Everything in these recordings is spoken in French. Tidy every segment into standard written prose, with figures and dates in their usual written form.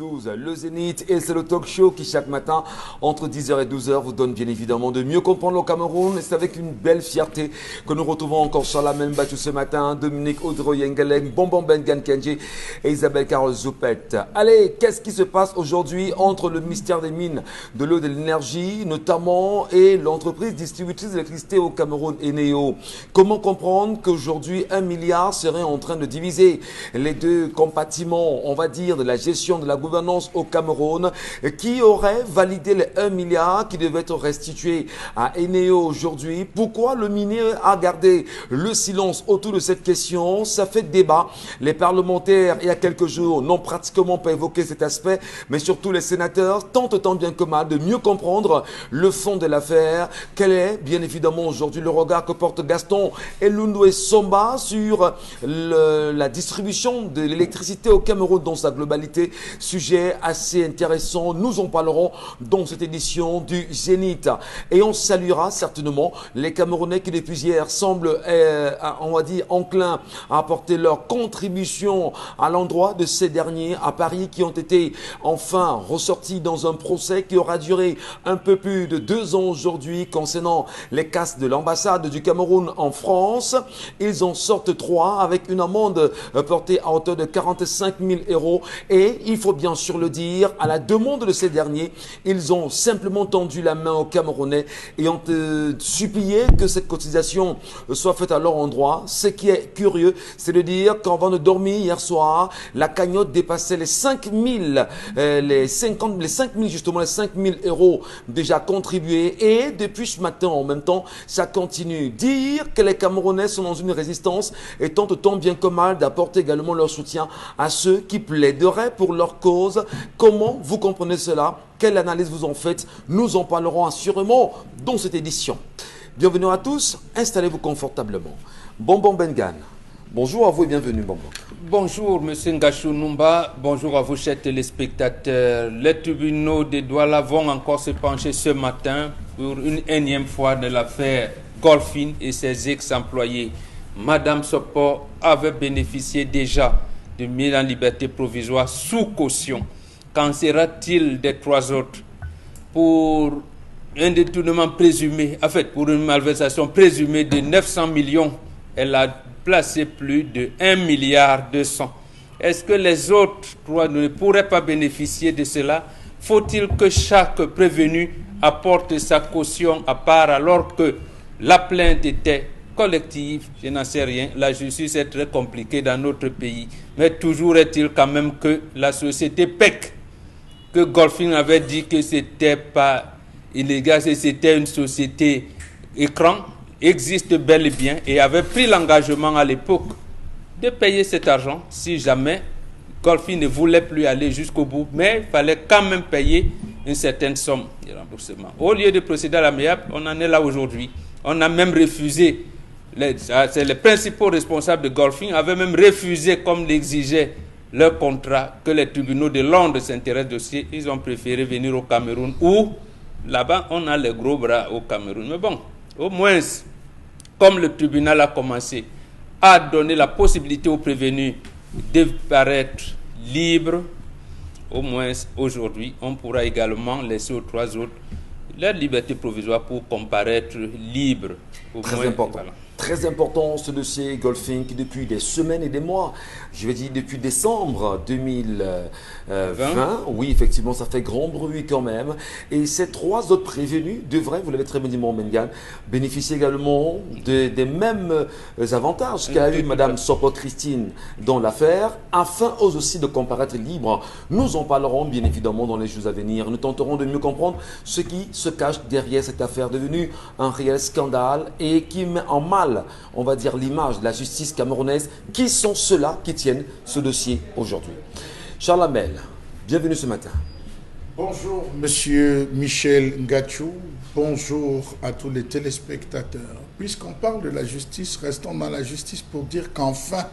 12. Le Zénith, et c'est le talk show qui chaque matin entre 10h et 12h vous donne bien évidemment de mieux comprendre le Cameroun. Et c'est avec une belle fierté que nous retrouvons encore sur la même battue ce matin Dominique Audrey Yengeleng, Bonbon Bengan Kenji et Isabelle Carole Zoupet. Allez, qu'est-ce qui se passe aujourd'hui entre le ministère des Mines, de l'eau et de l'énergie notamment et l'entreprise distributrice d'électricité au Cameroun, Eneo? Comment comprendre qu'aujourd'hui 1 milliard serait en train de diviser les deux compartiments, on va dire, de la gestion de la gouvernance au Cameroun? Qui aurait validé les 1 milliard qui devait être restitué à Eneo aujourd'hui? Pourquoi le minier a gardé le silence autour de cette question? Ça fait débat. Les parlementaires, il y a quelques jours, n'ont pratiquement pas évoqué cet aspect, mais surtout les sénateurs tentent tant bien que mal de mieux comprendre le fond de l'affaire. Quel est, bien évidemment, aujourd'hui le regard que porte Gaston Elundwe Somba sur la distribution de l'électricité au Cameroun dans sa globalité? Sujet assez intéressant. Nous en parlerons dans cette édition du Zénith. Et on saluera certainement les Camerounais qui depuis hier semblent, on va dire, enclins à apporter leur contribution à l'endroit de ces derniers à Paris, qui ont été enfin ressortis dans un procès qui aura duré un peu plus de 2 ans aujourd'hui concernant les casses de l'ambassade du Cameroun en France. Ils en sortent 3 avec une amende portée à hauteur de 45 000 euros. Et il faut bien sûr le dire, à la demande de ces derniers, ils ont simplement tendu la main aux Camerounais et ont supplié que cette cotisation soit faite à leur endroit. Ce qui est curieux, c'est de dire qu'avant de dormir hier soir, la cagnotte dépassait les 5 000, les 5 000 euros déjà contribués. Et depuis ce matin, en même temps, ça continue. Dire que les Camerounais sont dans une résistance et tentent tant bien que mal d'apporter également leur soutien à ceux qui plaideraient pour leur cause. Comment vous comprenez cela? Quelle analyse vous en faites? Nous en parlerons assurément dans cette édition. Bienvenue à tous, installez-vous confortablement. Bonbon Bengan, bonjour à vous et bienvenue Bonbon. Bonjour M. Ngachou Numba, bonjour à vous chers téléspectateurs. Les tribunaux de Douala vont encore se pencher ce matin pour une énième fois de l'affaire Golfin et ses ex-employés. Madame Sopo avait bénéficié déjà de mise en liberté provisoire sous caution. Qu'en sera-t-il des 3 autres? Pour un détournement présumé, en fait, pour une malversation présumée de 900 millions, elle a placé plus de 1 milliard 200. Est-ce que les autres 3 ne pourraient pas bénéficier de cela? Faut-il que chaque prévenu apporte sa caution à part alors que la plainte était collective? Je n'en sais rien. La justice est très compliquée dans notre pays. Mais toujours est-il quand même que la société PEC, que Golfin avait dit que c'était pas illégal, c'était une société écran, existe bel et bien et avait pris l'engagement à l'époque de payer cet argent si jamais Golfin ne voulait plus aller jusqu'au bout, mais il fallait quand même payer une certaine somme de remboursement. Au lieu de procéder à l'amiable, on en est là aujourd'hui. On a même refusé, c'est les principaux responsables de Golfin avaient même refusé, comme l'exigeait leur contrat, que les tribunaux de Londres s'intéressent au dossier. Ils ont préféré venir au Cameroun où, là-bas, on a les gros bras au Cameroun. Mais bon, au moins, comme le tribunal a commencé à donner la possibilité aux prévenus de paraître libres, au moins aujourd'hui, on pourra également laisser aux 3 autres leur liberté provisoire pour comparaître libres. Très important. Voilà. Très important ce dossier Golfin qui depuis des semaines et des mois, je vais dire depuis décembre 2020, oui effectivement ça fait grand bruit quand même. Et ces 3 autres prévenus devraient, vous l'avez très bien dit mon Bengan, bénéficier également des mêmes avantages qu'a eu Madame Sopo Christine dans l'affaire, afin eux aussi de comparaître libres. Nous en parlerons bien évidemment dans les jours à venir. Nous tenterons de mieux comprendre ce qui se cache derrière cette affaire devenue un réel scandale et qui met en mal, on va dire, l'image de la justice camerounaise. Qui sont ceux-là qui tiennent ce dossier aujourd'hui? Charles Amel, bienvenue ce matin. Bonjour Monsieur Michel Ngachou, bonjour à tous les téléspectateurs. Puisqu'on parle de la justice, restons dans la justice pour dire qu'enfin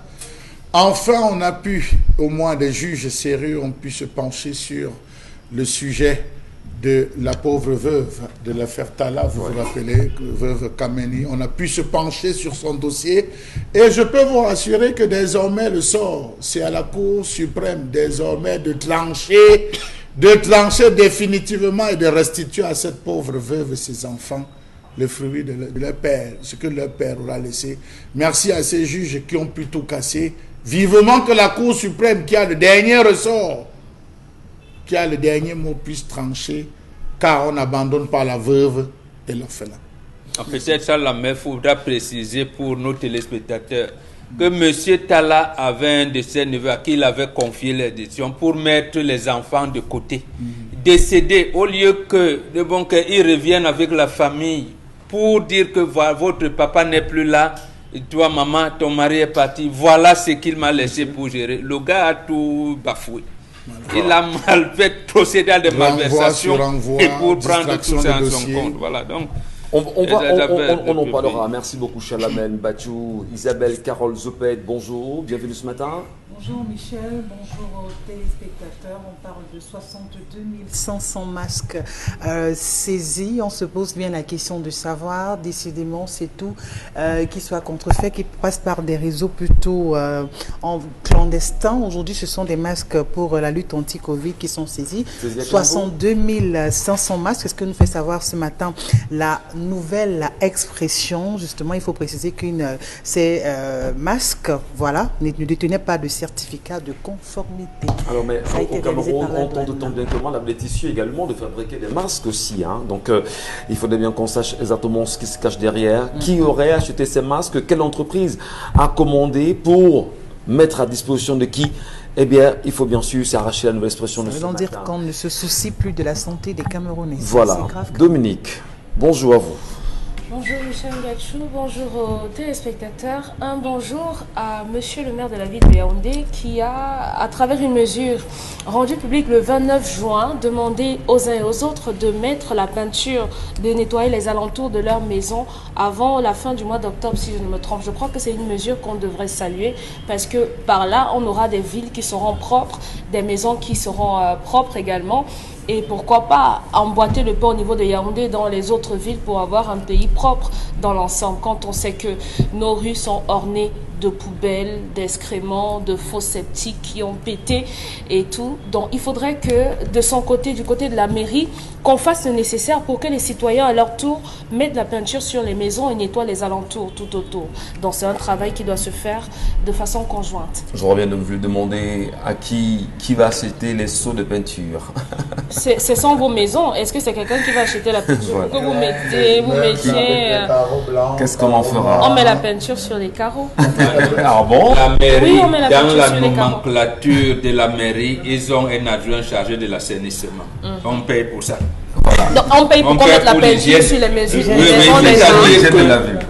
on a pu, au moins des juges sérieux ont pu se pencher sur le sujet de la pauvre veuve de l'affaire Talla, vous vous rappelez, veuve Kameni, on a pu se pencher sur son dossier et je peux vous rassurer que désormais le sort, c'est à la Cour suprême désormais de trancher définitivement et de restituer à cette pauvre veuve et ses enfants le fruit de leur père, ce que leur père aura laissé. Merci à ces juges qui ont pu tout casser. Vivement que la Cour suprême, qui a le dernier ressort, qui a le dernier mot, puisse trancher, car on n'abandonne pas la veuve et l'orphelin. Peut-être ça, il faudra préciser pour nos téléspectateurs que M. Talla avait un de ses neveux à qui il avait confié les décisions pour mettre les enfants de côté. Décédé, au lieu que qu'ils reviennent avec la famille pour dire que votre papa n'est plus là, et toi, maman, ton mari est parti, voilà ce qu'il m'a laissé pour gérer. Le gars a tout bafoué. Il a mal fait procéder à des malversations et pour prendre tout ça en son compte. Voilà, donc, on en parlera. Merci beaucoup, Chalamel Bachou. Isabelle Carole Zopet, bonjour. Bienvenue ce matin. Bonjour Michel, bonjour aux téléspectateurs. On parle de 62 500 masques saisis. On se pose bien la question de savoir, décidément, c'est tout qui soit contrefait, qui passe par des réseaux plutôt en clandestins. Aujourd'hui, ce sont des masques pour la lutte anti-Covid qui sont saisis. 62 500 masques. Ce que nous fait savoir ce matin la nouvelle expression. Justement, il faut préciser qu'une ces masques, voilà, ne détenaient pas de certificat de conformité. Alors, mais au Cameroun, on entend tant bien que mal avec les tissus également de fabriquer des masques aussi. Hein. Donc, il faudrait bien qu'on sache exactement ce qui se cache derrière. Qui aurait acheté ces masques? Quelle entreprise a commandé pour mettre à disposition de qui? Eh bien, il faut bien sûr s'arracher la nouvelle expression de ce matin. Ça veut dire qu'on ne se soucie plus de la santé des Camerounais. Voilà. Dominique, bonjour à vous. Bonjour Michel Gachou, bonjour aux téléspectateurs. Un bonjour à monsieur le maire de la ville de Yaoundé qui a, à travers une mesure rendue publique le 29 juin, demandé aux uns et aux autres de mettre la peinture, de nettoyer les alentours de leur maison avant la fin du mois d'octobre, si je ne me trompe. Je crois que c'est une mesure qu'on devrait saluer parce que par là, on aura des villes qui seront propres, des maisons qui seront propres également. Et pourquoi pas emboîter le pas au niveau de Yaoundé dans les autres villes pour avoir un pays propre dans l'ensemble. Quand on sait que nos rues sont ornées de poubelles, d'excréments, de fosses septiques qui ont pété et tout. Donc il faudrait que de son côté, du côté de la mairie, qu'on fasse le nécessaire pour que les citoyens à leur tour mettent la peinture sur les maisons et nettoient les alentours tout autour. Donc c'est un travail qui doit se faire de façon conjointe. Je reviens de vous demander à qui va acheter les seaux de peinture. Ce sont vos maisons. Est-ce que c'est quelqu'un qui va acheter la peinture? Voilà. Que vous mettiez... Qu'est-ce qu'on en fera? On met la peinture sur les carreaux. Ah bon? La mairie, oui, on met la dans la sur les nomenclature de la mairie, ils ont un adjoint chargé de l'assainissement. On paye pour ça. Voilà. Donc on paye pour qu'on mette la peinture sur les maisons.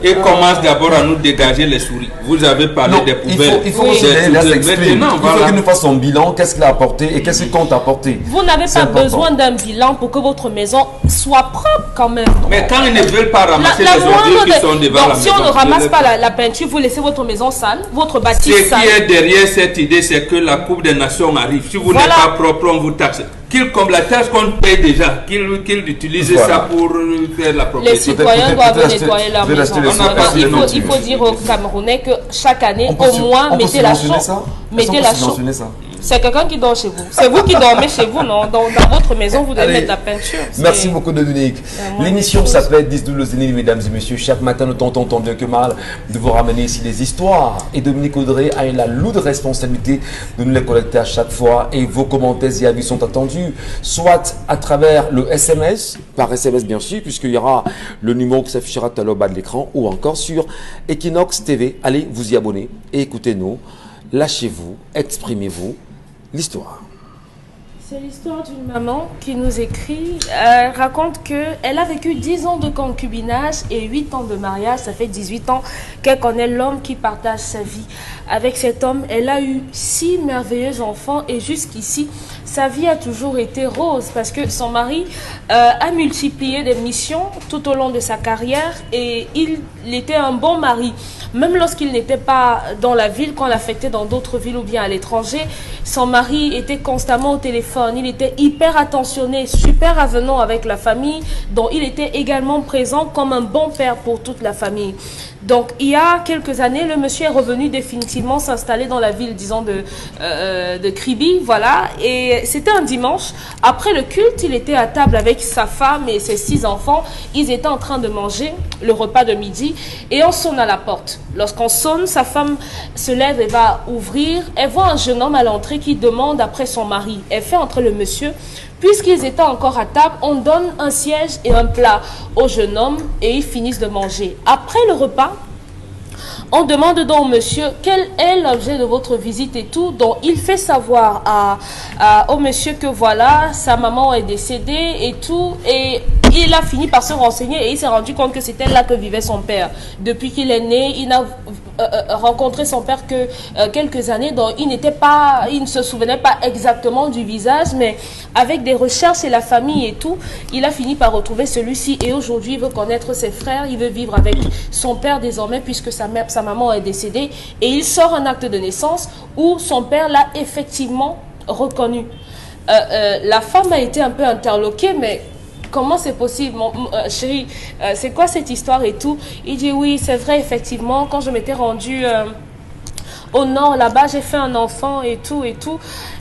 Et commence d'abord à nous dégager les souris. Vous avez parlé des poubelles. Il faut qu'il nous fasse son bilan, qu'est-ce qu'il a apporté et qu'est-ce qu'il compte apporter. Vous n'avez pas besoin d'un bilan pour que votre maison soit propre quand même. Mais quand ils ne veulent pas ramasser les ordures qui sont devant la maison. Si on ne ramasse pas la peinture, vous laissez votre maison sale, votre bâtisse sale. Ce qui est derrière cette idée, c'est que la Coupe des Nations arrive. Si vous n'êtes pas propre, on vous taxe. Comme la taxe qu'on paye déjà, qu'ils utilisent ça pour faire la propriété. Les citoyens doivent nettoyer leur maison. Il faut dire aux Camerounais que chaque année, au moins, mettez la chaude. Mettez la chaude. C'est quelqu'un qui dort chez vous. C'est vous qui dormez chez vous, non? Dans votre maison, vous devez mettre la peinture. Merci beaucoup, Dominique. L'émission s'appelle 10-12 Zénith, mesdames et messieurs. Chaque matin, nous tentons tant bien que mal de vous ramener ici des histoires. Et Dominique Audrey a la lourde responsabilité de nous les collecter à chaque fois. Et vos commentaires et avis sont attendus, soit à travers le SMS, par SMS bien sûr, puisqu'il y aura le numéro qui s'affichera tout à l'heure au bas de l'écran, ou encore sur Equinox TV. Allez vous y abonner et écoutez-nous. Lâchez-vous, exprimez-vous. L'histoire. C'est l'histoire d'une maman qui nous écrit, raconte qu'elle a vécu 10 ans de concubinage et 8 ans de mariage. Ça fait 18 ans qu'elle connaît l'homme qui partage sa vie. Avec cet homme, elle a eu 6 merveilleux enfants et jusqu'ici, sa vie a toujours été rose parce que son mari a multiplié des missions tout au long de sa carrière et il était un bon mari. Même lorsqu'il n'était pas dans la ville, quand l'affectait dans d'autres villes ou bien à l'étranger, son mari était constamment au téléphone. Il était hyper attentionné, super avenant avec la famille, dont il était également présent comme un bon père pour toute la famille. Donc, il y a quelques années, le monsieur est revenu définitivement s'installer dans la ville, disons, de Kribi, voilà. Et c'était un dimanche. Après le culte, il était à table avec sa femme et ses 6 enfants. Ils étaient en train de manger le repas de midi et on sonne à la porte. Lorsqu'on sonne, sa femme se lève et va ouvrir. Elle voit un jeune homme à l'entrée qui demande après son mari. Elle fait entrer le monsieur. Puisqu'ils étaient encore à table, on donne un siège et un plat au jeune homme et ils finissent de manger. Après le repas, on demande donc au monsieur quel est l'objet de votre visite et tout. Donc il fait savoir au monsieur que voilà, sa maman est décédée et tout. Et il a fini par se renseigner et il s'est rendu compte que c'était là que vivait son père. Depuis qu'il est né, il n'a rencontré son père que quelques années, donc il ne se souvenait pas exactement du visage, mais avec des recherches et la famille et tout, il a fini par retrouver celui-ci et aujourd'hui il veut connaître ses frères, il veut vivre avec son père désormais puisque sa maman est décédée et il sort un acte de naissance où son père l'a effectivement reconnu. La femme a été un peu interloquée, mais comment c'est possible, chéri, c'est quoi cette histoire et tout? Il dit oui, c'est vrai, effectivement, quand je m'étais rendue au nord, là-bas, j'ai fait un enfant et tout et tout.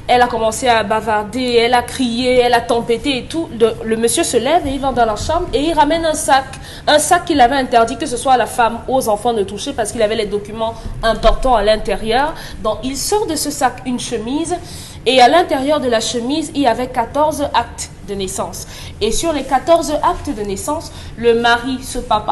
Elle a commencé à bavarder, elle a crié, elle a tempêté et tout. Le monsieur se lève et il va dans la chambre et il ramène un sac qu'il avait interdit que ce soit à la femme ou aux enfants de toucher parce qu'il avait les documents importants à l'intérieur. Donc il sort de ce sac une chemise et à l'intérieur de la chemise, il y avait 14 actes de naissance. Et sur les 14 actes de naissance, le mari,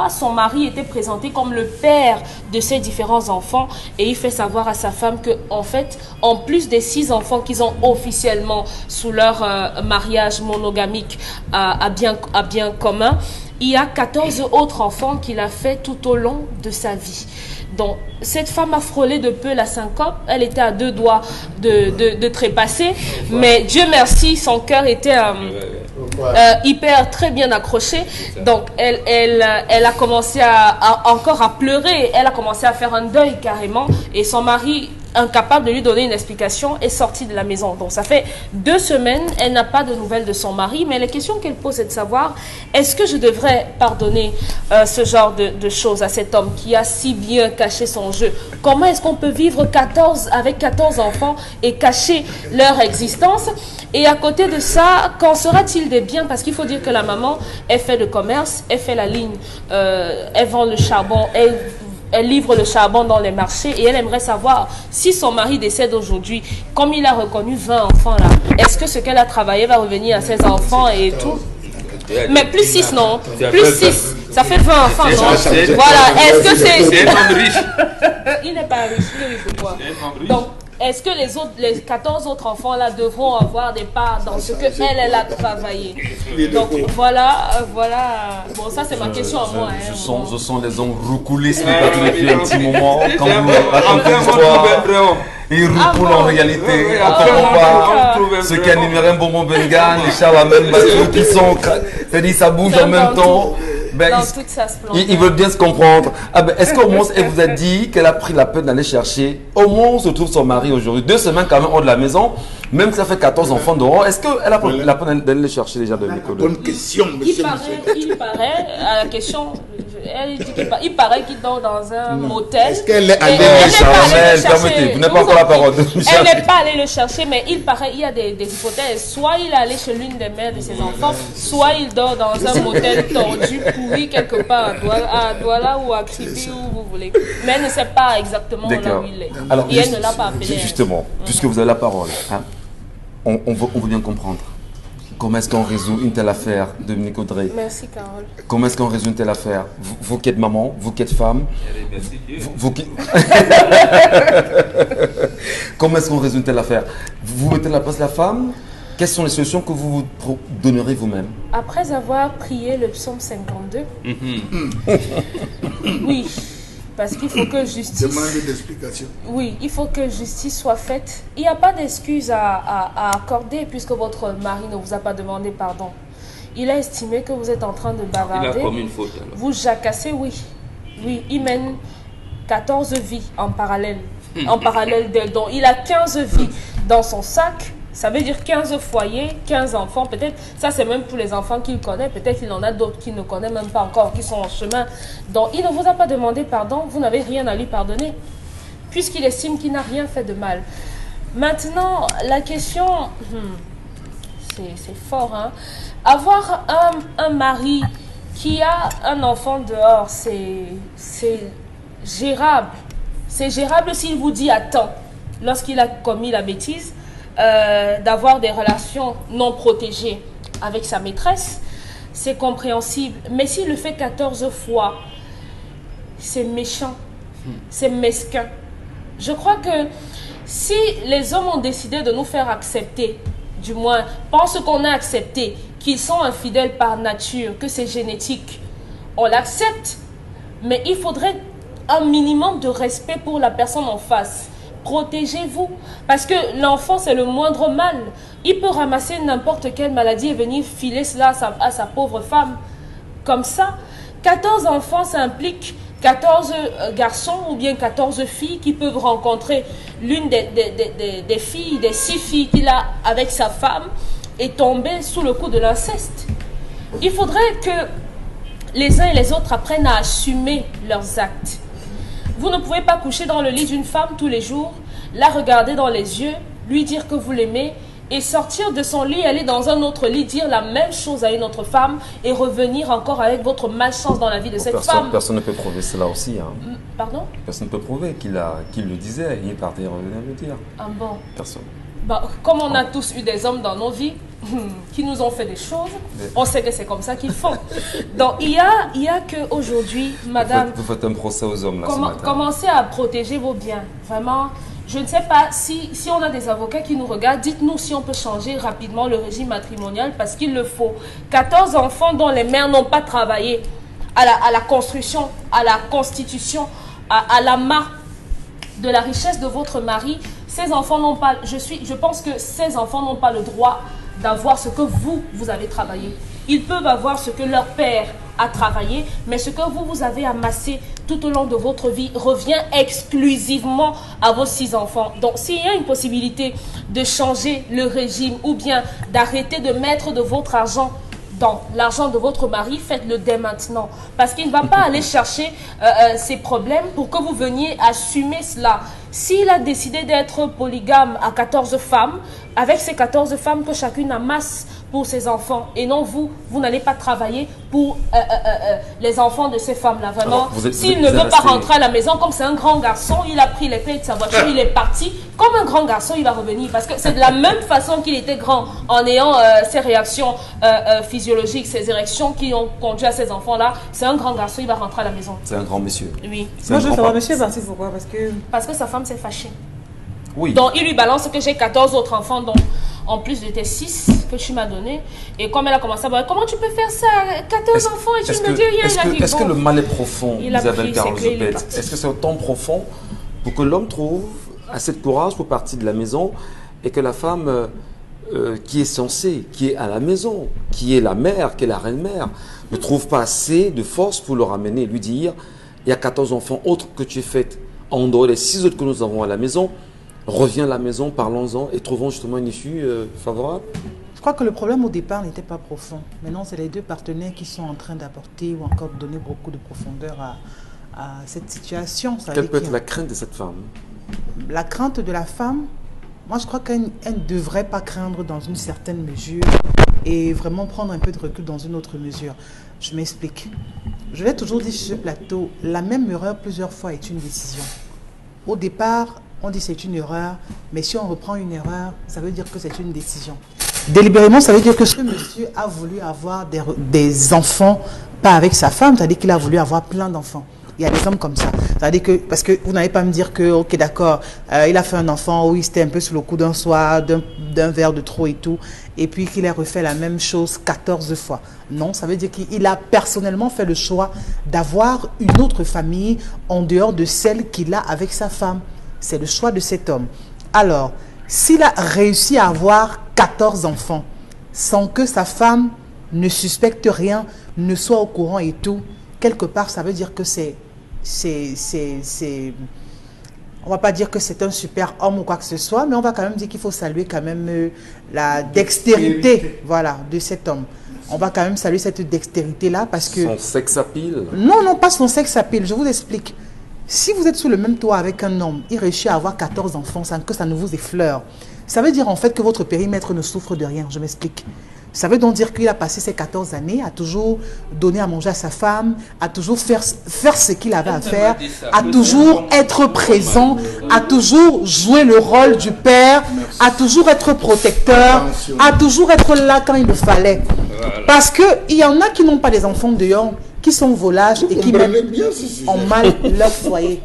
son mari était présenté comme le père de ses différents enfants et il fait savoir à sa femme que en fait, en plus des 6 enfants qu'ils ont officiellement sous leur mariage monogamique à bien commun, il y a 14 autres enfants qu'il a fait tout au long de sa vie. Donc, cette femme a frôlé de peu la syncope. Elle était à 2 doigts de trépasser. Mais Dieu merci, son cœur était hyper très bien accroché. Donc, elle a commencé encore à pleurer. Elle a commencé à faire un deuil carrément. Et son mari, incapable de lui donner une explication, est sorti de la maison. Donc ça fait 2 semaines, elle n'a pas de nouvelles de son mari, mais la question qu'elle pose est de savoir, est-ce que je devrais pardonner ce genre de choses à cet homme qui a si bien caché son jeu? Comment est-ce qu'on peut vivre avec 14 enfants et cacher leur existence? Et à côté de ça, qu'en sera-t-il des biens? Parce qu'il faut dire que la maman, elle fait le commerce, elle fait la ligne, elle vend le charbon, elle livre le charbon dans les marchés et elle aimerait savoir si son mari décède aujourd'hui, comme il a reconnu 20 enfants là, est-ce que ce qu'elle a travaillé va revenir à ses enfants et tout? Mais plus 6 non, plus 6, ça fait 20 enfants non? Voilà, est-ce que c'est un homme riche? Il n'est pas riche, il est riche de quoi? Donc, est-ce que les 14 autres enfants-là devront avoir des parts dans ce que elle a travaillé? Donc voilà. Bon, ça c'est ma question à moi. Je sens les ongles recoulés depuis un petit moment. Quand vous racontez l'histoire, ils recoulent en réalité. On ne ceux qui animeraient un bonbon bengal, les chats à même battu, qui sont. C'est-à-dire ça bouge en même temps. Ben, ils veulent bien se comprendre. Ah ben, est-ce qu'au moins elle vous a dit qu'elle a pris la peine d'aller chercher? Au moins on se trouve son mari aujourd'hui. 2 semaines quand même hors de la maison. Même si ça fait 14 enfants dehors. Est-ce qu'elle a pris la peine d'aller les chercher déjà de l'école? Bonne question, monsieur. Il paraît, à la question, elle dit il paraît qu'il dort dans un motel. Est-ce qu'elle est allée le chercher? Permettez, vous n'avez pas encore la parole. Elle n'est pas allée le chercher, mais il paraît, il y a des hypothèses. Soit il est allé chez l'une des mères de ses enfants, soit il dort dans un motel tordu, pourri quelque part à Douala ou à Kribi où vous voulez. Mais elle ne sait pas exactement là où il est. Alors, et elle ne l'a pas appelé. Justement, puisque vous avez la parole, hein, on veut bien comprendre. Comment est-ce qu'on résout une telle affaire, Dominique Audrey? Merci, Carole. Comment est-ce qu'on résout une telle affaire? Vous qui êtes maman, vous qui êtes femme, vous qui... Comment est-ce qu'on résout une telle affaire? Vous mettez à la place de la femme? Quelles sont les solutions que vous vous donnerez vous-même? Après avoir prié le psaume 52, oui, parce qu'il faut que justice... Demande d'explication. Oui, il faut que justice soit faite. Il n'y a pas d'excuse à accorder puisque votre mari ne vous a pas demandé pardon. Il a estimé que vous êtes en train de bavarder. Il a commis une faute alors. Vous jacassez, oui. Oui, il mène 14 vies en parallèle d'elle. Donc, il a 15 vies dans son sac. Ça veut dire 15 foyers, 15 enfants. Peut-être, ça c'est même pour les enfants qu'il connaît. Peut-être qu'il en a d'autres qu'il ne connaît même pas encore, qui sont en chemin. Donc, il ne vous a pas demandé pardon. Vous n'avez rien à lui pardonner, puisqu'il estime qu'il n'a rien fait de mal. Maintenant, la question, c'est fort, hein. Avoir un mari qui a un enfant dehors, c'est gérable. C'est gérable s'il vous dit à temps, lorsqu'il a commis la bêtise, d'avoir des relations non protégées avec sa maîtresse. C'est compréhensible. Mais s'il le fait 14 fois, c'est méchant, c'est mesquin. Je crois que si les hommes ont décidé de nous faire accepter, du moins pensent qu'on a accepté, qu'ils sont infidèles par nature, que c'est génétique, on l'accepte. Mais il faudrait un minimum de respect pour la personne en face. Protégez-vous. Parce que l'enfant, c'est le moindre mal. Il peut ramasser n'importe quelle maladie et venir filer cela à sa pauvre femme. Comme ça, 14 enfants, ça implique 14 garçons ou bien 14 filles qui peuvent rencontrer l'une des filles, des 6 filles qu'il a avec sa femme et tomber sous le coup de l'inceste. Il faudrait que les uns et les autres apprennent à assumer leurs actes. Vous ne pouvez pas coucher dans le lit d'une femme tous les jours, la regarder dans les yeux, lui dire que vous l'aimez et sortir de son lit, aller dans un autre lit, dire la même chose à une autre femme et revenir encore avec votre malchance dans la vie de cette femme. Personne ne peut prouver cela aussi. Hein. Pardon? Personne ne peut prouver qu'il le disait. Il est parti revenir le dire. Ah bon? Personne. Bah, comme on a tous eu des hommes dans nos vies qui nous ont fait des choses, on sait que c'est comme ça qu'ils font. Donc il y a qu'aujourd'hui, madame, vous faites un procès aux hommes là ce matin. Commencez à protéger vos biens. Vraiment, je ne sais pas si on a des avocats qui nous regardent, dites-nous si on peut changer rapidement le régime matrimonial parce qu'il le faut. 14 enfants dont les mères n'ont pas travaillé à la construction, à la constitution, à l'amas de la richesse de votre mari. Ces enfants n'ont pas, je pense que ces enfants n'ont pas le droit d'avoir ce que vous avez travaillé. Ils peuvent avoir ce que leur père a travaillé, mais ce que vous avez amassé tout au long de votre vie revient exclusivement à vos 6 enfants. Donc, s'il y a une possibilité de changer le régime ou bien d'arrêter de mettre de votre argent dans l'argent de votre mari, faites-le dès maintenant. Parce qu'il ne va pas aller chercher ces problèmes pour que vous veniez assumer cela. S'il a décidé d'être polygame à 14 femmes, avec ces 14 femmes que chacune amasse pour ses enfants, et non vous n'allez pas travailler pour les enfants de ces femmes-là. Vraiment, s'il ne veut pas rentrer à la maison, comme c'est un grand garçon, il a pris les clés de sa voiture, il est parti. Comme un grand garçon, il va revenir. Parce que c'est de la même façon qu'il était grand, en ayant ces réactions physiologiques, ces érections qui ont conduit à ces enfants-là. C'est un grand garçon, il va rentrer à la maison. C'est un grand monsieur. Oui. Moi, je veux savoir, monsieur, pourquoi? Parce que sa femme s'est fâchée. Oui. Donc, il lui balance que j'ai 14 autres enfants, donc en plus de tes 6 que tu m'as donné. Et comme elle a commencé à voir, comment tu peux faire ça? 14 enfants et tu ne me dis rien. Est-ce que le mal est profond, Isabelle Carole-Zopet? Est-ce que c'est autant profond pour que l'homme trouve assez de courage pour partir de la maison et que la femme qui est censée, qui est à la maison, qui est la mère, qui est la reine-mère, ne trouve pas assez de force pour le ramener et lui dire il y a 14 enfants autres que tu es faite en dehors des 6 autres que nous avons à la maison. Reviens à la maison, parlons-en et trouvons justement une issue favorable. Je crois que le problème au départ n'était pas profond. Maintenant, c'est les deux partenaires qui sont en train d'apporter ou encore de donner beaucoup de profondeur à cette situation. Quelle peut être la crainte de cette femme? La crainte de la femme, moi je crois qu'elle ne devrait pas craindre dans une certaine mesure et vraiment prendre un peu de recul dans une autre mesure. Je m'explique. Je l'ai toujours dit sur ce plateau, la même erreur plusieurs fois est une décision. Au départ, on dit c'est une erreur, mais si on reprend une erreur, ça veut dire que c'est une décision. Délibérément, ça veut dire que ce monsieur a voulu avoir des enfants, pas avec sa femme, c'est-à-dire qu'il a voulu avoir plein d'enfants. Il y a des hommes comme ça. C'est-à-dire que, parce que vous n'allez pas me dire que, ok, d'accord, il a fait un enfant où il était un peu sous le coup d'un soir, d'un verre de trop et tout, et puis qu'il a refait la même chose 14 fois. Non, ça veut dire qu'il a personnellement fait le choix d'avoir une autre famille en dehors de celle qu'il a avec sa femme. C'est le choix de cet homme. Alors, s'il a réussi à avoir 14 enfants sans que sa femme ne suspecte rien, ne soit au courant et tout, quelque part, ça veut dire que c'est on va pas dire que c'est un super homme ou quoi que ce soit, mais on va quand même dire qu'il faut saluer quand même la dextérité, voilà, de cet homme. On va quand même saluer cette dextérité-là parce que... Son sex appeal? Non, non, pas son sex appeal, je vous explique. Si vous êtes sous le même toit avec un homme, il réussit à avoir 14 enfants sans que ça ne vous effleure, ça veut dire en fait que votre périmètre ne souffre de rien, je m'explique. Ça veut donc dire qu'il a passé ces 14 années à toujours donner à manger à sa femme, à toujours faire ce qu'il avait à faire, à toujours être présent, à toujours jouer le rôle du père, à toujours être protecteur, à toujours être là quand il le fallait. Parce qu'il y en a qui n'ont pas des enfants dehors, qui sont volages et qui mettent en mal leur foyer.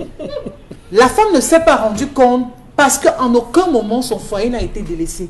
La femme ne s'est pas rendue compte parce qu'en aucun moment son foyer n'a été délaissé.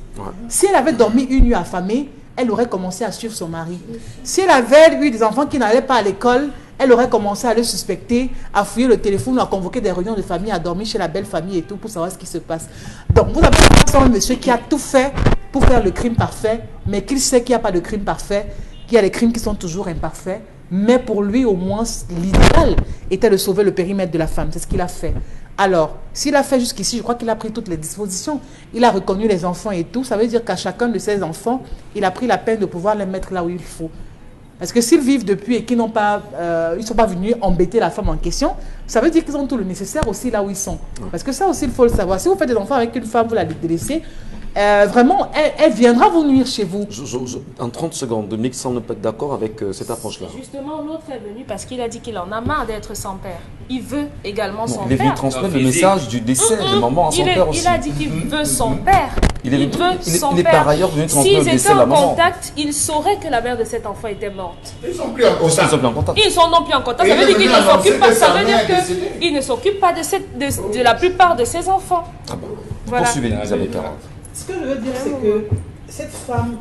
Si elle avait dormi une nuit affamée, elle aurait commencé à suivre son mari. Si elle avait eu des enfants qui n'allaient pas à l'école, elle aurait commencé à le suspecter, à fouiller le téléphone, à convoquer des réunions de famille, à dormir chez la belle famille et tout pour savoir ce qui se passe. Donc vous avez un monsieur qui a tout fait pour faire le crime parfait, mais qu'il sait qu'il n'y a pas de crime parfait, qu'il y a des crimes qui sont toujours imparfaits, mais pour lui au moins l'idéal était de sauver le périmètre de la femme. C'est ce qu'il a fait. Alors, s'il a fait jusqu'ici, je crois qu'il a pris toutes les dispositions. Il a reconnu les enfants et tout. Ça veut dire qu'à chacun de ses enfants, il a pris la peine de pouvoir les mettre là où il faut. Parce que s'ils vivent depuis et qu'ils n'ont pas, ils ne sont pas venus embêter la femme en question, ça veut dire qu'ils ont tout le nécessaire aussi là où ils sont. Parce que ça aussi, il faut le savoir. Si vous faites des enfants avec une femme, vous la délaissez, vraiment, elle viendra vous nuire chez vous. En 30 secondes, Dominique semble pas être d'accord avec cette approche-là. Justement, l'autre est venu parce qu'il a dit qu'il en a marre d'être sans père. Il veut également son il est venu père. transmettre le message du décès de maman à son père aussi. Il a dit qu'il veut son père. Il est par ailleurs venu transmettre le S'ils décès étaient de la en maman. contact, il saurait que la mère de cet enfant était morte. Ils sont plus en Ils sont contact. plus en contact. Ils sont non plus en contact. Ça veut dire qu'il ne s'occupe pas. Ça veut dire qu'il ne s'occupe pas de la plupart de ses enfants. Ah bon. Voilà. Poursuivez, Elisabeth Caron. Ce que je veux dire, c'est que cette femme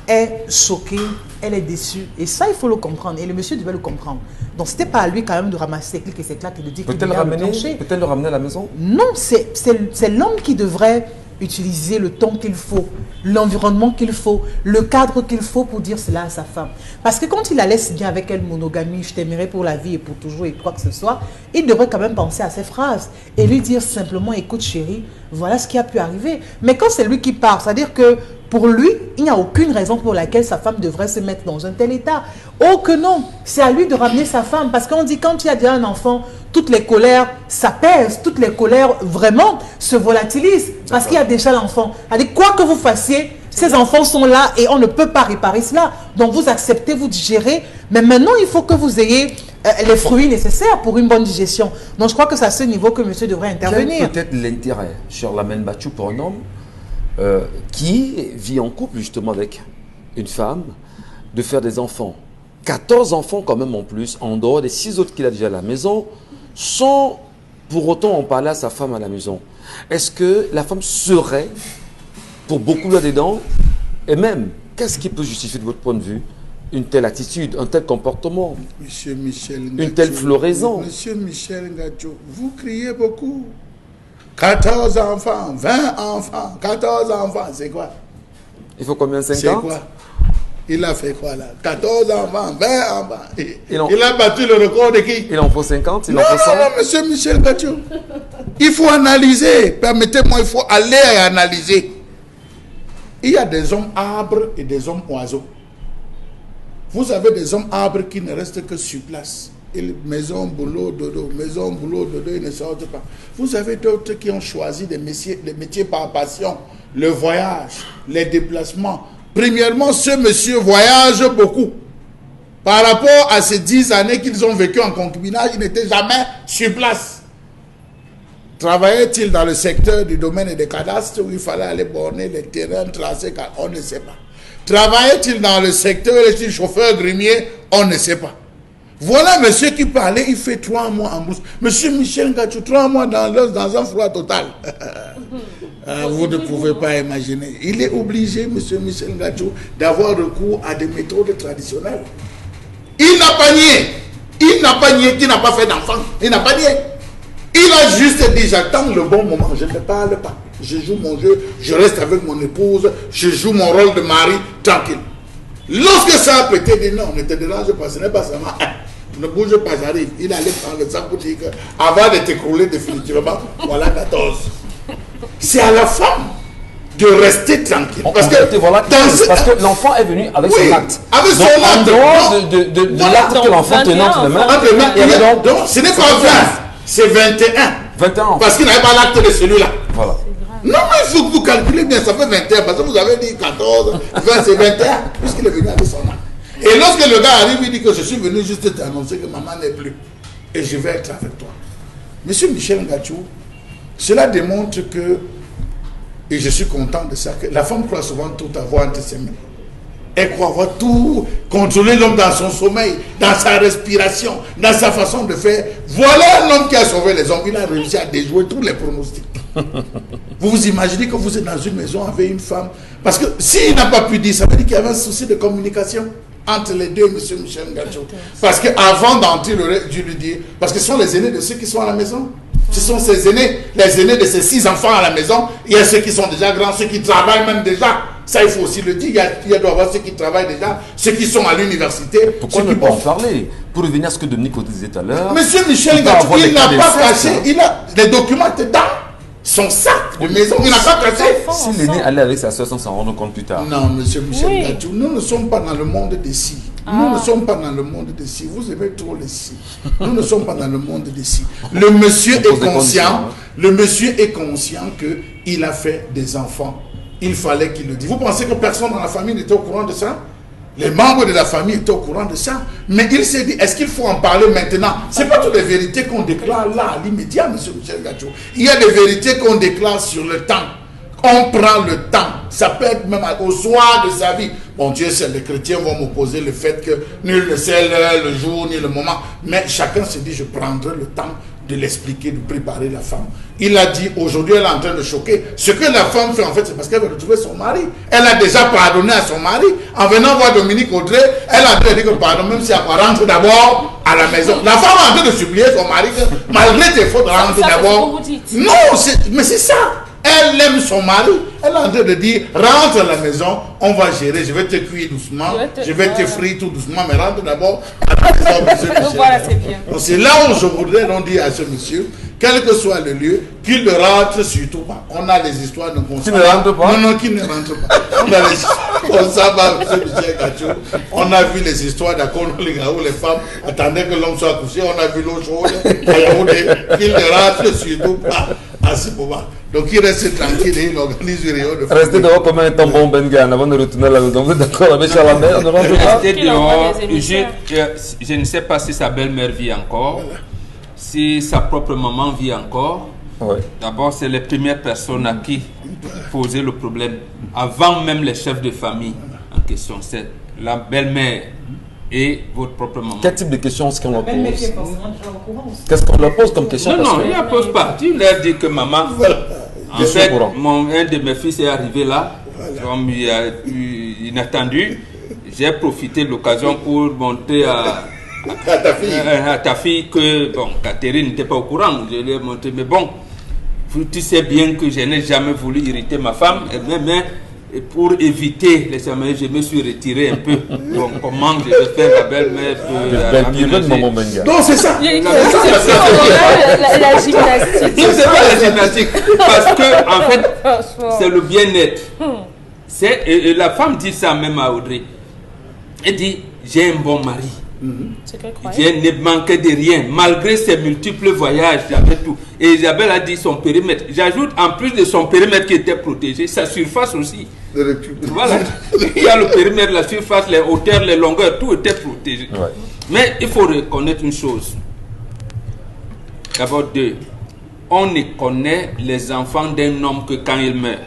est choquée, elle est déçue. Et ça, il faut le comprendre. Et le monsieur devait le comprendre. Donc, ce n'était pas à lui quand même de ramasser ses clics et ses claques et de dire qu'il Peut-elle le ramener à la maison? Non, c'est l'homme qui devrait utiliser le temps qu'il faut, l'environnement qu'il faut, le cadre qu'il faut pour dire cela à sa femme. Parce que quand il la laisse bien avec elle, monogamie, je t'aimerai pour la vie et pour toujours et quoi que ce soit, il devrait quand même penser à ces phrases et lui dire simplement, écoute chérie, voilà ce qui a pu arriver. Mais quand c'est lui qui part, c'est-à-dire que pour lui, il n'y a aucune raison pour laquelle sa femme devrait se mettre dans un tel état. Oh que non, c'est à lui de ramener sa femme. Parce qu'on dit quand il y a déjà un enfant, toutes les colères s'apaisent, toutes les colères vraiment se volatilisent. Parce qu'il y a déjà l'enfant. C'est-à-dire quoi que vous fassiez, ces enfants sont là et on ne peut pas réparer cela. Donc vous acceptez, vous digérez. Mais maintenant, il faut que vous ayez les fruits nécessaires pour une bonne digestion. Donc je crois que c'est à ce niveau que monsieur devrait intervenir. Quel peut être l'intérêt, cher Lamine Bachou, pour un homme qui vit en couple justement avec une femme, de faire des enfants, 14 enfants quand même en plus, en dehors des 6 autres qu'il a déjà à la maison, sans pour autant en parler à sa femme à la maison. Est-ce que la femme serait, pour beaucoup là-dedans, et même, qu'est-ce qui peut justifier de votre point de vue une telle attitude, un tel comportement, Monsieur Michel Ngacho, une telle floraison? Monsieur Michel Ngacho, vous criez beaucoup. 14 enfants, 20 enfants, 14 enfants, c'est quoi? Il faut combien? 50? C'est quoi? Il a fait quoi là? 14 enfants, 20 enfants. Il a battu le record de qui? Il en faut 50? Il Non, en faut 100? non, monsieur Michel Ngacho. Il faut analyser. Permettez-moi, il faut aller et analyser. Il y a des hommes arbres et des hommes oiseaux. Vous avez des hommes arbres qui ne restent que sur place. Maison, boulot, dodo, maison, boulot, dodo, ils ne sortent pas. Vous avez d'autres qui ont choisi des métiers par passion, le voyage, les déplacements. Premièrement, ce monsieur voyage beaucoup. Par rapport à ces 10 années qu'ils ont vécu en concubinage, il n'était jamais sur place. Travaillait-il dans le secteur du domaine et des cadastres où il fallait aller borner les terrains, tracer, on ne sait pas. Travaillait-il dans le secteur des chauffeurs grimiers, on ne sait pas. Voilà monsieur qui parlait, il fait 3 mois en bourse. Monsieur Michel Ngacho, 3 mois dans un froid total. Vous ne pouvez pas imaginer. Il est obligé, monsieur Michel Ngacho, d'avoir recours à des méthodes traditionnelles. Il n'a pas nié. Il n'a pas nié qu'il n'a pas fait d'enfant. Il n'a pas nié. Il a juste dit, j'attends le bon moment. Je ne parle pas. Je joue mon jeu, je reste avec mon épouse, je joue mon rôle de mari, tranquille. Lorsque ça a pété, dit non, ne te dérange pas, ce n'est pas seulement Ne bouge pas, j'arrive. Il allait prendre le sac pour dire que, avant de t'écrouler définitivement, voilà 14. C'est à la femme de rester tranquille. Parce que l'enfant est venu avec son acte. Avec son acte. En dehors de l'acte que l'enfant tenait entre les mains. Donc, ce n'est pas 20, c'est 21. 21. Parce qu'il n'avait pas l'acte de celui-là. Voilà. Non, mais il faut que vous calculez bien, ça fait 21. Parce que vous avez dit 14, 20, c'est 21. Puisqu'il est venu avec son acte. Et lorsque le gars arrive, il dit que je suis venu juste t'annoncer que maman n'est plus. Et je vais être avec toi. Monsieur Michel Ngachou, cela démontre que, et je suis content de ça, que la femme croit souvent tout avoir entre ses mains. Elle croit avoir tout, contrôler l'homme dans son sommeil, dans sa respiration, dans sa façon de faire. Voilà un homme qui a sauvé les hommes. Il a réussi à déjouer tous les pronostics. Vous vous imaginez que vous êtes dans une maison avec une femme. Parce que s'il n'a pas pu dire, ça veut dire qu'il y avait un souci de communication entre les deux, monsieur Michel Ngachou. Parce qu'avant d'entrer, je lui dis, parce que ce sont les aînés de ceux qui sont à la maison. Ce sont ces aînés, les aînés de ces 6 enfants à la maison. Il y a ceux qui sont déjà grands, ceux qui travaillent même déjà. Ça, il faut aussi le dire. Il doit y avoir ceux qui travaillent déjà, ceux qui sont à l'université. Pourquoi ne pas en parler? Pour revenir à ce que Dominique disait tout à l'heure. Monsieur Michel Ngachou, il n'a pas caché. Les documents étaient dans son sac de maison. Il n'a pas caché. Si l'aîné allait avec sa soeur sans s'en rendre compte plus tard. Non, monsieur Michel Ngachou, nous ne sommes pas dans le monde des si. Nous ne sommes pas dans le monde des si. Vous aimez trop les si. Nous ne sommes pas dans le monde des si. Le monsieur est conscient. Le monsieur est conscient qu'il a fait des enfants. Il fallait qu'il le dise. Vous pensez que personne dans la famille n'était au courant de ça? Les membres de la famille étaient au courant de ça. Mais il s'est dit, est-ce qu'il faut en parler maintenant? Ce n'est pas toutes les vérités qu'on déclare là, à l'immédiat, monsieur Michel Ngachou. Il y a des vérités qu'on déclare sur le temps. On prend le temps. Ça peut être même au soir de sa vie. Bon Dieu sait, les chrétiens vont m'opposer le fait que nul ne sait l'heure, le jour, ni le moment. Mais chacun se dit, je prendrai le temps de l'expliquer, de préparer la femme. Il a dit, aujourd'hui, elle est en train de choquer. Ce que la femme fait, en fait, c'est parce qu'elle veut retrouver son mari. Elle a déjà pardonné à son mari. En venant voir Dominique Audrey, elle a dit que pardon, même si elle rentre d'abord à la maison. La femme est en train de supplier son mari que, malgré tes fautes, rentre d'abord. Non, mais c'est ça. Elle aime son mari. Elle est en train de dire, rentre à la maison, on va gérer, je vais te cuire doucement, je vais te frire tout doucement, mais rentre d'abord à la maison, monsieur Michel. Voilà, c'est bien. Donc c'est là où je voudrais dire à ce monsieur, quel que soit le lieu, qu'il ne rentre surtout pas. On a les histoires de constat. Qui ne rentre pas? Non, qu'il ne rentre pas. On a les histoires comme ça, monsieur Michel Ngachou. On a vu les histoires d'Akono Liga où les femmes attendaient que l'homme soit couché. On a vu l'eau chaude à Yaoundé. Qu'il ne rentre surtout pas à ce moment. Donc il reste tranquille et il organise une réunion de famille. Restez dehors comme un tampon Bengan avant de retourner à la maison. Vous êtes d'accord avec Chalamère? Ne rentre pas? Restez dehors. Je ne sais pas si sa belle-mère vit encore. Voilà. Si sa propre maman vit encore. Ouais. D'abord, c'est les premières personnes à qui poser le problème. Avant même les chefs de famille en question. C'est la belle-mère et votre propre maman. Quel type de questions est-ce qu'on leur pose? Qu'est-ce qu'on leur pose comme question? Non, il ne la pose pas. Tu leur dis que maman, en fait, un de mes fils est arrivé là, comme il y a eu inattendu. J'ai profité de l'occasion pour montrer à ta fille que, bon, Catherine n'était pas au courant. Je lui ai montré, mais bon, tu sais bien que je n'ai jamais voulu irriter ma femme, et pour éviter les semaines, je me suis retiré un peu. Donc, comment je vais faire la belle-mère Non, c'est ça. La gymnastique. C'est pas la gymnastique. Parce que, en fait, c'est le bien-être. Et la femme dit ça même à Audrey. Elle dit, j'ai un bon mari. Je ne manquais de rien, malgré ses multiples voyages, j'avais tout. Et Isabelle a dit son périmètre. J'ajoute, en plus de son périmètre qui était protégé, sa surface aussi. Voilà. Il y a le périmètre, la surface, les hauteurs, les longueurs, tout était protégé. Ouais. Mais il faut reconnaître une chose. D'abord, on ne connaît les enfants d'un homme que quand il meurt.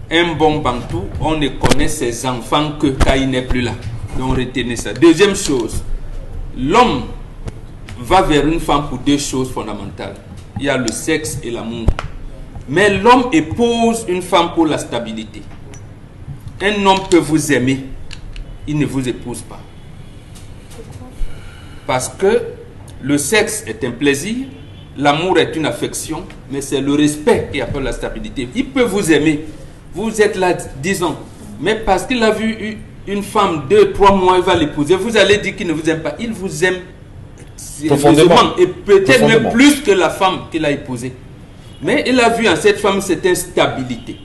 Un bon bantou, on ne connaît ses enfants que quand il n'est plus là. Donc retenez ça. Deuxième chose, l'homme va vers une femme pour deux choses fondamentales. Il y a le sexe et l'amour. Mais l'homme épouse une femme pour la stabilité. Un homme peut vous aimer, il ne vous épouse pas. Parce que le sexe est un plaisir, l'amour est une affection, mais c'est le respect qui appelle la stabilité. Il peut vous aimer, vous êtes là 10 ans, mais parce qu'il a vu une femme 2-3 mois, il va l'épouser, vous allez dire qu'il ne vous aime pas. Il vous aime Profondément. et peut-être même Profondément. plus que la femme qu'il a épousée. Mais il a vu en cette femme cette instabilité.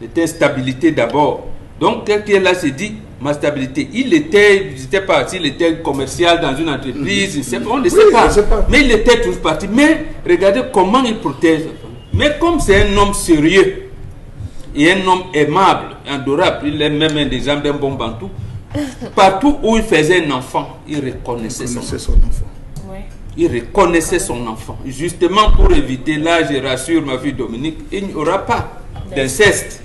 Cette instabilité d'abord. Donc, quelqu'un là s'est dit, ma stabilité. Il était parti, il était commercial dans une entreprise, on ne sait pas. Mais il était tous parti. Mais regardez comment il protège la femme. Mais comme c'est un homme sérieux et un homme aimable, adorable, il est même un des gens d'un bon bantou. Partout où il faisait un enfant, il reconnaissait son enfant. Ouais. Il reconnaissait son enfant. Justement pour éviter, là je rassure ma fille Dominique, il n'y aura pas d'inceste.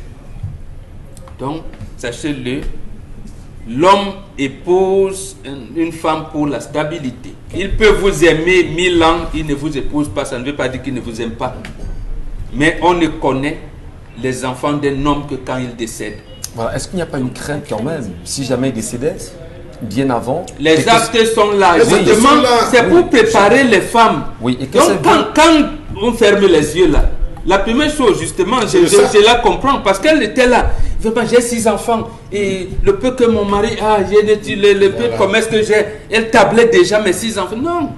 Donc, sachez-le, l'homme épouse une femme pour la stabilité. Il peut vous aimer 1000 ans, il ne vous épouse pas, ça ne veut pas dire qu'il ne vous aime pas. Mais on ne connaît les enfants d'un homme que quand il décède. Voilà. Est-ce qu'il n'y a pas une crainte quand même, si jamais il décédait, bien avant? Les actes sont là. Oui, Justement, ils sont là. c'est pour préparer les femmes. Oui, et que Donc, c'est quand on ferme les yeux là, la première chose, justement, je la comprends parce qu'elle était là. Vraiment, j'ai 6 enfants et le peu que mon mari a, le peu de commerce que j'ai, elle tablait déjà mes 6 enfants. Non,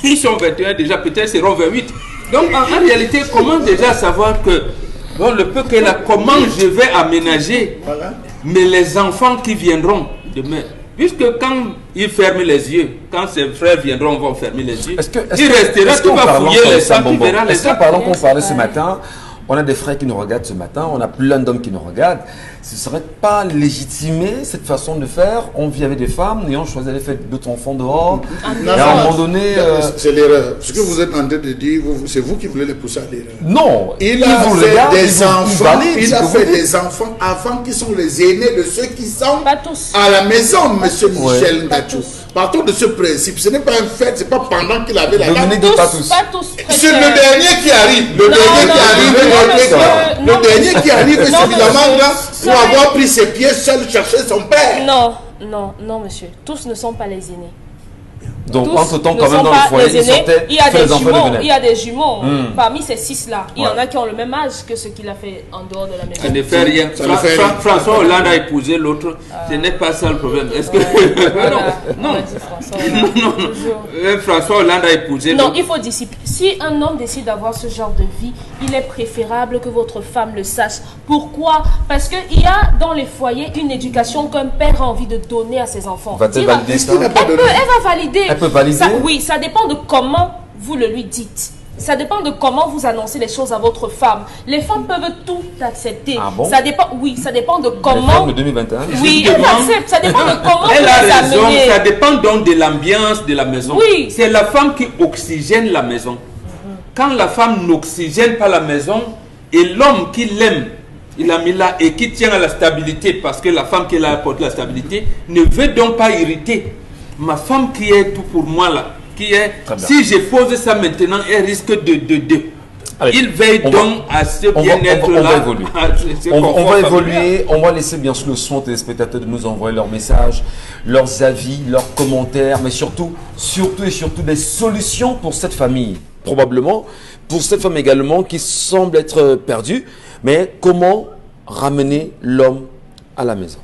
ils sont 21 déjà, peut-être seront 28. Donc, en réalité, comment déjà savoir que bon, le peu qu'elle a, comment je vais aménager mais les enfants qui viendront demain? Puisque quand il ferme les yeux, quand ses frères viendront, vont fermer les yeux, il restera, tout va fouiller les sangs, il verra les Est-ce que pendant qu'on parlait ce matin, on a des frères qui nous regardent ce matin, on a plein d'hommes qui nous regardent, ce ne serait pas légitimé cette façon de faire? On vit avec des femmes et on choisit de faire d'autres enfants dehors. Et à un moment donné... C'est l'erreur. Ce que vous êtes en train de dire, c'est vous qui voulez les pousser à l'erreur. Non, Il a vous fait regardent, des enfants, il a fait des... des enfants avant qui sont les aînés de ceux qui sont Pas tous. à la maison, monsieur Michel Ngachou. Partons de ce principe. Ce n'est pas un fait, c'est pas pendant qu'il avait la Dominique dame. dit pas tous. Pas tous. C'est le dernier qui arrive. Le dernier qui arrive. Le dernier qui arrive est suffisamment grand pour avoir pris ses pieds seul chercher son père. Non, monsieur. Tous ne sont pas les aînés. Donc, Tous entre temps, ne quand même, sont dans pas le foyer, les il aînés. sortait, Il y a fait les des enfants jumeaux. devenaient. Il y a des jumeaux. Parmi ces 6-là, il y en Ouais. a qui ont le même âge que ce qu'il a fait en dehors de la maison. Ça ne fait rien. Ça ne fait rien. François Hollande a épousé l'autre. Ce n'est pas ça le problème. Est-ce que... Voilà, on a dit François Hollande, Non. toujours. François Hollande a épousé Non, l'autre. il faut discipliner. Si un homme décide d'avoir ce genre de vie, il est préférable que votre femme le sache. Pourquoi? Parce qu'il y a dans les foyers une éducation qu'un père a envie de donner à ses enfants. Va-t-elle Il va- valider ça? Il n'a pas Elle donné. va valider. Elle peut valider? Oui, ça dépend de comment vous le lui dites. Ça dépend de comment vous annoncez les choses à votre femme. Les femmes peuvent tout accepter. Ah bon? Ça dépend, oui, ça dépend de Les comment. femmes de 2021. Oui, elles Justement, acceptent. Ça dépend de comment Elle vous a les raison, amenez. ça dépend donc de l'ambiance de la maison. Oui. C'est la femme qui oxygène la maison. Quand la femme n'oxygène pas la maison, et l'homme qui l'aime, il a mis là, et qui tient à la stabilité, parce que la femme qui a apporté la stabilité, ne veut donc pas irriter. Ma femme qui est tout pour moi là, qui est, Très bien. si je pose ça maintenant, elle risque de. Allez, Il veille on va- donc à ce on va- bien-être on va là. évoluer. à ce On confort va familial. évoluer, on va laisser bien sûr le soin aux téléspectateurs de nous envoyer leurs messages, leurs avis, leurs commentaires, mais surtout des solutions pour cette famille. Probablement pour cette femme également qui semble être perdue, mais comment ramener l'homme à la maison?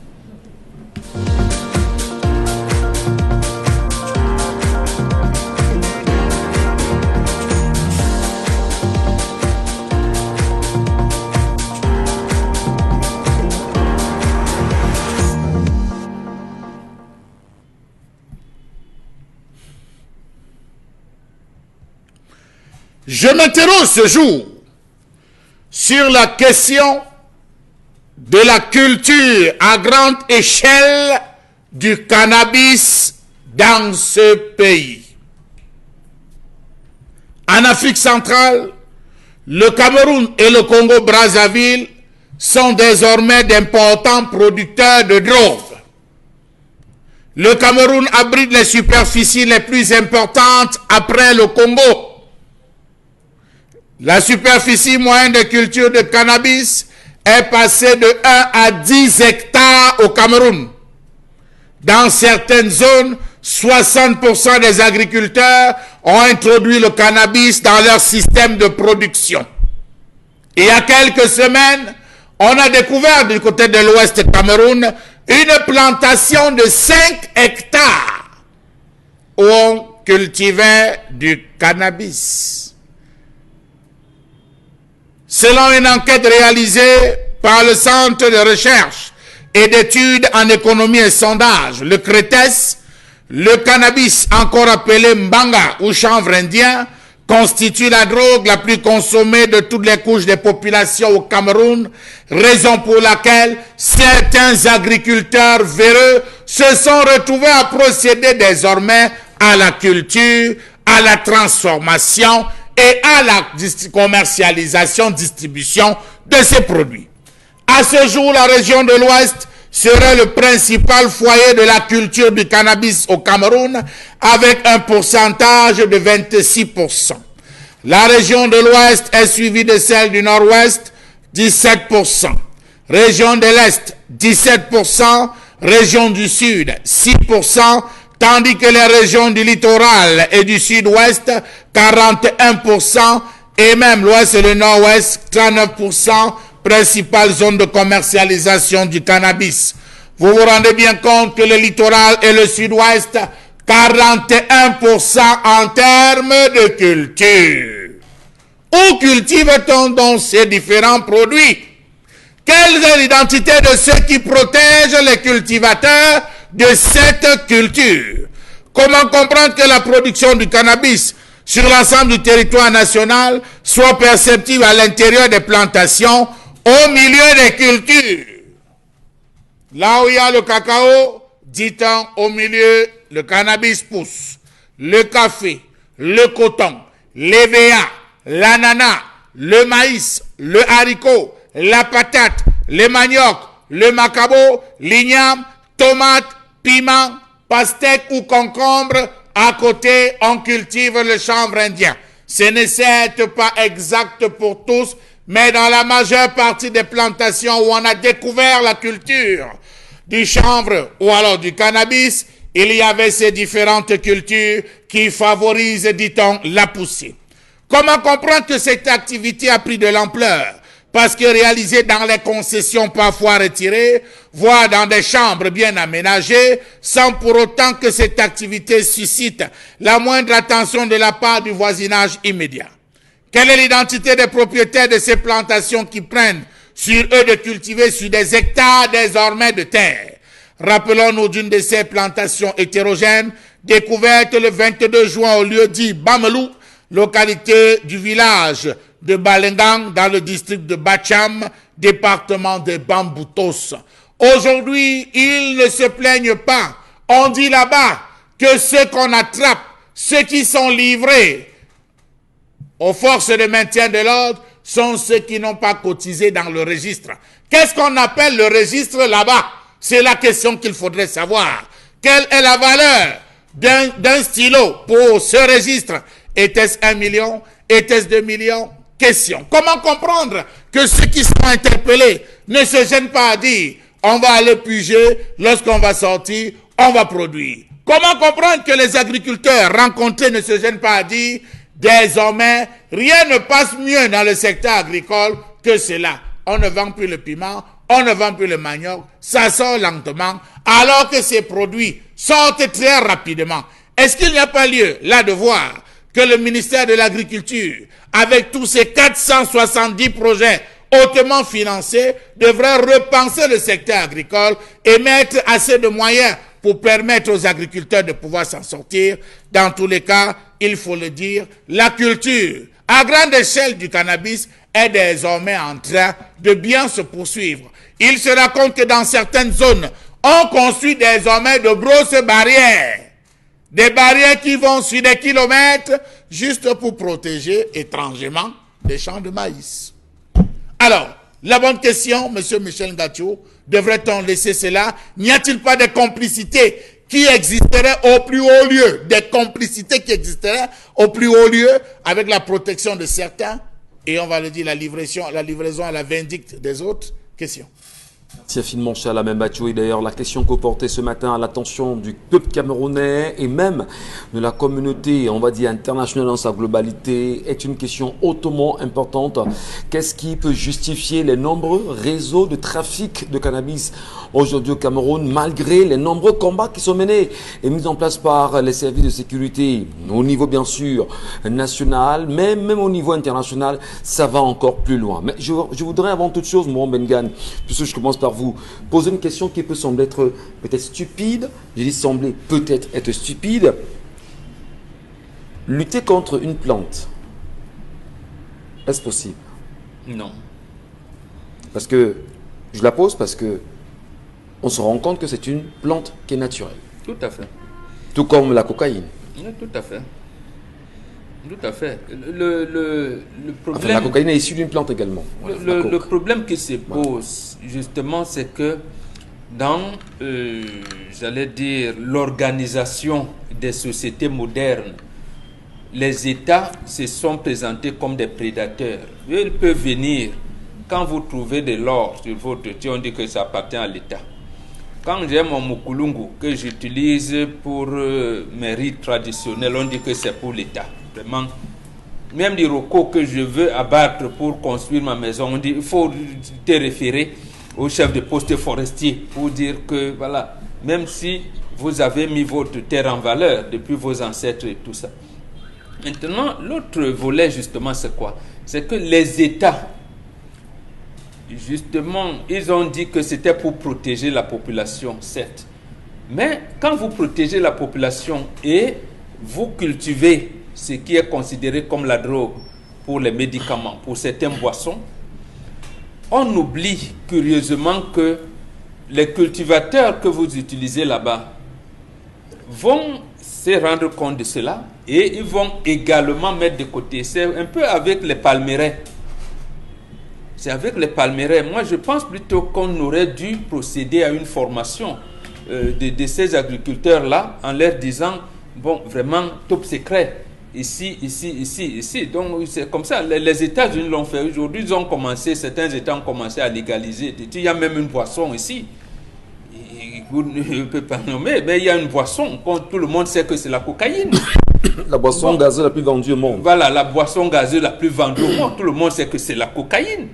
Je m'interroge ce jour sur la question de la culture à grande échelle du cannabis dans ce pays. En Afrique centrale, le Cameroun et le Congo-Brazzaville sont désormais d'importants producteurs de drogue. Le Cameroun abrite les superficies les plus importantes après le Congo. La superficie moyenne de culture de cannabis est passée de 1 à 10 hectares au Cameroun. Dans certaines zones, 60% des agriculteurs ont introduit le cannabis dans leur système de production. Il y a quelques semaines, on a découvert du côté de l'ouest Cameroun une plantation de 5 hectares où on cultivait du cannabis. Selon une enquête réalisée par le Centre de recherche et d'études en économie et sondage, le CRETES, le cannabis, encore appelé mbanga ou chanvre indien, constitue la drogue la plus consommée de toutes les couches des populations au Cameroun, raison pour laquelle certains agriculteurs véreux se sont retrouvés à procéder désormais à la culture, à la transformation et à la commercialisation, distribution de ces produits. À ce jour, la région de l'Ouest serait le principal foyer de la culture du cannabis au Cameroun avec un pourcentage de 26%. La région de l'Ouest est suivie de celle du Nord-Ouest, 17%. Région de l'Est, 17%. Région du Sud, 6%. Tandis que les régions du littoral et du Sud-Ouest, 41%. Et même l'Ouest et le Nord-Ouest, 39%. Principale zone de commercialisation du cannabis. Vous vous rendez bien compte que le littoral et le sud-ouest, 41% en termes de culture. Où cultive-t-on donc ces différents produits? Quelle est l'identité de ceux qui protègent les cultivateurs de cette culture? Comment comprendre que la production du cannabis sur l'ensemble du territoire national soit perceptible à l'intérieur des plantations au milieu des cultures? Là où il y a le cacao, dit-on, au milieu, le cannabis pousse. Le café, le coton, l'EVA, l'ananas, le maïs, le haricot, la patate, le manioc, le macabo, l'igname, tomate, piment, pastèque ou concombre. À côté, on cultive le chanvre indien. Ce n'est certes pas exact pour tous, mais dans la majeure partie des plantations où on a découvert la culture du chanvre ou alors du cannabis, il y avait ces différentes cultures qui favorisent, dit-on, la poussée. Comment comprendre que cette activité a pris de l'ampleur? Parce que réalisée dans les concessions parfois retirées, voire dans des chambres bien aménagées, sans pour autant que cette activité suscite la moindre attention de la part du voisinage immédiat. Quelle est l'identité des propriétaires de ces plantations qui prennent sur eux de cultiver sur des hectares désormais de terre? Rappelons-nous d'une de ces plantations hétérogènes, découverte le 22 juin au lieu dit Bamelou, localité du village de Balengang dans le district de Bacham, département de Bamboutos. Aujourd'hui, ils ne se plaignent pas. On dit là-bas que ceux qu'on attrape, ceux qui sont livrés aux forces de maintien de l'ordre, sont ceux qui n'ont pas cotisé dans le registre. Qu'est-ce qu'on appelle le registre là-bas? C'est la question qu'il faudrait savoir. Quelle est la valeur d'un stylo pour ce registre? Était-ce 1 million? Était-ce 2 millions? Question. Comment comprendre que ceux qui sont interpellés ne se gênent pas à dire on va aller puger, lorsqu'on va sortir, on va produire? Comment comprendre que les agriculteurs rencontrés ne se gênent pas à dire désormais, rien ne passe mieux dans le secteur agricole que cela. On ne vend plus le piment, on ne vend plus le manioc, ça sort lentement, alors que ces produits sortent très rapidement. Est-ce qu'il n'y a pas lieu, là, de voir que le ministère de l'Agriculture, avec tous ces 470 projets hautement financés, devrait repenser le secteur agricole et mettre assez de moyens pour permettre aux agriculteurs de pouvoir s'en sortir? Dans tous les cas, il faut le dire, la culture à grande échelle du cannabis est désormais en train de bien se poursuivre. Il se raconte que dans certaines zones, on construit désormais de grosses barrières. Des barrières qui vont sur des kilomètres juste pour protéger étrangement des champs de maïs. Alors, la bonne question, monsieur Michel Ngacho, devrait-on laisser cela? N'y a-t-il pas de complicité qui existerait au plus haut lieu? Des complicités qui existeraient au plus haut lieu avec la protection de certains et on va le dire la livraison à la vindicte des autres? Question. Merci infiniment, Chala Membacho. Et d'ailleurs, la question que vous portez ce matin à l'attention du peuple camerounais et même de la communauté, on va dire, internationale dans sa globalité, est une question hautement importante. Qu'est-ce qui peut justifier les nombreux réseaux de trafic de cannabis aujourd'hui au Cameroun, malgré les nombreux combats qui sont menés et mis en place par les services de sécurité, au niveau bien sûr national, mais même au niveau international, ça va encore plus loin. Mais je voudrais avant toute chose, moi, Bengan, puisque je commence par vous, poser une question qui peut sembler être peut-être stupide. Je dis sembler peut-être être stupide. Lutter contre une plante, est-ce possible? Non. Parce que, je la pose parce que on se rend compte que c'est une plante qui est naturelle. Tout à fait. Tout comme la cocaïne. Oui, tout à fait. Tout à fait. Le problème, Enfin, la cocaïne est issue d'une plante également. Le problème qui se pose, justement, c'est que dans, j'allais dire, l'organisation des sociétés modernes, les États se sont présentés comme des prédateurs. Ils peuvent venir, quand vous trouvez de l'or sur votre terre, on dit que ça appartient à l'État. Quand j'ai mon mukulungu que j'utilise pour mes rites traditionnels, on dit que c'est pour l'État. Vraiment. Même des rocos que je veux abattre pour construire ma maison, on dit il faut te référer au chef de poste forestier pour dire que voilà, même si vous avez mis votre terre en valeur depuis vos ancêtres et tout ça. Maintenant, l'autre volet justement c'est quoi? C'est que les États, justement, ils ont dit que c'était pour protéger la population, certes. Mais quand vous protégez la population et vous cultivez ce qui est considéré comme la drogue pour les médicaments, pour certaines boissons, on oublie curieusement que les cultivateurs que vous utilisez là-bas vont se rendre compte de cela et ils vont également mettre de côté. C'est un peu avec les palmeraies. C'est avec les palmeraies. Moi, je pense plutôt qu'on aurait dû procéder à une formation de ces agriculteurs-là en leur disant, bon, vraiment, top secret, ici, ici, ici, ici. Donc, c'est comme ça. Les États-Unis l'ont fait. Aujourd'hui, ils ont commencé, certains États ont commencé à légaliser. Il y a même une boisson ici. Vous ne pouvez pas nommer, mais il y a une boisson. Tout le monde sait que c'est la cocaïne. La boisson gazeuse la plus vendue au monde. Voilà, la boisson gazeuse la plus vendue au monde. Tout le monde sait que c'est la cocaïne.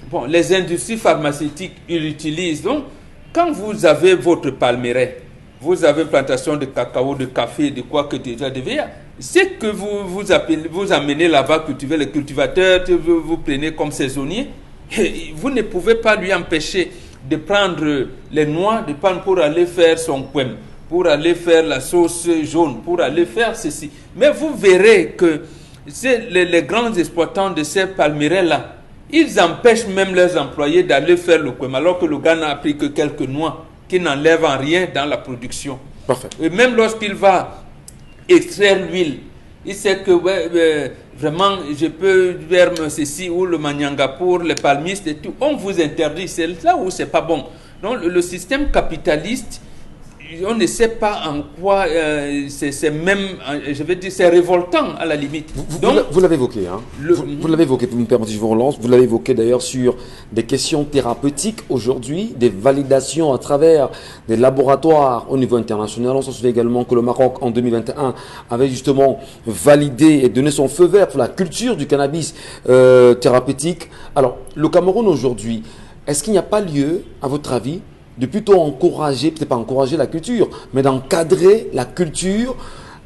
Bon, les industries pharmaceutiques, ils l'utilisent. Donc, quand vous avez votre palmeraie, vous avez une plantation de cacao, de café, de quoi que déjà de VA, c'est que vous amenez là-bas cultiver les cultivateurs, vous prenez comme saisonnier, vous ne pouvez pas lui empêcher de prendre les noix, de prendre pour aller faire son poème, pour aller faire la sauce jaune, pour aller faire ceci. Mais vous verrez que les grands exploitants de ces palmeraies-là, ils empêchent même leurs employés d'aller faire le poème, alors que le gars n'a pris que quelques noix qui n'enlèvent en rien dans la production. Parfait. Et même lorsqu'il va extraire l'huile, il sait que vraiment je peux faire ceci ou le manianga pour les palmistes et tout. On vous interdit, c'est là où c'est pas bon. Donc le système capitaliste, on ne sait pas en quoi c'est même, je vais dire, c'est révoltant à la limite. Vous l'avez évoqué, hein. Vous l'avez évoqué, vous me permettez, je vous relance. Vous l'avez évoqué d'ailleurs sur des questions thérapeutiques aujourd'hui, des validations à travers des laboratoires au niveau international. On se souvient également que le Maroc, en 2021, avait justement validé et donné son feu vert pour la culture du cannabis thérapeutique. Alors, le Cameroun aujourd'hui, est-ce qu'il n'y a pas lieu, à votre avis, de plutôt encourager, peut-être pas encourager la culture, mais d'encadrer la culture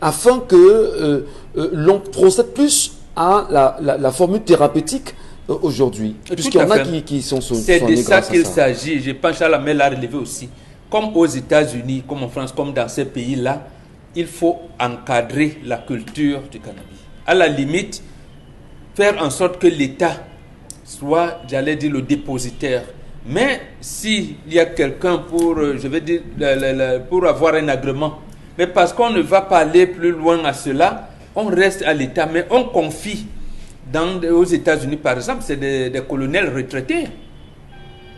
afin que l'on procède plus à la formule thérapeutique aujourd'hui. Puisqu'il y en a qui sont c'est de ça qu'il s'agit. Je pense à la main l'a relevé aussi. Comme aux États-Unis, comme en France, comme dans ces pays-là, il faut encadrer la culture du cannabis. À la limite, faire en sorte que l'État soit, j'allais dire, le dépositaire. Mais s'il y a quelqu'un pour, je vais dire, pour avoir un agrément, mais parce qu'on ne va pas aller plus loin à cela, on reste à l'État, mais on confie. Aux États-Unis, par exemple, c'est des colonels retraités.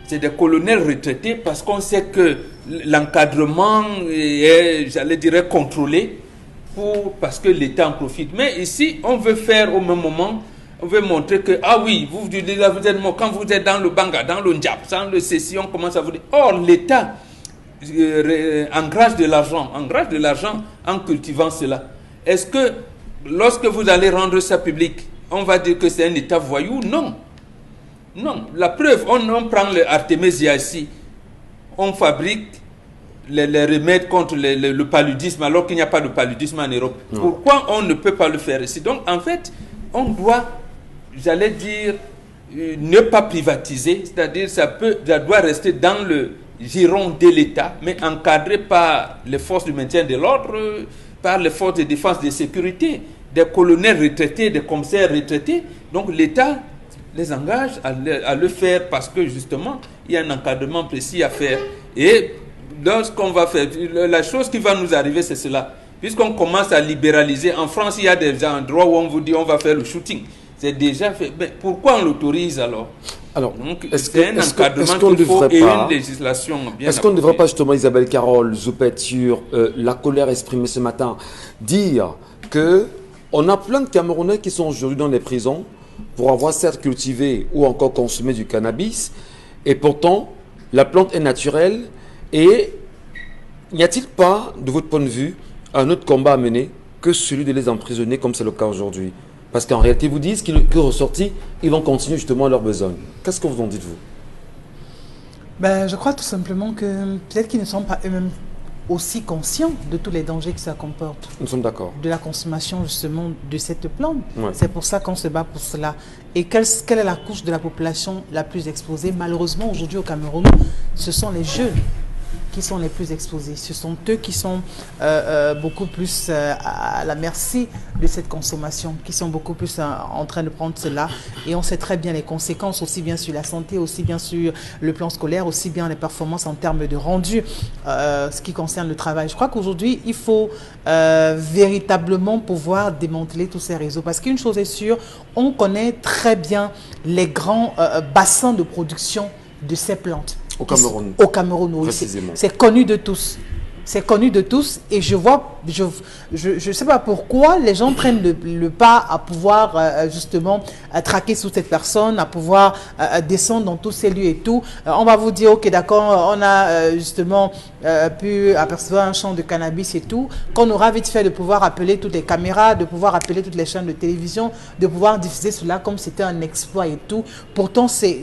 C'est des colonels retraités parce qu'on sait que l'encadrement est, j'allais dire, contrôlé parce que l'État en profite. Mais ici, on veut faire au même moment on veut montrer que, ah oui, vous êtes mort quand vous êtes dans le Banga, dans le Ndjap, dans le Ceci, on commence à vous dire, or l'État engrange de l'argent en cultivant cela. Est-ce que lorsque vous allez rendre ça public, on va dire que c'est un État voyou? Non. Non. La preuve, on prend le Artemisia ici, on fabrique les remèdes contre le paludisme alors qu'il n'y a pas de paludisme en Europe. Non. Pourquoi on ne peut pas le faire ici? Donc en fait, on doit, j'allais dire, ne pas privatiser, c'est-à-dire ça doit rester dans le giron de l'État, mais encadré par les forces du maintien de l'ordre, par les forces de défense et de sécurité, des colonels retraités, des commissaires retraités. Donc l'État les engage à le faire parce que justement, il y a un encadrement précis à faire. Et lorsqu'on va faire, la chose qui va nous arriver, c'est cela. Puisqu'on commence à libéraliser, en France, il y a des endroits où on vous dit on va faire le shooting. C'est déjà fait. Mais pourquoi on l'autorise alors? C'est un encadrement qu'il faut et une législation bien. Est-ce qu'on ne devrait pas justement, Isabelle Carole Zoupet, sur la colère exprimée ce matin, dire qu'on a plein de Camerounais qui sont aujourd'hui dans les prisons pour avoir certes cultivé ou encore consommé du cannabis, et pourtant la plante est naturelle, et n'y a-t-il pas, de votre point de vue, un autre combat à mener que celui de les emprisonner comme c'est le cas aujourd'hui? Parce qu'en réalité, vous dites que ressortis, ils vont continuer justement à leur besogne. Qu'est-ce que vous en dites, vous? Je crois tout simplement que peut-être qu'ils ne sont pas eux-mêmes aussi conscients de tous les dangers que ça comporte. Nous sommes d'accord. De la consommation justement de cette plante. Ouais. C'est pour ça qu'on se bat pour cela. Et quelle est la couche de la population la plus exposée? Malheureusement, aujourd'hui au Cameroun, ce sont les jeunes qui sont les plus exposés. Ce sont eux qui sont beaucoup plus à la merci de cette consommation, qui sont beaucoup plus en train de prendre cela. Et on sait très bien les conséquences, aussi bien sur la santé, aussi bien sur le plan scolaire, aussi bien les performances en termes de rendu, ce qui concerne le travail. Je crois qu'aujourd'hui, il faut véritablement pouvoir démanteler tous ces réseaux. Parce qu'une chose est sûre, on connaît très bien les grands bassins de production de ces plantes. Au Cameroun. Au Cameroun, oui. C'est connu de tous. C'est connu de tous et je sais pas pourquoi les gens prennent le pas à pouvoir justement traquer sous cette personne, à pouvoir descendre dans tous ces lieux et tout. On va vous dire, ok, d'accord, on a justement pu apercevoir un champ de cannabis et tout, qu'on aura vite fait de pouvoir appeler toutes les caméras, de pouvoir appeler toutes les chaînes de télévision, de pouvoir diffuser cela comme c'était un exploit et tout. Pourtant, c'est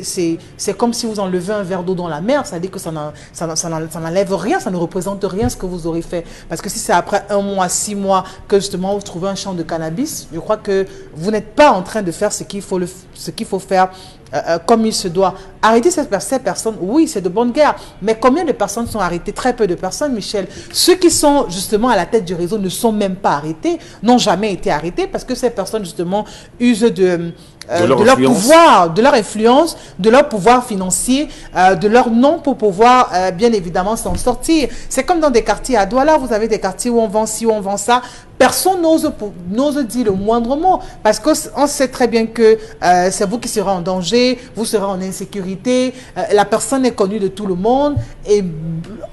comme si vous enlevez un verre d'eau dans la mer, ça dit que ça n'enlève rien, ça ne représente rien que vous aurez fait. Parce que si c'est après 1 mois, 6 mois que justement vous trouvez un champ de cannabis, je crois que vous n'êtes pas en train de faire ce qu'il faut faire comme il se doit. Arrêter ces personnes, oui, c'est de bonne guerre. Mais combien de personnes sont arrêtées? Très peu de personnes, Michel. Ceux qui sont justement à la tête du réseau ne sont même pas arrêtés, n'ont jamais été arrêtés parce que ces personnes justement usent de leur pouvoir, de leur influence, de leur pouvoir financier, de leur nom pour pouvoir bien évidemment s'en sortir. C'est comme dans des quartiers à Douala, vous avez des quartiers où on vend ci, où on vend ça. Personne n'ose dire le moindre mot parce qu'on sait très bien que c'est vous qui serez en danger, vous serez en insécurité, la personne est connue de tout le monde et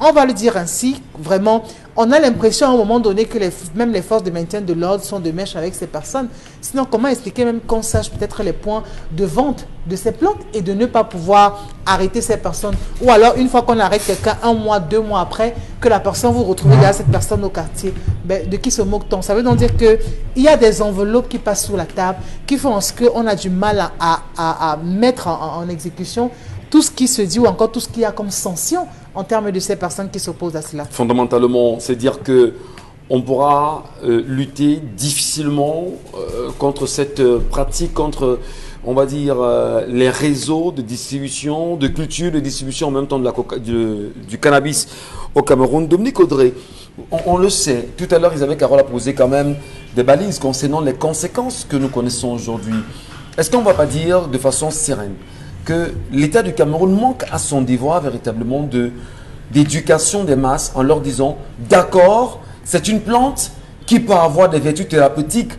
on va le dire ainsi, vraiment, on a l'impression à un moment donné que même les forces de maintien de l'ordre sont de mèche avec ces personnes. Sinon, comment expliquer même qu'on sache peut-être les points de vente de ces plantes et de ne pas pouvoir arrêter ces personnes? Ou alors, une fois qu'on arrête quelqu'un, 1 mois, 2 mois après, que la personne, vous retrouvez derrière cette personne au quartier. De qui se moque-t-on? Ça veut donc dire qu'il y a des enveloppes qui passent sous la table, qui font ce qu'on a du mal à mettre en exécution tout ce qui se dit ou encore tout ce qu'il y a comme sanction en termes de ces personnes qui s'opposent à cela. Fondamentalement, c'est dire que on pourra lutter difficilement contre cette pratique, contre, on va dire, les réseaux de distribution, de culture, de distribution en même temps du cannabis au Cameroun. Dominique Audrey, on le sait, tout à l'heure Isabelle Carole a posé quand même des balises concernant les conséquences que nous connaissons aujourd'hui. Est-ce qu'on ne va pas dire de façon sereine que l'État du Cameroun manque à son devoir véritablement d'éducation des masses en leur disant d'accord, c'est une plante qui peut avoir des vertus thérapeutiques,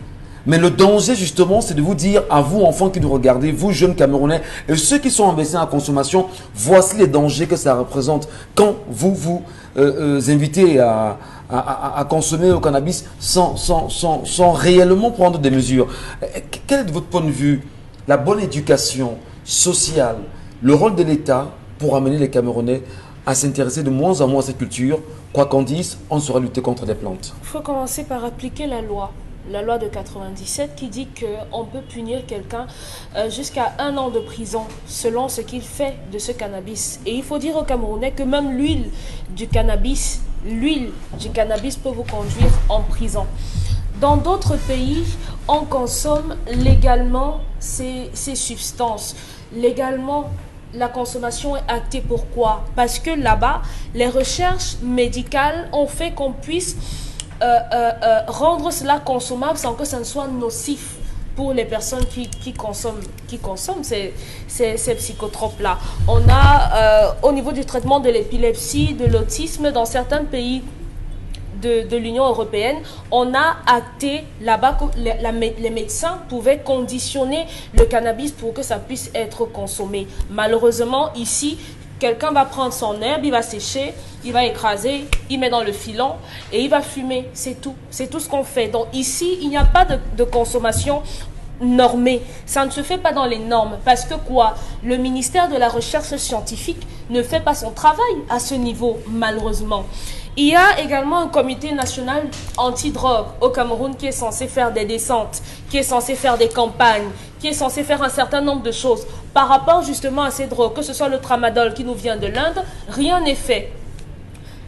mais le danger justement c'est de vous dire à vous enfants qui nous regardez, vous jeunes Camerounais et ceux qui sont investis en la consommation, voici les dangers que ça représente quand vous invitez à consommer le cannabis sans réellement prendre des mesures. Quel est de votre point de vue la bonne éducation sociale, le rôle de l'État pour amener les Camerounais à s'intéresser de moins en moins à cette culture. Quoi qu'on dise, on saura lutter contre des plantes. Il faut commencer par appliquer la loi de 97 qui dit qu'on peut punir quelqu'un jusqu'à 1 an de prison selon ce qu'il fait de ce cannabis. Et il faut dire aux Camerounais que même l'huile du cannabis peut vous conduire en prison. Dans d'autres pays, on consomme légalement ces substances. Légalement, la consommation est actée. Pourquoi? Parce que là-bas, les recherches médicales ont fait qu'on puisse rendre cela consommable sans que ça ne soit nocif pour les personnes qui consomment ces psychotropes-là. On a, au niveau du traitement de l'épilepsie, de l'autisme, dans certains pays de l'Union européenne, on a acté là-bas que les médecins pouvaient conditionner le cannabis pour que ça puisse être consommé. Malheureusement, ici, quelqu'un va prendre son herbe, il va sécher, il va écraser, il met dans le filon et il va fumer. C'est tout. C'est tout ce qu'on fait. Donc ici, il n'y a pas de consommation normée. Ça ne se fait pas dans les normes. Parce que quoi? Le ministère de la Recherche scientifique ne fait pas son travail à ce niveau, malheureusement. Il y a également un comité national anti-drogue au Cameroun qui est censé faire des descentes, qui est censé faire des campagnes, qui est censé faire un certain nombre de choses. Par rapport justement à ces drogues, que ce soit le tramadol qui nous vient de l'Inde, rien n'est fait.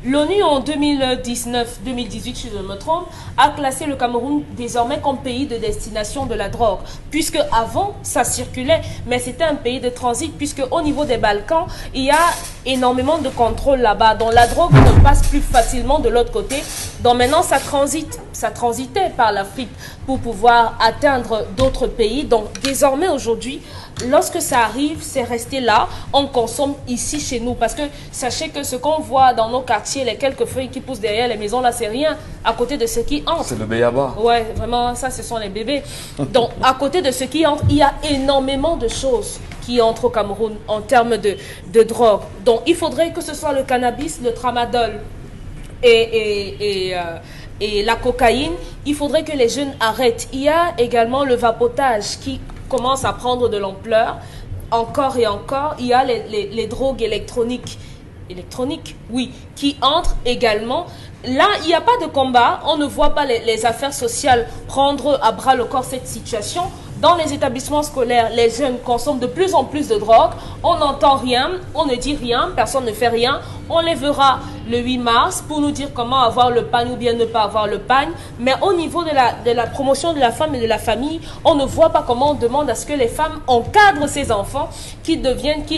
L'ONU en 2019-2018, si je me trompe, a classé le Cameroun désormais comme pays de destination de la drogue. Puisque avant, ça circulait, mais c'était un pays de transit, puisque au niveau des Balkans, il y a énormément de contrôle là-bas. Donc la drogue ne passe plus facilement de l'autre côté. Donc maintenant, ça transitait par l'Afrique pour pouvoir atteindre d'autres pays. Donc désormais, aujourd'hui, lorsque ça arrive, c'est resté là. On consomme ici chez nous. Parce que sachez que ce qu'on voit dans nos quartiers, les quelques feuilles qui poussent derrière les maisons, là, c'est rien à côté de ce qui entre. C'est le béaba. Ouais, vraiment, ça, ce sont les bébés. Donc, à côté de ce qui entre, il y a énormément de choses qui entrent au Cameroun en termes de drogue. Donc, il faudrait que ce soit le cannabis, le tramadol et la cocaïne. Il faudrait que les jeunes arrêtent. Il y a également le vapotage qui commence à prendre de l'ampleur. Encore et encore, il y a les drogues électroniques, oui, qui entrent également. Là, il n'y a pas de combat. On ne voit pas les affaires sociales prendre à bras le corps cette situation. Dans les établissements scolaires, les jeunes consomment de plus en plus de drogue. On n'entend rien, on ne dit rien, personne ne fait rien. On les verra le 8 mars pour nous dire comment avoir le pagne ou bien ne pas avoir le pagne. Mais au niveau de la promotion de la femme et de la famille, on ne voit pas comment on demande à ce que les femmes encadrent ces enfants qui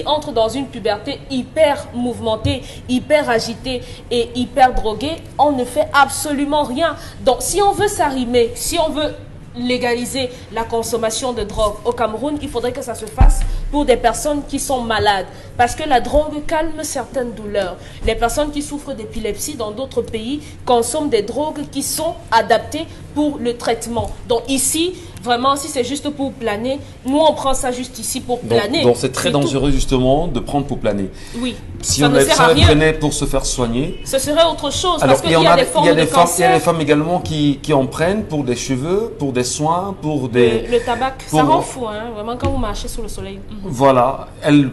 entrent dans une puberté hyper mouvementée, hyper agitée et hyper droguée. On ne fait absolument rien. Donc si on veut s'arrimer, si on veut légaliser la consommation de drogue au Cameroun, il faudrait que ça se fasse pour des personnes qui sont malades. Parce que la drogue calme certaines douleurs. Les personnes qui souffrent d'épilepsie dans d'autres pays consomment des drogues qui sont adaptées pour le traitement. Donc ici, vraiment, si c'est juste pour planer, nous on prend ça juste ici pour planer. Donc c'est très dangereux justement de prendre pour planer. Oui. Si on prenait pour se faire soigner, ce serait autre chose. Alors, parce qu'il y a des formes de cancer. Il y a des femmes également qui en prennent pour des cheveux, pour des soins, pour des... Le tabac, ça rend fou, hein, vraiment, quand vous marchez sous le soleil. Voilà, elles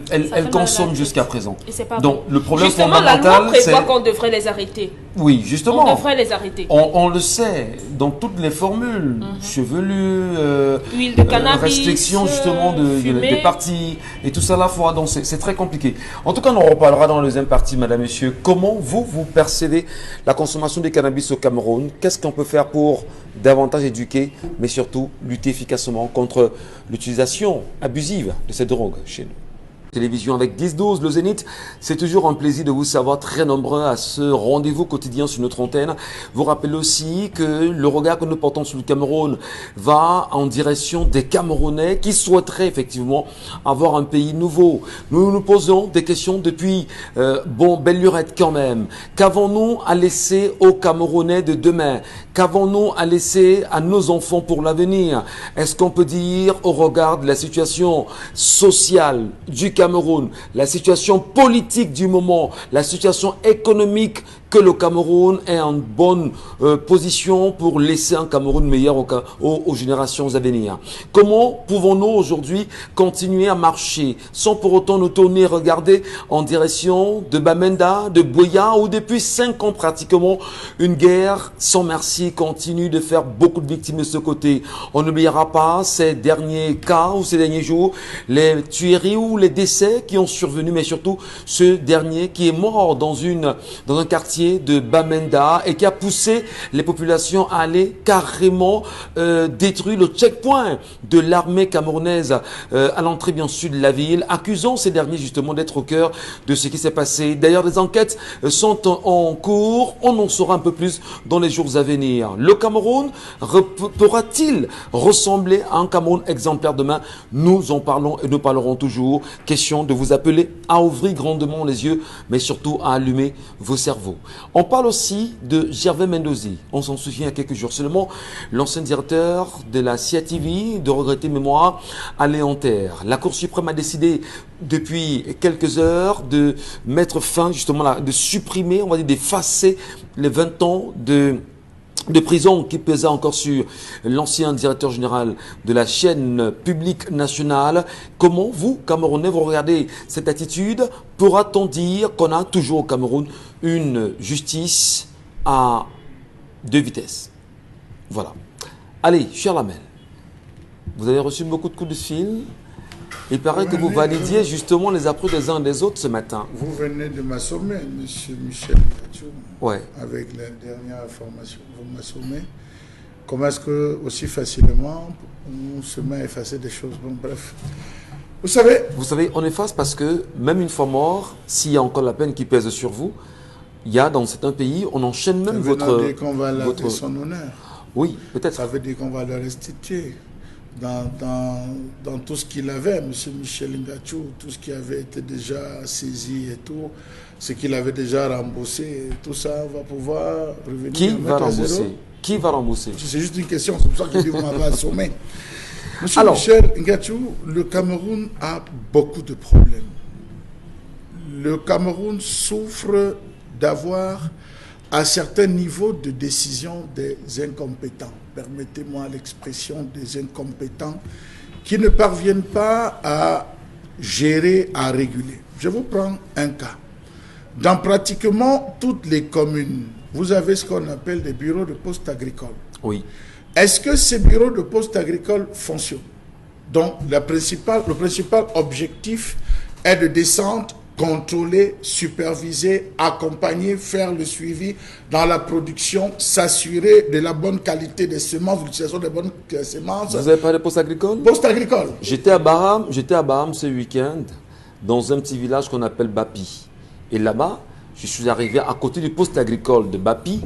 consomment jusqu'à présent. Et c'est pas Donc bon. le problème justement, fondamental, la loi prévoit qu'on devrait les arrêter. Oui, justement. On devrait les arrêter. On le sait, dans toutes les formules, chevelus, huile de cannabis, restriction justement des parties, et tout ça là, donc c'est très compliqué. En tout cas, on en reparlera dans la deuxième partie, madame, monsieur. Comment vous percevez la consommation de cannabis au Cameroun? Qu'est-ce qu'on peut faire pour davantage éduquer, mais surtout lutter efficacement contre l'utilisation abusive de cette drogue chez nous? Télévision avec 10-12, le Zénith. C'est toujours un plaisir de vous savoir très nombreux à ce rendez-vous quotidien sur notre antenne. Vous rappelez aussi que le regard que nous portons sur le Cameroun va en direction des Camerounais qui souhaiteraient effectivement avoir un pays nouveau. Nous nous posons des questions depuis belle lurette quand même. Qu'avons-nous à laisser aux Camerounais de demain? Qu'avons-nous à laisser à nos enfants pour l'avenir? Est-ce qu'on peut dire au regard de la situation sociale du Cameroun, la situation politique du moment, la situation économique que le Cameroun est en bonne position pour laisser un Cameroun meilleur aux générations à venir. Comment pouvons-nous aujourd'hui continuer à marcher sans pour autant nous tourner regarder en direction de Bamenda, de Buea, où depuis 5 ans pratiquement une guerre sans merci continue de faire beaucoup de victimes de ce côté. On n'oubliera pas ces derniers cas ou ces derniers jours, les tueries ou les décès qui ont survenu, mais surtout ce dernier qui est mort dans un quartier de Bamenda et qui a poussé les populations à aller carrément détruire le checkpoint de l'armée camerounaise à l'entrée bien sûr de la ville, accusant ces derniers justement d'être au cœur de ce qui s'est passé. D'ailleurs, les enquêtes sont en cours, on en saura un peu plus dans les jours à venir. Le Cameroun pourra-t-il ressembler à un Cameroun exemplaire demain? Nous en parlons et nous parlerons toujours. Question de vous appeler à ouvrir grandement les yeux, mais surtout à allumer vos cerveaux. On parle aussi de Gervais Mendozi. On s'en souvient il y a quelques jours seulement. L'ancien directeur de la CIATV, de regretter mémoire, allé en terre. La Cour suprême a décidé depuis quelques heures de mettre fin, justement, de supprimer, on va dire, d'effacer les 20 ans de prison qui pesait encore sur l'ancien directeur général de la chaîne publique nationale. Comment vous, Camerounais, vous regardez cette attitude? Pourra-t-on dire qu'on a toujours au Cameroun une justice à 2 vitesses? Voilà. Allez, cher Lamel, vous avez reçu beaucoup de coups de fil. Il paraît que vous validiez justement les approches des uns et des autres ce matin. Vous venez de m'assommer, M. Michel Ngachou. Ouais. Avec la dernière information, vous m'assommez. Comment est-ce que, aussi facilement, on se met à effacer des choses? Bon, bref. Vous savez, on efface parce que même une fois mort, s'il y a encore la peine qui pèse sur vous, il y a dans certains pays, on enchaîne même votre... Ça veut dire qu'on va laver son honneur. Oui, peut-être. Ça veut dire qu'on va le restituer. Dans tout ce qu'il avait, M. Michel Ngachou, tout ce qui avait été déjà saisi et tout, ce qu'il avait déjà remboursé, tout ça va pouvoir revenir. Qui va rembourser? Qui va rembourser? C'est juste une question, c'est pour ça que je dis qu'on m'avait assommé. M. Michel Ngachou, le Cameroun a beaucoup de problèmes. Le Cameroun souffre d'avoir à certains niveaux de décision des incompétents. Permettez-moi l'expression des incompétents qui ne parviennent pas à gérer, à réguler. Je vous prends un cas. Dans pratiquement toutes les communes, vous avez ce qu'on appelle des bureaux de poste agricole. Oui. Est-ce que ces bureaux de poste agricole fonctionnent? Donc, le principal objectif est de descendre, contrôler, superviser, accompagner, faire le suivi dans la production, s'assurer de la bonne qualité des semences, de l'utilisation des bonnes semences. Vous avez parlé de poste agricole? Poste agricole. J'étais à Baham ce week-end, dans un petit village qu'on appelle Bapi. Et là-bas, je suis arrivé à côté du poste agricole de Bapi,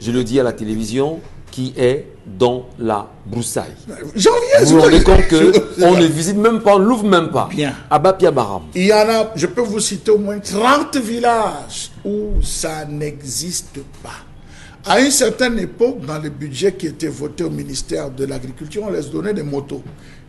je le dis à la télévision, qui est dans la broussaille. J'en viens. Vous vous rendez compte qu'on ne visite même pas, on n'ouvre même pas. Bien. À Bapi, à Baham. Il y en a, je peux vous citer au moins 30 villages où ça n'existe pas. À une certaine époque, dans le budget qui était voté au ministère de l'Agriculture, on les donnait des motos.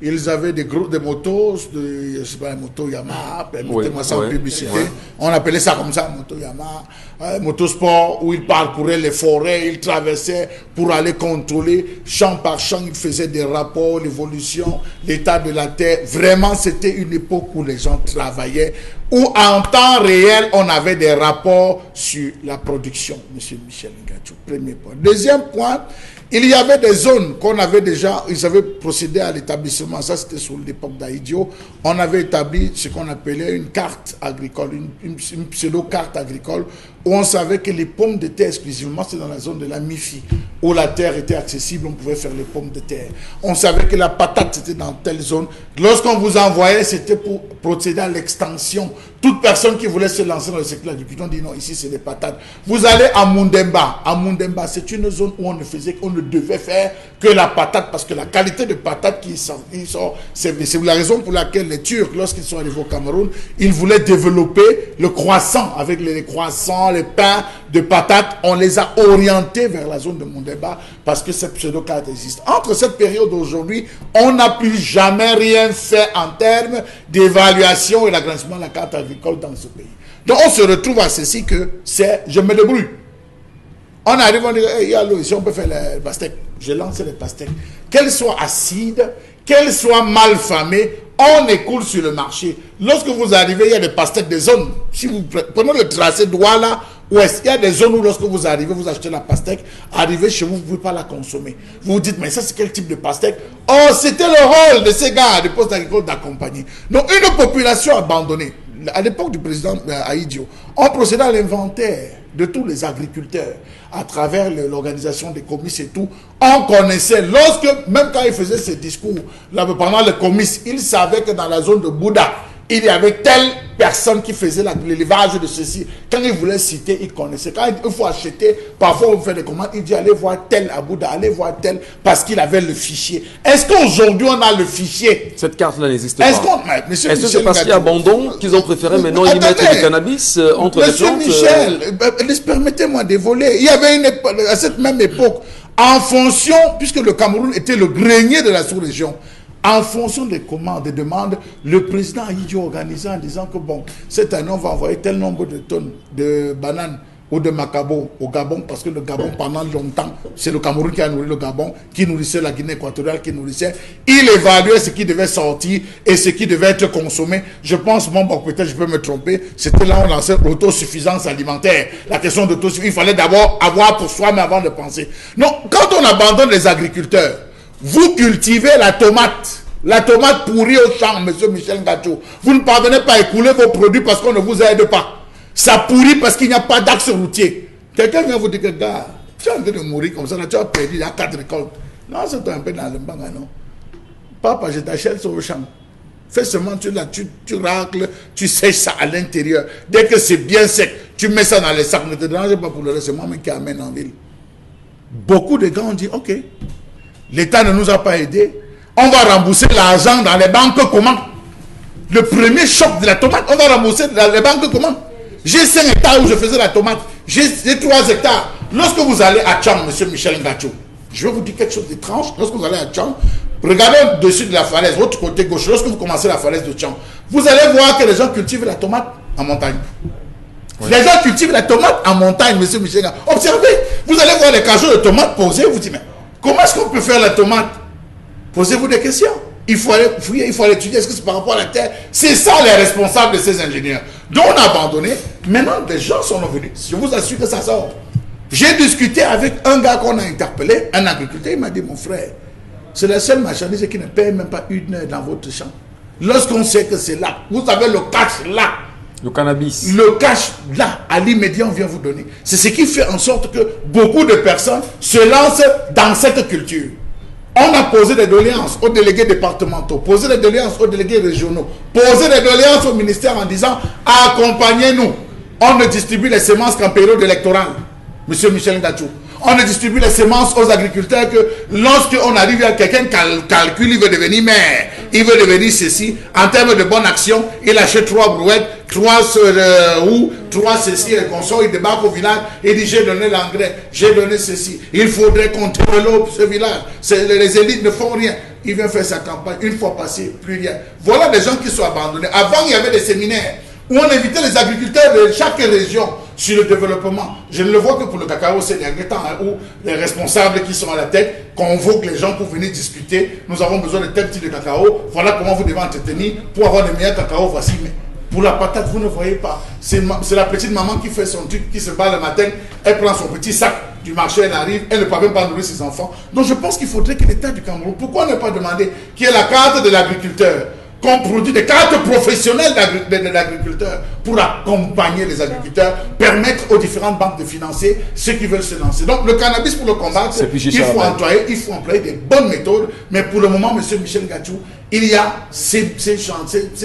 Ils avaient des motos, je sais pas, motos Yamaha, permettez-moi ça en publicité. Ouais. On appelait ça comme ça, moto Yamaha, motosport, où ils parcouraient les forêts, ils traversaient pour aller contrôler champ par champ, ils faisaient des rapports, l'évolution, l'état de la terre. Vraiment, c'était une époque où les gens travaillaient, où en temps réel, on avait des rapports sur la production, M. Michel Ngachou. Premier point. Deuxième point, il y avait des zones qu'on avait déjà, ils avaient procédé à l'établissement, ça c'était sous l'époque d'Aïdio, on avait établi ce qu'on appelait une carte agricole, une pseudo-carte agricole, où on savait que les pommes de terre exclusivement, c'est dans la zone de la MIFI, où la terre était accessible, on pouvait faire les pommes de terre. On savait que la patate, c'était dans telle zone. Lorsqu'on vous envoyait, c'était pour procéder à l'extension. Toute personne qui voulait se lancer dans le secteur de l'agriculture, on dit non, ici c'est des patates. Vous allez à Mundemba. À Mundemba, c'est une zone où on ne devait faire que la patate, parce que la qualité de patate qui sort, c'est la raison pour laquelle les Turcs, lorsqu'ils sont arrivés au Cameroun, ils voulaient développer le croissant, avec les croissants, les pains de patates. On les a orientés vers la zone de Mundemba, parce que cette pseudo-carte existe. Entre cette période d'aujourd'hui, on n'a plus jamais rien fait en termes d'évaluation et l'agrandissement de la carte agricole dans ce pays. Donc on se retrouve à ceci que c'est je me débrouille. On arrive, on dit, il y a l'eau ici, on peut faire les pastèques. Je lance les pastèques. Qu'elles soient acides, qu'elles soient mal famées, on écoule sur le marché. Lorsque vous arrivez, il y a des pastèques, des zones. Si vous prenez le tracé droit là, ouest, il y a des zones où lorsque vous arrivez, vous achetez la pastèque, arrivez chez vous, vous ne pouvez pas la consommer. Vous vous dites, mais ça c'est quel type de pastèque? Oh, c'était le rôle de ces gars des postes agricoles d'accompagner. Donc une population abandonnée. À l'époque du président Aïdio, on procédait à l'inventaire de tous les agriculteurs à travers l'organisation des comices et tout. On connaissait, même quand il faisait ses discours, là, pendant le comice, il savait que dans la zone de Bouddha, il y avait telle personne qui faisait l'élevage de ceci. Quand il voulait citer, il connaissait. Quand il faut acheter, parfois on fait des commandes, il dit allez voir tel à Bouddha, allez voir tel, parce qu'il avait le fichier. Est-ce qu'aujourd'hui on a le fichier? Cette carte-là n'existe pas. Est-ce que c'est parce qu'il y a abandon qu'ils ont préféré maintenant y mettre du cannabis entre les plantes? Monsieur Michel, permettez-moi d'évoluer. Il y avait à cette même époque, en fonction, puisque le Cameroun était le grenier de la sous-région, en fonction des commandes, des demandes, le président Aïdio organisait en disant que bon, cette année on va envoyer tel nombre de tonnes de bananes ou de macabo au Gabon, parce que le Gabon pendant longtemps, c'est le Cameroun qui a nourri le Gabon, qui nourrissait la Guinée équatoriale, qui nourrissait. Il évaluait ce qui devait sortir et ce qui devait être consommé. Je pense, bon, peut-être je peux me tromper, c'était là où on lançait l'autosuffisance alimentaire. La question d'autosuffisance, il fallait d'abord avoir pour soi, mais avant de penser. Non, quand on abandonne les agriculteurs, vous cultivez la tomate pourrie au champ, monsieur Michel Ngacho. Vous ne parvenez pas à écouler vos produits parce qu'on ne vous aide pas. Ça pourrit parce qu'il n'y a pas d'axe routier. Quelqu'un vient vous dire que, gars, tu es en train de mourir comme ça, là, tu as perdu, il y a 4 récoltes. Non, c'est un peu dans le banga, non. Papa, je t'achète sur le champ. Fais seulement, tu racles, tu sèches ça à l'intérieur. Dès que c'est bien sec, tu mets ça dans les sacs. Ne te dérange pas pour le reste, c'est moi-même qui amène en ville. Beaucoup de gars ont dit, ok. L'État ne nous a pas aidés. On va rembourser l'argent dans les banques comment? Le premier choc de la tomate, on va rembourser dans les banques comment? J'ai 5 hectares où je faisais la tomate. J'ai 3 hectares. Lorsque vous allez à Tchang, monsieur Michel Ngacho, je vais vous dire quelque chose d'étrange. Lorsque vous allez à Tchang, regardez au-dessus de la falaise, votre côté gauche, lorsque vous commencez la falaise de Tchang, vous allez voir que les gens cultivent la tomate en montagne. Oui. Les gens cultivent la tomate en montagne, monsieur Michel Ngacho. Observez, vous allez voir les cajots de tomates posés, vous dites, mais comment est-ce qu'on peut faire la tomate? Posez-vous des questions. Il faut aller fouiller, il faut aller étudier. Est-ce que c'est par rapport à la terre? C'est ça les responsables de ces ingénieurs. Donc on a abandonné. Maintenant, des gens sont revenus. Je vous assure que ça sort. J'ai discuté avec un gars qu'on a interpellé, un agriculteur. Il m'a dit, mon frère, c'est la seule marchandise qui ne paye même pas une heure dans votre champ. Lorsqu'on sait que c'est là, vous avez le cash là. Le cannabis. Le cash là, à l'immédiat, on vient vous donner. C'est ce qui fait en sorte que beaucoup de personnes se lancent dans cette culture. On a posé des doléances aux délégués départementaux, posé des doléances aux délégués régionaux, posé des doléances au ministère en disant accompagnez-nous. On ne distribue les semences qu'en période électorale, monsieur Michel Ngacho. On ne distribue les semences aux agriculteurs que lorsqu'on arrive à quelqu'un calcule, il veut devenir maire, il veut devenir ceci. En termes de bonne action, il achète 3 brouettes, 3 roues, 3 ceci, et consort, il débarque au village, il dit j'ai donné l'engrais, j'ai donné ceci. Il faudrait contrôler ce village. Les élites ne font rien. Il vient faire sa campagne, une fois passé, plus rien. Voilà des gens qui sont abandonnés. Avant, il y avait des séminaires où on invitait les agriculteurs de chaque région sur le développement. Je ne le vois que pour le cacao ces derniers temps, hein, où les responsables qui sont à la tête convoquent les gens pour venir discuter. Nous avons besoin de tel type de cacao. Voilà comment vous devez entretenir pour avoir le meilleur cacao. Voici. Mais pour la patate, vous ne voyez pas. C'est la petite maman qui fait son truc, qui se bat le matin. Elle prend son petit sac du marché, elle arrive. Elle ne peut même pas nourrir ses enfants. Donc je pense qu'il faudrait que l'État du Cameroun, pourquoi ne pas demander qu'il y ait la carte de l'agriculteur, qu'on produit des cartes professionnelles d'agriculteurs pour accompagner les agriculteurs, permettre aux différentes banques de financer ceux qui veulent se lancer. Donc le cannabis, pour le combattre, il faut employer des bonnes méthodes, mais pour le moment, monsieur Michel Ngacho, il y a ces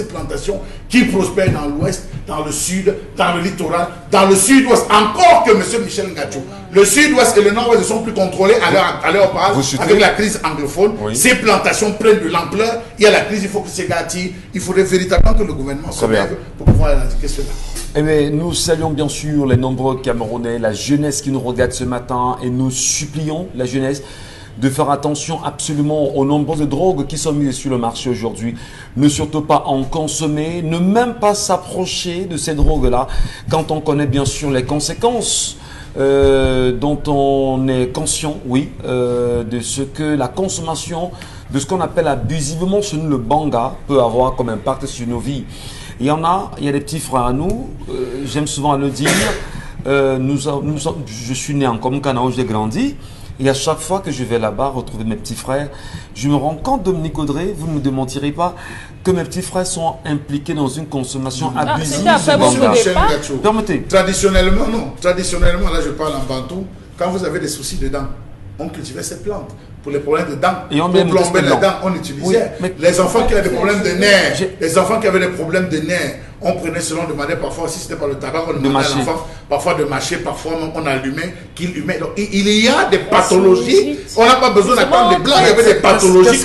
plantations qui prospèrent dans l'ouest, dans le sud, dans le littoral, dans le sud-ouest, encore que monsieur Michel Ngacho. Le sud-ouest et le nord-ouest ne sont plus contrôlés à leur part avec la crise anglophone. Oui. Ces plantations prennent de l'ampleur. Il y a la crise, il faut que ces gars tirent. Il faudrait véritablement que le gouvernement se lève pour pouvoir éradiquer cela. Eh bien, nous saluons bien sûr les nombreux Camerounais, la jeunesse qui nous regarde ce matin, et nous supplions la jeunesse de faire attention absolument aux nombreuses drogues qui sont mises sur le marché aujourd'hui. Ne surtout pas en consommer, ne même pas s'approcher de ces drogues-là quand on connaît bien sûr les conséquences dont on est conscient, oui, de ce que la consommation de ce qu'on appelle abusivement chez nous le banga peut avoir comme impact sur nos vies. Il y a des petits frères à nous, j'aime souvent le dire, je suis né en Komkana où j'ai grandi, et à chaque fois que je vais là-bas retrouver mes petits frères, je me rends compte, Dominique Audrey, vous ne me démentirez pas, que mes petits frères sont impliqués dans une consommation abusive après de banga. Permettez. Traditionnellement, non. Traditionnellement, là je parle en bantou, quand vous avez des soucis de dents, on cultivait ces plantes. Pour les problèmes de dents, et on pour plomber les dents, on utilisait. Oui, les enfants qui avaient des problèmes de nerfs, les enfants qui avaient des problèmes de nerfs, on prenait cela, on demandait parfois, si c'était pas le tabac, on demandait à l'enfant parfois de mâcher, parfois on allumait, qu'il humait. Donc, il y a des pathologies, on n'a pas besoin d'attendre des blancs, il y avait des pathologies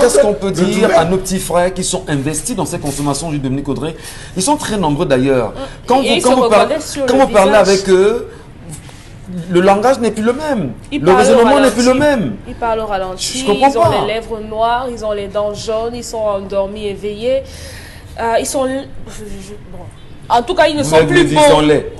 Qu'est-ce qu'on peut dire à nos petits frères qui sont investis dans ces consommations du Dominique Audrey? Ils sont très nombreux d'ailleurs. Quand vous parlez avec eux, le langage n'est plus le même. Le raisonnement n'est plus le même. Ils parlent au ralenti, je comprends ils ont pas. les lèvres noires, ils ont les dents jaunes, ils sont endormis, éveillés. Ils sont... En tout cas, ils ne sont plus beaux.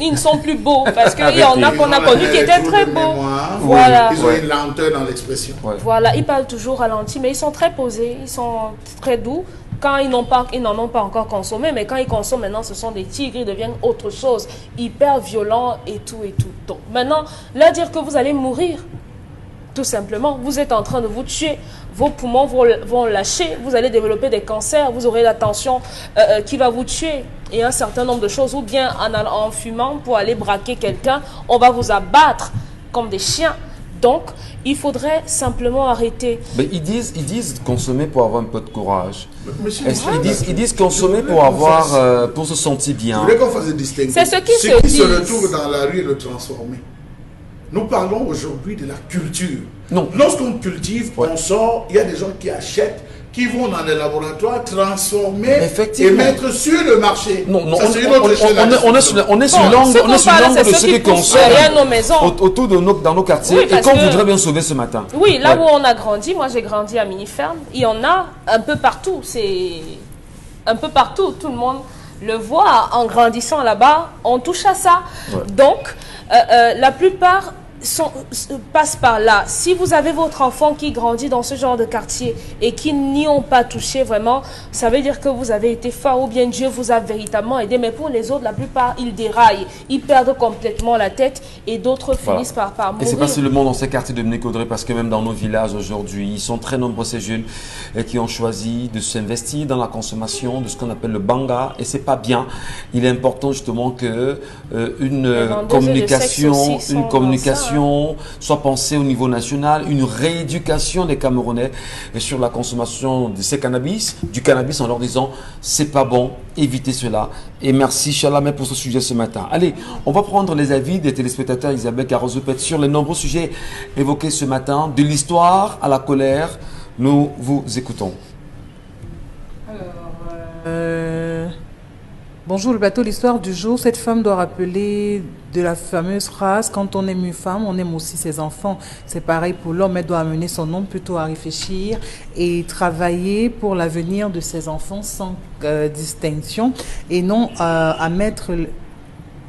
Ils ne sont plus beaux parce qu'il y en a qu'on a connus qui étaient très beaux. Voilà. Ils ont une lenteur dans l'expression. Voilà, ils parlent toujours ralenti, mais ils sont très posés, ils sont très doux. Quand ils n'en ont pas encore consommé, mais quand ils consomment maintenant, ce sont des tigres, ils deviennent autre chose, hyper violents et tout et tout. Donc maintenant, leur dire que vous allez mourir, tout simplement, vous êtes en train de vous tuer, vos poumons vont lâcher, vous allez développer des cancers, vous aurez la tension qui va vous tuer et un certain nombre de choses, ou bien en fumant pour aller braquer quelqu'un, on va vous abattre comme des chiens. Donc, il faudrait simplement arrêter. Mais ils disent consommer pour avoir un peu de courage. Ils disent consommer pour se sentir bien. Je voulais qu'on fasse distinguer. C'est ce qui se retrouve dans la rue et le transformer. Nous parlons aujourd'hui de la culture. Non. Lorsqu'on cultive, on sort, il y a des gens qui achètent, qui vont dans des laboratoires transformer et mettre sur le marché. Non, ça, on est sur l'angle de ceux qui consomment autour de dans nos quartiers, oui, et qu'on voudrait bien sauver ce matin. Oui, là où on a grandi, moi j'ai grandi à Mini-Ferme, il y en a un peu partout. C'est un peu partout, tout le monde le voit en grandissant là-bas, on touche à ça. Ouais. Donc, la plupart passe par là. Si vous avez votre enfant qui grandit dans ce genre de quartier et qui n'y ont pas touché vraiment, ça veut dire que vous avez été fort ou bien Dieu vous a véritablement aidé. Mais pour les autres, la plupart, ils déraillent. Ils perdent complètement la tête et d'autres finissent par mourir. Et c'est pas seulement dans ces quartiers de Dominique Audrey, parce que même dans nos villages aujourd'hui, ils sont très nombreux ces jeunes qui ont choisi de s'investir dans la consommation de ce qu'on appelle le banga, et c'est pas bien. Il est important justement que une communication soit pensée au niveau national, une rééducation des Camerounais sur la consommation de ces cannabis, du cannabis, en leur disant c'est pas bon, évitez cela. Et merci Chalamé pour ce sujet ce matin. Allez, on va prendre les avis des téléspectateurs Isabelle Carozopet sur les nombreux sujets évoqués ce matin, de l'histoire à la colère. Nous vous écoutons. Bonjour, le bateau, l'histoire du jour. Cette femme doit rappeler de la fameuse phrase: quand on aime une femme, on aime aussi ses enfants. C'est pareil pour l'homme, elle doit amener son homme plutôt à réfléchir et travailler pour l'avenir de ses enfants sans distinction, et non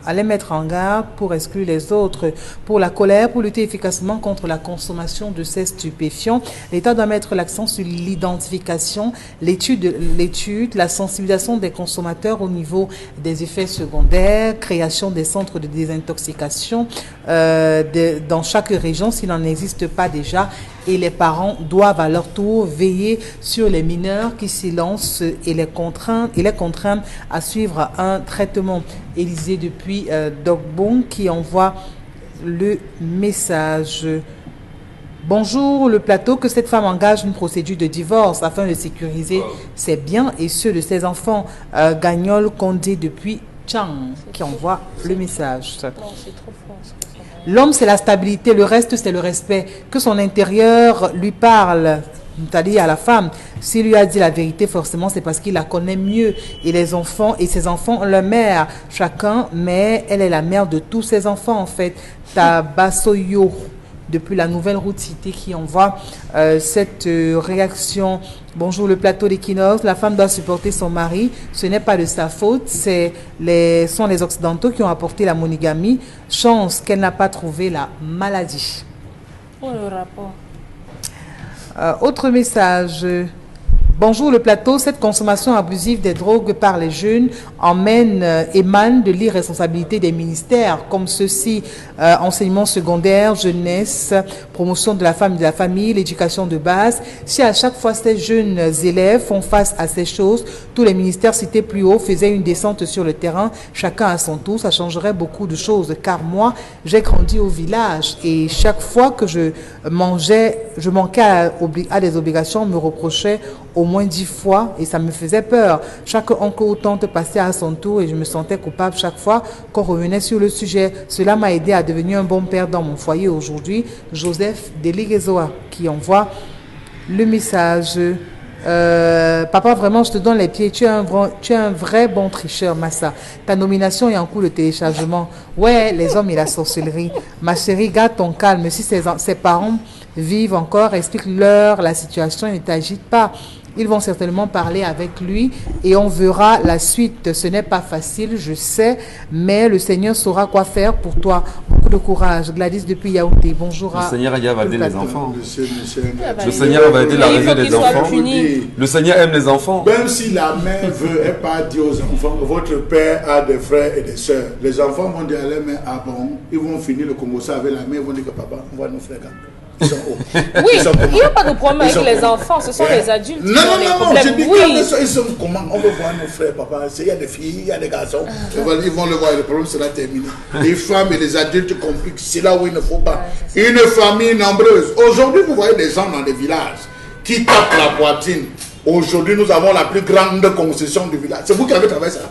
à les mettre en garde pour exclure les autres. Pour la colère, pour lutter efficacement contre la consommation de ces stupéfiants, l'État doit mettre l'accent sur l'identification, l'étude, la sensibilisation des consommateurs au niveau des effets secondaires, création des centres de désintoxication dans chaque région s'il n'en existe pas déjà, et les parents doivent à leur tour veiller sur les mineurs qui s'y lancent et les contraindre à suivre un traitement. Élisée depuis Dogbon qui envoie le message. Bonjour le plateau, que cette femme engage une procédure de divorce afin de sécuriser ses biens et ceux de ses enfants. Gagnol Condé depuis Chang qui envoie le message. L'homme, c'est la stabilité, le reste, c'est le respect. Que son intérieur lui parle, c'est-à-dire à la femme. S'il lui a dit la vérité, forcément, c'est parce qu'il la connaît mieux. Et les enfants, et ses enfants ont leur mère. Chacun, mais elle est la mère de tous ses enfants, en fait. Tabasoyo depuis la nouvelle route cité qui envoie cette réaction. Bonjour le plateau d'Equinox, la femme doit supporter son mari, ce n'est pas de sa faute, sont les Occidentaux qui ont apporté la monogamie, chance qu'elle n'a pas trouvé la maladie. Oh, le rapport. Autre message. Bonjour le plateau, cette consommation abusive des drogues par les jeunes émane de l'irresponsabilité des ministères comme ceux-ci, enseignement secondaire, jeunesse, promotion de la femme et de la famille, l'éducation de base. Si à chaque fois ces jeunes élèves font face à ces choses, tous les ministères cités plus haut faisaient une descente sur le terrain, chacun à son tour, ça changerait beaucoup de choses. Car moi, j'ai grandi au village et chaque fois que je manquais à des obligations, on me reprochait au moins 10 fois et ça me faisait peur. Chaque oncle ou tante passait à son tour et je me sentais coupable chaque fois qu'on revenait sur le sujet. Cela m'a aidé à devenir un bon père dans mon foyer aujourd'hui. Joseph Deliguezoa qui envoie le message. Papa, vraiment, je te donne les pieds. Tu es un vrai bon tricheur, Massa. Ta nomination est en cours de téléchargement. Ouais, les hommes et la sorcellerie. Ma chérie, garde ton calme. Si ses parents vivent encore, explique-leur la situation et ne t'agite pas. Ils vont certainement parler avec lui et on verra la suite. Ce n'est pas facile, je sais, mais le Seigneur saura quoi faire pour toi. Beaucoup de courage. Gladys depuis Yaoundé. Bonjour à... Le Seigneur va aider les enfants. Le Le Seigneur va aider l'arrivée des enfants. Puni. Le Seigneur aime les enfants. Même si la mère veut pas dire aux enfants que votre père a des frères et des sœurs, les enfants vont dire à leur mère, ah bon, ils vont finir le Congo ça avec la mère, ils vont dire que papa, on voit nos frères. Ils sont hauts. Oui, il n'y a pas de problème avec les enfants, ce sont les adultes qui ont les Non, problèmes. je dis Oui. ils sont comment on veut voir nos frères, papa. Il y a des filles, il y a des garçons. Ils vont le voir et le problème sera terminé. Les femmes et les adultes compliquent, c'est là où il ne faut pas. Une famille nombreuse. Aujourd'hui, vous voyez des gens dans des villages qui tapent la poitrine. Aujourd'hui, nous avons la plus grande concession du village. C'est vous qui avez travaillé ça.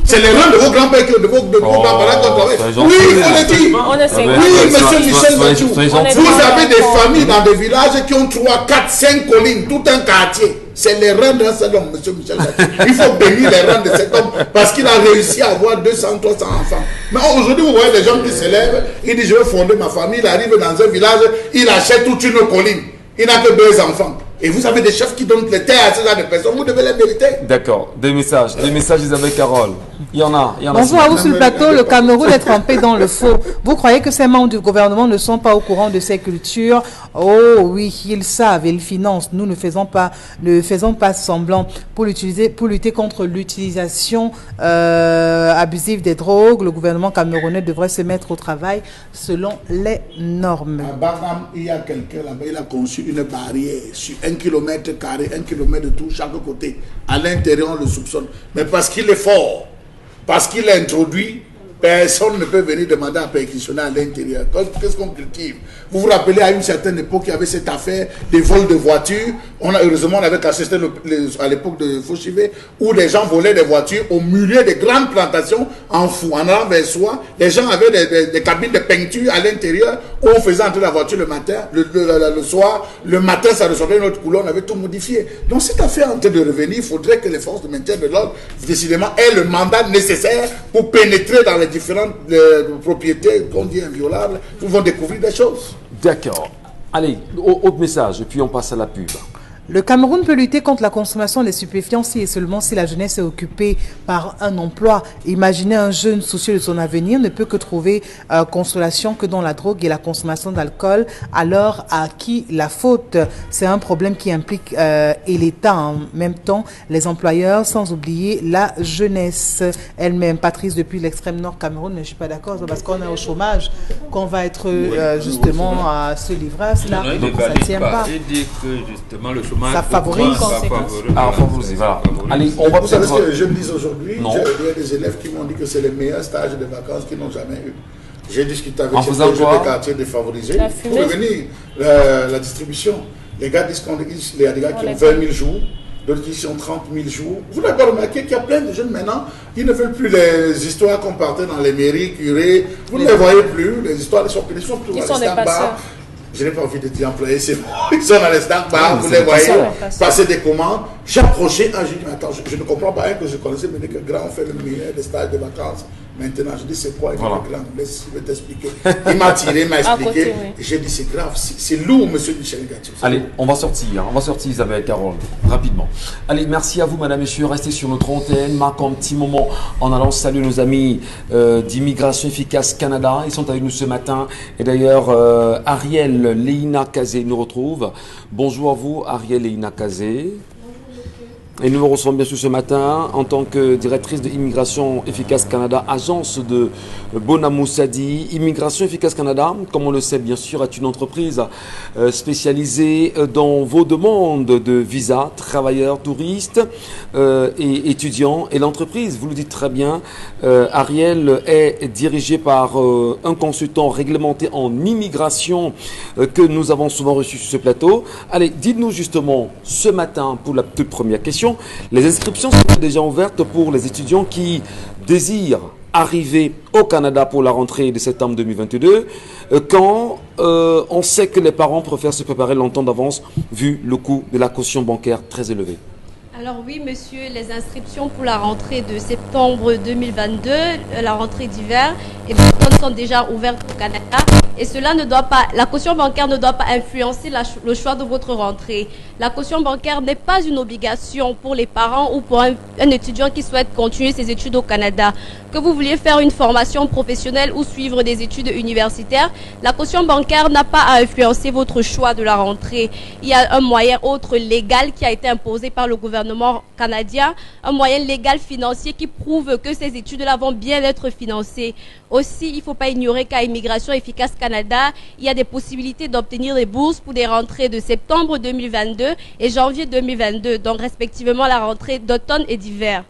C'est les rangs de vos grands-pères, de vos grands-parents qui ont travaillé. Oui, il faut le dire. On est cinq. Oui, monsieur Michel Mathieu. On est Vous cinq. avez des familles dans des villages qui ont 3, 4, 5 collines, tout un quartier. C'est les rangs d'un seul homme, monsieur Michel Mathieu. Il faut bénir les rangs de cet homme parce qu'il a réussi à avoir 200, 300 enfants. Mais aujourd'hui, vous voyez des gens qui se lèvent, ils disent je vais fonder ma famille, il arrive dans un village, il achète toute une colline. Il n'a que 2 enfants. Et vous avez des chefs qui donnent les terres à ce genre de personnes, vous devez les mériter. D'accord. Des messages Isabelle Carole. Il y en a. Bonjour à vous sur le plateau. Le Cameroun est trempé dans le faux. Vous croyez que ces membres du gouvernement ne sont pas au courant de ces cultures? Oh oui, ils savent et ils financent. Nous ne faisons pas semblant. Pour lutter contre l'utilisation abusive des drogues, le gouvernement camerounais devrait se mettre au travail selon les normes. À Bagram, il y a quelqu'un là-bas, il a conçu une barrière sur 1 km², 1 km de tout, chaque côté. À l'intérieur, on le soupçonne. Mais parce qu'il est fort, parce qu'il est introduit, personne ne peut venir demander à perquisitionner à l'intérieur. Qu'est-ce qu'on cultive? Vous vous rappelez, à une certaine époque, il y avait cette affaire des vols de voitures. Heureusement, on avait assisté à l'époque de Fauchivé, où les gens volaient des voitures au milieu des grandes plantations en allant vers soi. Les gens avaient des cabines de peinture à l'intérieur où on faisait entrer la voiture le matin, le soir. Le matin, ça ressortait une autre couleur, on avait tout modifié. Donc, cette affaire en train de revenir, il faudrait que les forces de maintien de l'ordre, décidément, aient le mandat nécessaire pour pénétrer dans les différentes propriétés qu'on dit inviolables. Ils vont découvrir des choses. D'accord. Allez, autre message, et puis on passe à la pub. Le Cameroun peut lutter contre la consommation des stupéfiants si et seulement si la jeunesse est occupée par un emploi. Imaginez un jeune soucieux de son avenir ne peut que trouver consolation que dans la drogue et la consommation d'alcool. Alors, à qui la faute? C'est un problème qui implique et l'État en même temps, les employeurs, sans oublier la jeunesse elle-même. Patrice, depuis l'extrême nord Cameroun, mais je ne suis pas d'accord, parce qu'on est au chômage, qu'on va être justement à se livrer à cela. Non, Donc, ça ne tient pas. Il dit que justement le chômage ça favorise. Favorise, voilà. Allez, on va Vous savez ce que peut-être... les jeunes disent aujourd'hui? Non. J'ai des élèves qui m'ont dit que c'est les meilleurs stages de vacances qu'ils n'ont jamais eu. J'ai discuté avec En ces faisant jeunes quoi? des quartiers défavorisés La pour fumée. revenir la distribution. Les gars disent qu'il y a des gars qui ont 20 000 jours, d'autres qui ont 30 000 jours. Vous n'avez pas remarqué qu'il y a plein de jeunes maintenant qui ne veulent plus les histoires qu'on partait dans les mairies, curés. Vous ne les voyez plus. Les histoires, ils sont plus Ils dans sont les des snack bars. passeurs. Je n'ai pas envie de dire employés, c'est bon. Ils sont dans les snack bars, vous les voyez passeurs. passer des commandes. J'ai approché un, j'ai dit, attends, je ne comprends pas que je connaissais, mais que grand fait le milieu des stages de vacances. Maintenant, je dis, c'est quoi? Il dit, grand, laisse, je vais t'expliquer. Il m'a tiré, il m'a expliqué. Côté, oui. J'ai dit, c'est grave, c'est lourd, monsieur Michel Gatchou. Allez, on va sortir, Isabelle, Carole, rapidement. Allez, merci à vous, madame, messieurs, restez sur notre antenne. Marquons un petit moment en allant saluer nos amis d'Immigration Efficace Canada. Ils sont avec nous ce matin. Et d'ailleurs, Ariel Leina Kazé nous retrouve. Bonjour à vous, Ariel Leina Kazé. Et nous vous recevons bien sûr ce matin en tant que directrice de Immigration Efficace Canada, agence de Bonamoussadi. Immigration Efficace Canada, comme on le sait bien sûr, est une entreprise spécialisée dans vos demandes de visa, travailleurs, touristes et étudiants. Et l'entreprise, vous le dites très bien, Ariel, est dirigée par un consultant réglementé en immigration que nous avons souvent reçu sur ce plateau. Allez, dites-nous justement ce matin, pour la toute première question, les inscriptions sont déjà ouvertes pour les étudiants qui désirent arriver au Canada pour la rentrée de septembre 2022, quand on sait que les parents préfèrent se préparer longtemps d'avance vu le coût de la caution bancaire très élevé. Alors oui, monsieur, les inscriptions pour la rentrée de septembre 2022, la rentrée d'hiver, sont déjà ouvertes au Canada. Et cela ne doit pas, la caution bancaire ne doit pas influencer le choix de votre rentrée. La caution bancaire n'est pas une obligation pour les parents ou pour un étudiant qui souhaite continuer ses études au Canada. Que vous vouliez faire une formation professionnelle ou suivre des études universitaires, la caution bancaire n'a pas à influencer votre choix de la rentrée. Il y a un moyen autre légal qui a été imposé par le gouvernement canadien, un moyen légal financier qui prouve que ces études-là vont bien être financées. Aussi, il ne faut pas ignorer qu'à Immigration Efficace Canada, il y a des possibilités d'obtenir des bourses pour des rentrées de septembre 2022 et janvier 2022, donc respectivement la rentrée d'automne et d'hiver.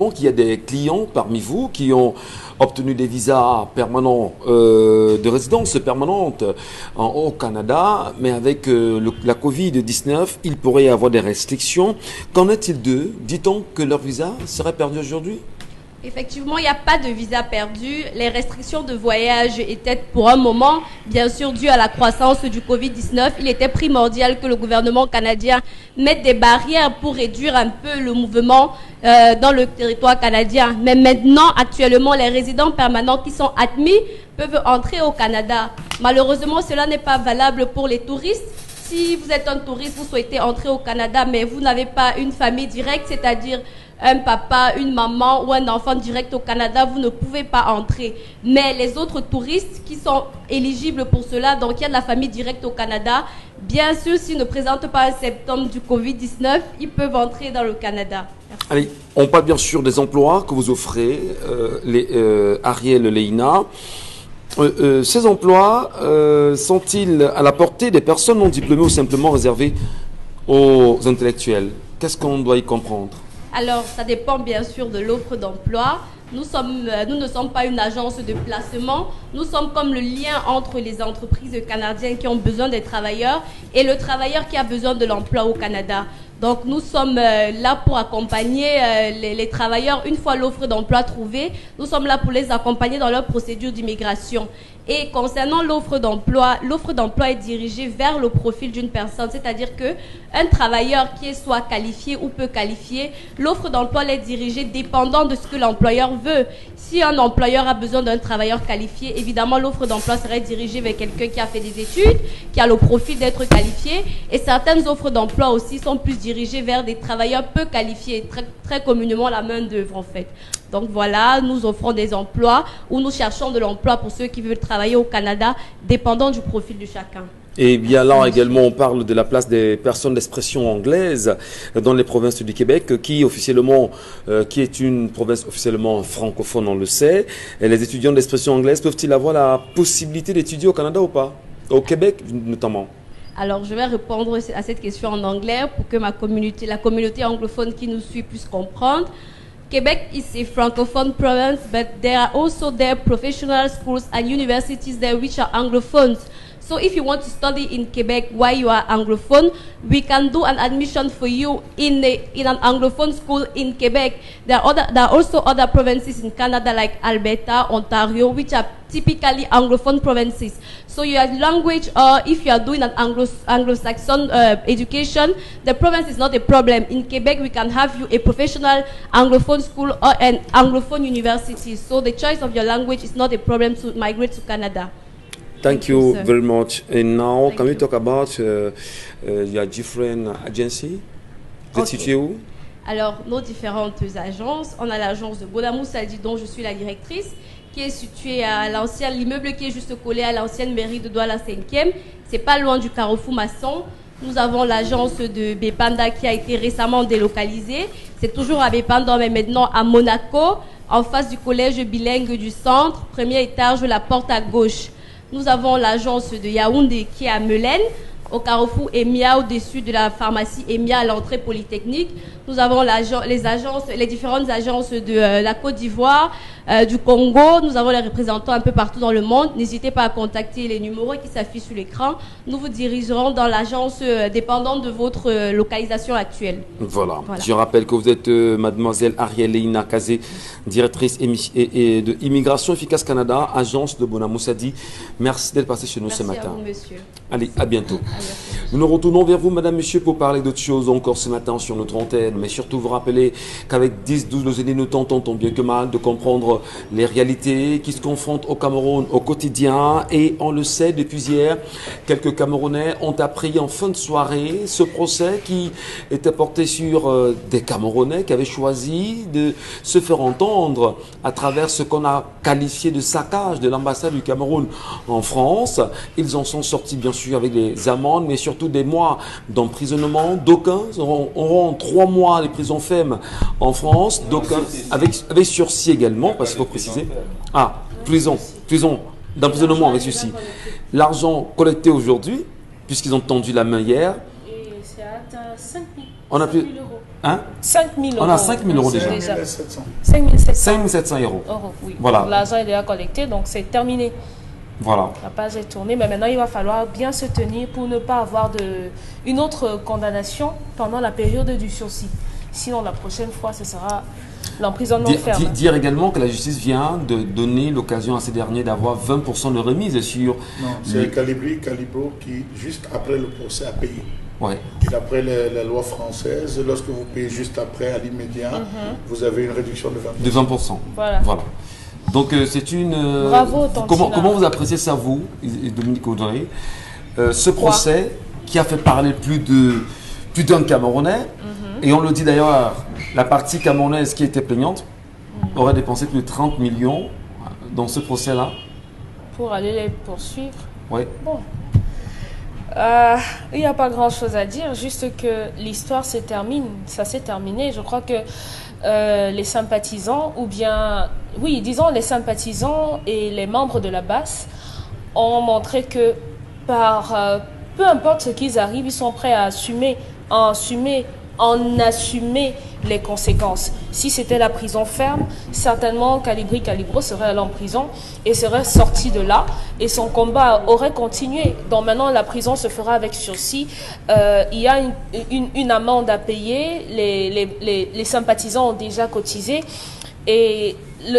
Donc il y a des clients parmi vous qui ont obtenu des visas permanents de résidence permanente au Canada, mais avec la Covid-19, il pourrait y avoir des restrictions. Qu'en est-il d'eux? Dit-on que leur visa serait perdu aujourd'hui? Effectivement, il n'y a pas de visa perdu. Les restrictions de voyage étaient pour un moment, bien sûr, dues à la croissance du Covid-19. Il était primordial que le gouvernement canadien mette des barrières pour réduire un peu le mouvement dans le territoire canadien. Mais maintenant, actuellement, les résidents permanents qui sont admis peuvent entrer au Canada. Malheureusement, cela n'est pas valable pour les touristes. Si vous êtes un touriste, vous souhaitez entrer au Canada, mais vous n'avez pas une famille directe, c'est-à-dire un papa, une maman ou un enfant direct au Canada, vous ne pouvez pas entrer. Mais les autres touristes qui sont éligibles pour cela, donc il y a de la famille directe au Canada, bien sûr, s'ils ne présentent pas un symptôme du Covid-19, ils peuvent entrer dans le Canada. Merci. Allez, on parle bien sûr des emplois que vous offrez, Ariel Leina. Ces emplois sont-ils à la portée des personnes non diplômées ou simplement réservés aux intellectuels? Qu'est-ce qu'on doit y comprendre? Alors, ça dépend bien sûr de l'offre d'emploi. Nous ne sommes pas une agence de placement. Nous sommes comme le lien entre les entreprises canadiennes qui ont besoin des travailleurs et le travailleur qui a besoin de l'emploi au Canada. Donc, nous sommes là pour accompagner les travailleurs. Une fois l'offre d'emploi trouvée, nous sommes là pour les accompagner dans leur procédure d'immigration. Et concernant l'offre d'emploi est dirigée vers le profil d'une personne. C'est-à-dire qu'un travailleur qui est soit qualifié ou peu qualifié, l'offre d'emploi est dirigée dépendant de ce que l'employeur veut. Si un employeur a besoin d'un travailleur qualifié, évidemment, l'offre d'emploi serait dirigée vers quelqu'un qui a fait des études, qui a le profil d'être qualifié. Et certaines offres d'emploi aussi sont plus dirigées vers des travailleurs peu qualifiés, très communément la main-d'œuvre en fait. Donc voilà, nous offrons des emplois ou nous cherchons de l'emploi pour ceux qui veulent travailler au Canada, dépendant du profil de chacun. Et bien là également, on parle de la place des personnes d'expression anglaise dans les provinces du Québec, qui est une province officiellement francophone, on le sait. Et les étudiants d'expression anglaise peuvent-ils avoir la possibilité d'étudier au Canada ou pas? Au Québec notamment? Alors, je vais répondre à cette question en anglais pour que la communauté anglophone qui nous suit puisse comprendre. Quebec is a francophone province, but there are also professional schools and universities there which are anglophones. So if you want to study in Quebec while you are Anglophone, we can do an admission for you in an Anglophone school in Quebec. There are also other provinces in Canada like Alberta, Ontario, which are typically Anglophone provinces. So your language, if you are doing an Anglo-Saxon education, the province is not a problem. In Quebec, we can have you a professional Anglophone school or an Anglophone university. So the choice of your language is not a problem to migrate to Canada. Thank you sir. very much. And now, Thank can we you. talk about your different agencies? Vous êtes Okay. situé où? Alors, nos différentes agences, on a l'agence de Bonamoussadi dont je suis la directrice, qui est située à l'immeuble qui est juste collé à l'ancienne mairie de Douala 5e. C'est pas loin du Carrefour Masson. Nous avons l'agence de Bepanda qui a été récemment délocalisée. C'est toujours à Bepanda, mais maintenant à Monaco, en face du collège bilingue du centre, premier étage, la porte à gauche. Nous avons l'agence de Yaoundé qui est à Melaine, au carrefour Emia, au-dessus de la pharmacie Emia à l'entrée polytechnique. Nous avons les différentes agences de la Côte d'Ivoire, du Congo. Nous avons les représentants un peu partout dans le monde. N'hésitez pas à contacter les numéros qui s'affichent sur l'écran. Nous vous dirigerons dans l'agence dépendante de votre localisation actuelle. Voilà. Voilà. Je rappelle que vous êtes mademoiselle Arielle Leïna Kazé, directrice de Immigration Efficace Canada, agence de Bonamoussadi. Merci d'être passé chez nous ce Merci à matin. vous, monsieur. Allez, à bientôt. Merci. Nous nous retournons vers vous, madame, monsieur, pour parler d'autres choses encore ce matin sur notre antenne. Mais surtout, vous rappelez qu'avec 10-12 années, nous tentons tant bien que mal de comprendre les réalités qui se confrontent au Cameroun au quotidien. Et on le sait, depuis hier, quelques Camerounais ont appris en fin de soirée ce procès qui était porté sur des Camerounais qui avaient choisi de se faire entendre à travers ce qu'on a qualifié de saccage de l'ambassade du Cameroun en France. Ils en sont sortis, bien sûr, avec des amendes, mais surtout des mois d'emprisonnement. D'aucuns auront 3 mois de prison ferme en France, d'aucuns avec sursis également, parce qu'il faut préciser. Ah, prison d'emprisonnement avec sursis. L'argent collecté aujourd'hui, puisqu'ils ont tendu la main hier, Et c'est à 5 000, on a plus. 5 000 euros. Hein? 5 000 euros. On a 5 000 euros déjà. 700. 5 700 5 700 euros. euros, oui. Voilà. L'argent est déjà collecté, donc c'est terminé. Voilà. La page est tournée, mais maintenant il va falloir bien se tenir pour ne pas avoir une autre condamnation pendant la période du sursis. Sinon, la prochaine fois, ce sera l'emprisonnement ferme. Dire également que la justice vient de donner l'occasion à ces derniers d'avoir 20% de remise sur... Non, c'est Calibro qui, juste après le procès, a payé. Ouais. D'après la loi française, lorsque vous payez juste après, à l'immédiat, vous avez une réduction de 20%. De 20%. Voilà. Donc c'est une... Bravo, Tantina. Comment vous appréciez ça, vous, Dominique Audrey, ce procès qui a fait parler plus d'un Camerounais, et on le dit d'ailleurs, la partie camerounaise qui était plaignante aurait dépensé plus de 30 millions dans ce procès-là. Pour aller les poursuivre. Oui. Bon. Il n'y a pas grand-chose à dire, juste que l'histoire se termine. Ça s'est terminé. Je crois que les sympathisants, ou bien, oui, disons les sympathisants et les membres de la base ont montré que peu importe ce qu'ils arrivent, ils sont prêts à assumer les conséquences. Si c'était la prison ferme, certainement Calibro serait allé en prison et serait sorti de là et son combat aurait continué. Donc maintenant, la prison se fera avec sursis. Il y a une amende à payer. Les sympathisants ont déjà cotisé. Et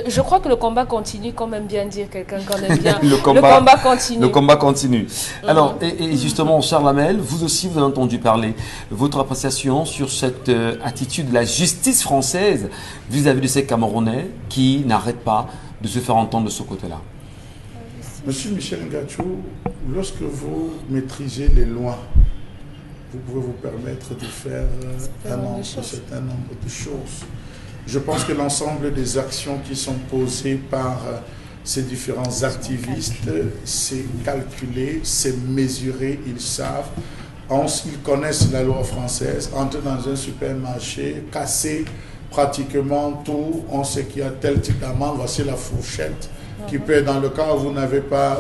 je crois que le combat continue, quand même bien dire quelqu'un qu'on aime bien. Le combat continue. Le combat continue. Alors, et justement, Charles Hamel, vous aussi, vous avez entendu parler. Votre appréciation sur cette attitude de la justice française vis-à-vis de ces Camerounais qui n'arrêtent pas de se faire entendre de ce côté-là. Monsieur Michel Ngachou, lorsque vous maîtrisez les lois, vous pouvez vous permettre de faire un certain nombre de choses. Je pense que l'ensemble des actions qui sont posées par ces différents activistes, c'est calculé, c'est mesuré, ils savent. Ils connaissent la loi française, entrer dans un supermarché, casser pratiquement tout, on sait qu'il y a tel type d'amende, voici la fourchette qui peut, dans le cas où vous n'avez pas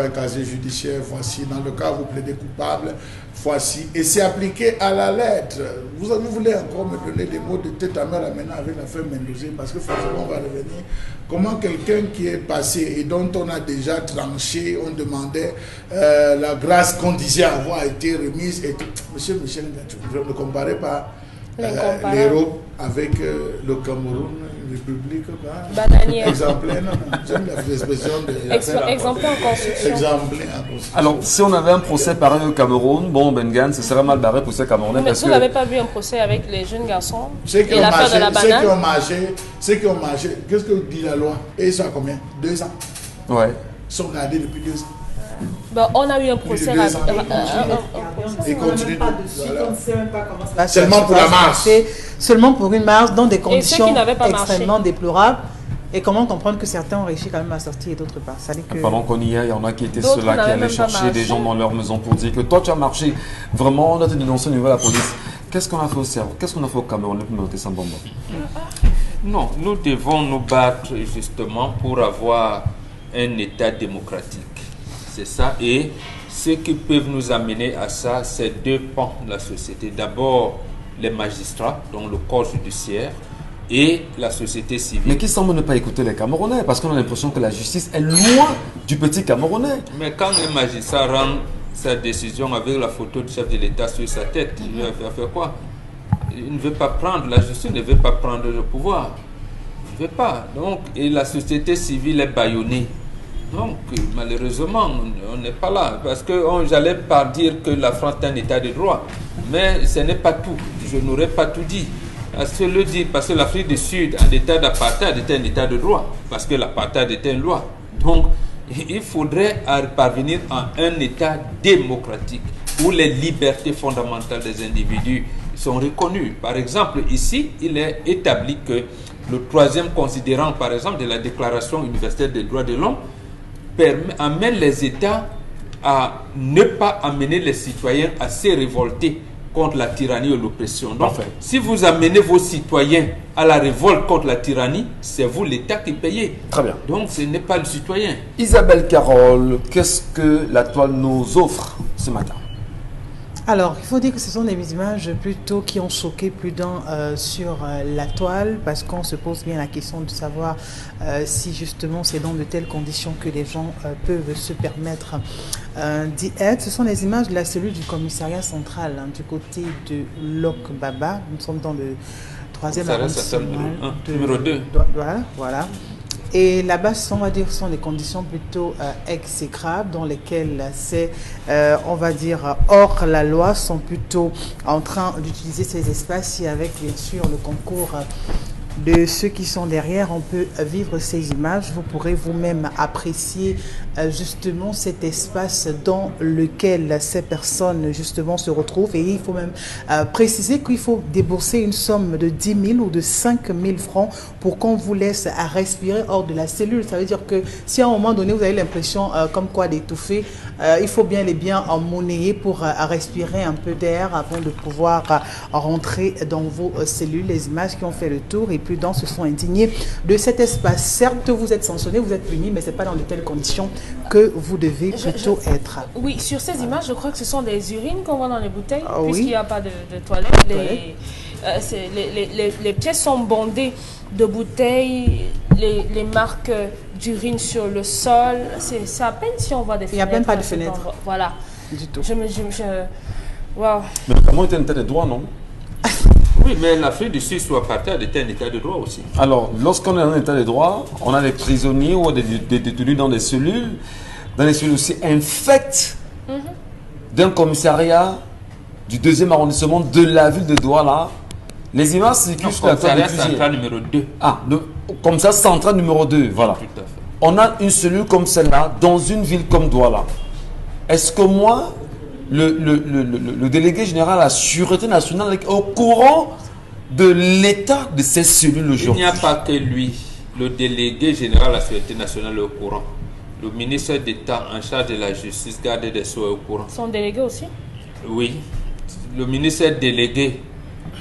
un casier judiciaire, voici, dans le cas où vous plaidez coupable, voici, et c'est appliqué à la lettre. Vous voulez encore me donner des mots de tête à maintenant avec l'affaire Mendoza, parce que forcément on va revenir. Comment quelqu'un qui est passé et dont on a déjà tranché, on demandait la grâce qu'on disait avoir été remise et tout. Monsieur Michel Ngatou, ne comparez pas l'Europe avec le Cameroun, République bananière. Exemplaire, non, j'aime l'expression de Exemplaire en constitution. Exemplaire en constitution. Alors, si on avait un procès pareil au Cameroun, bon, Bengan, ce serait mal barré pour ces Camerounais. Mais parce vous que... n'avez pas vu un procès avec les jeunes garçons Ceux qui et ont l'affaire de la marché, banane. ceux qui ont marché, qu'est-ce que dit la loi? Et ça combien? 2 ans. Ouais. Ils sont gardés depuis 2 ans. Ben, on a eu un procès Plus de 2 ans. Et Et continue. Voilà. Seulement pour la marche. Seulement pour une marche dans des ceux conditions qui n'avaient pas marché. extrêmement déplorables. Et comment comprendre que certains ont réussi quand même à sortir et d'autres pas. Ça dit que... Pendant qu'on y est, il y en a qui étaient D'autres ceux-là qui n'avaient allaient même pas chercher des marché. gens dans leur maison pour dire que toi tu as marché. Vraiment, on a été dénoncé au niveau de la police. Qu'est-ce qu'on a fait au cerveau? Qu'est-ce qu'on a fait au Cameroun pour monter sans bonbon? Non, nous devons nous battre justement pour avoir un État démocratique. C'est ça. Et ce qui peut nous amener à ça, c'est 2 pans de la société. D'abord, les magistrats, donc le corps judiciaire, et la société civile. Mais qui semble ne pas écouter les Camerounais, parce qu'on a l'impression que la justice est loin du petit Camerounais. Mais quand le magistrat rend sa décision avec la photo du chef de l'État sur sa tête, il va faire quoi? Il ne veut pas prendre, la justice ne veut pas prendre le pouvoir. Il ne veut pas. Donc, et la société civile est bâillonnée. Donc, malheureusement, on n'est pas là. Parce que j'allais pas dire que la France est un État de droit. Mais ce n'est pas tout. Je n'aurais pas tout dit. Parce que l'Afrique du Sud, en état d'apartheid, était un État de droit. Parce que l'apartheid était une loi. Donc, il faudrait parvenir à un État démocratique où les libertés fondamentales des individus sont reconnues. Par exemple, ici, il est établi que le 3e considérant, par exemple, de la Déclaration universelle des droits de l'homme, amène les États à ne pas amener les citoyens à se révolter contre la tyrannie et l'oppression. Donc, si vous amenez vos citoyens à la révolte contre la tyrannie, c'est vous l'État qui payez. Très bien. Donc, ce n'est pas le citoyen. Isabelle Carole, qu'est-ce que la toile nous offre ce matin? Alors, il faut dire que ce sont des images plutôt qui ont choqué plus d'un sur la toile, parce qu'on se pose bien la question de savoir si justement c'est dans de telles conditions que les gens peuvent se permettre d'y être. Ce sont des images de la cellule du commissariat central, hein, du côté de Lok Baba. Nous sommes dans le 3e arrondissement. Numéro 2. Voilà. Et là-bas, on va dire, ce sont des conditions plutôt exécrables dans lesquelles c'est, on va dire, hors la loi, sont plutôt en train d'utiliser ces espaces et avec, bien sûr, le concours de ceux qui sont derrière, on peut vivre ces images. Vous pourrez vous-même apprécier justement cet espace dans lequel ces personnes justement se retrouvent. Et il faut même préciser qu'il faut débourser une somme de 10 000 ou de 5 000 francs pour qu'on vous laisse à respirer hors de la cellule. Ça veut dire que si à un moment donné vous avez l'impression comme quoi d'étouffer, il faut bien les bien en monnayer pour respirer un peu d'air avant de pouvoir rentrer dans vos cellules. Les images qui ont fait le tour et prudents se sont indignés de cet espace. Certes, vous êtes sanctionné, vous êtes puni, mais ce n'est pas dans de telles conditions que vous devez plutôt être. Oui, sur ces images, je crois que ce sont des urines qu'on voit dans les bouteilles, oui. puisqu'il n'y a pas de toilettes. Les pièces sont bondées de bouteilles, les marques d'urine sur le sol. C'est à peine si on voit des fenêtres. Il n'y a même pas de fenêtres. Voilà. Du tout. Wow. Mais le Cameroun est un État de droit, non? Oui, mais l'Afrique du Sud, soit apartheid, était un État de droit aussi. Alors, lorsqu'on est dans un État de droit, on a des prisonniers ou des détenus dans des cellules aussi infectes d'un commissariat du 2e arrondissement de la ville de Douala. Les images circulent sur la toile de commissariat central numéro 2. Ah, comme ça, central numéro 2, voilà. Tout à fait. On a une cellule comme celle-là dans une ville comme Douala. Est-ce que moi, le délégué général à la Sûreté nationale est au courant de l'état de ces cellules aujourd'hui? Il n'y a pas que lui. Le délégué général à la Sûreté nationale est au courant. Le ministre d'État en charge de la justice, garde des Sceaux, est au courant. Son délégué aussi? Oui. Le ministre délégué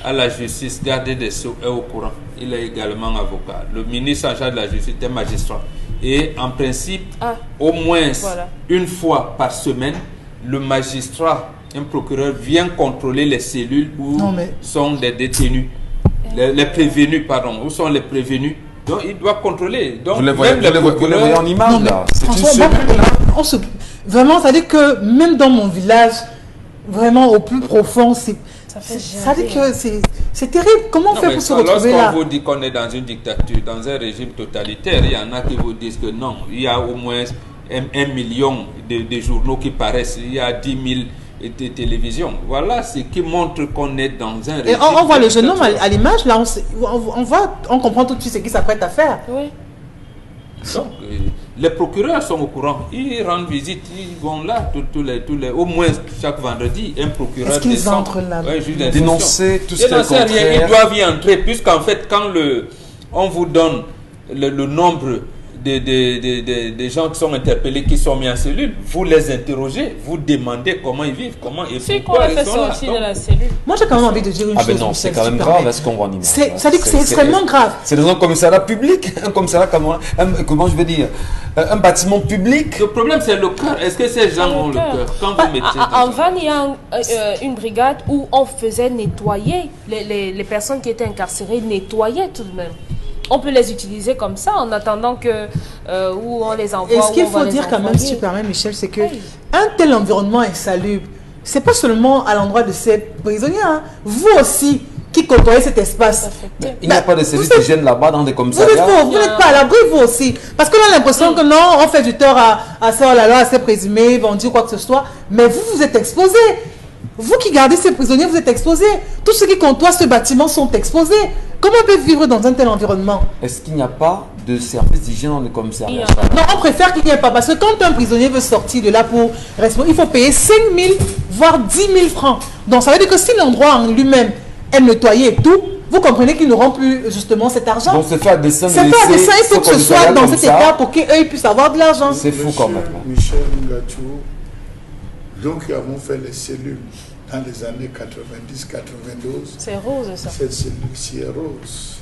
à la justice, garde des Sceaux, est au courant. Il est également avocat. Le ministre en charge de la justice est magistrat. Et en principe, au moins une fois par semaine, le magistrat, un procureur, vient contrôler les cellules où sont les détenus, les prévenus, pardon, où sont les prévenus. Donc il doit contrôler. Donc, vous les voyez en image là. Vraiment, ça dit que même dans mon village, vraiment au plus profond, ça dit que c'est terrible. Comment on fait pour se retrouver là? Lorsqu'on vous dit qu'on est dans une dictature, dans un régime totalitaire, il y en a qui vous disent que non, il y a au moins 1 million de journaux qui paraissent, il y a 10 000 de télévision. Voilà ce qui montre qu'on est dans un régime. Et on voit le jeune homme à l'image, là, on comprend tout de suite ce qu'il s'apprête à faire. Oui. Donc, les procureurs sont au courant. Ils rendent visite, ils vont là, au moins chaque vendredi, un procureur. Est-ce qu'ils entrent là? Dénoncer tout ce qui est contraire. Ils doivent y entrer, puisqu'en fait, quand on vous donne le nombre des gens qui sont interpellés, qui sont mis en cellule, vous les interrogez, vous demandez comment ils vivent, comment et pourquoi ils sont là. De la cellule. Moi, j'ai quand même envie de dire une chose. Ah ben non, c'est quand même grave, est-ce qu'on voit en image? Ça dit que c'est extrêmement grave. C'est dans un commissariat public, un commissariat, comment je vais dire, un bâtiment public. Le problème, c'est le cœur. Est-ce que ces gens ont le cœur? Quand vous mettez en Vannes, il y a une brigade où on faisait nettoyer les personnes qui étaient incarcérées, nettoyer tout de même. On peut les utiliser comme ça en attendant que où on les envoie. Et ce qu'il faut dire quand même, si tu permets, Michel, c'est que un tel environnement insalubre, c'est pas seulement à l'endroit de ces prisonniers. Hein. Vous aussi qui côtoyez cet espace. Il n'y a pas de service d'hygiène là-bas dans des commissariats. Vous n'êtes pas à l'abri, vous aussi. Parce qu'on a l'impression que non, on fait du tort à ces présumés, vont dire quoi que ce soit. Mais vous êtes exposés. Vous qui gardez ces prisonniers, vous êtes exposés. Tous ceux qui côtoient ce bâtiment sont exposés. Comment on peut vivre dans un tel environnement? Est-ce qu'il n'y a pas de service d'hygiène dans le commissariat? Non, on préfère qu'il n'y ait pas. Parce que quand un prisonnier veut sortir de là pour rester, il faut payer 5 000, voire 10 000 francs. Donc ça veut dire que si l'endroit en lui-même est nettoyé et tout, vous comprenez qu'ils n'auront plus justement cet argent. Donc c'est fait à dessein. C'est fait à dessein, il faut que ce soit dans cet état pour qu'eux puissent avoir de l'argent. C'est fou quand même. Michel Ngachou, donc qui avons fait les cellules dans les années 90-92. C'est rose ça. Cette cellule-ci est rose.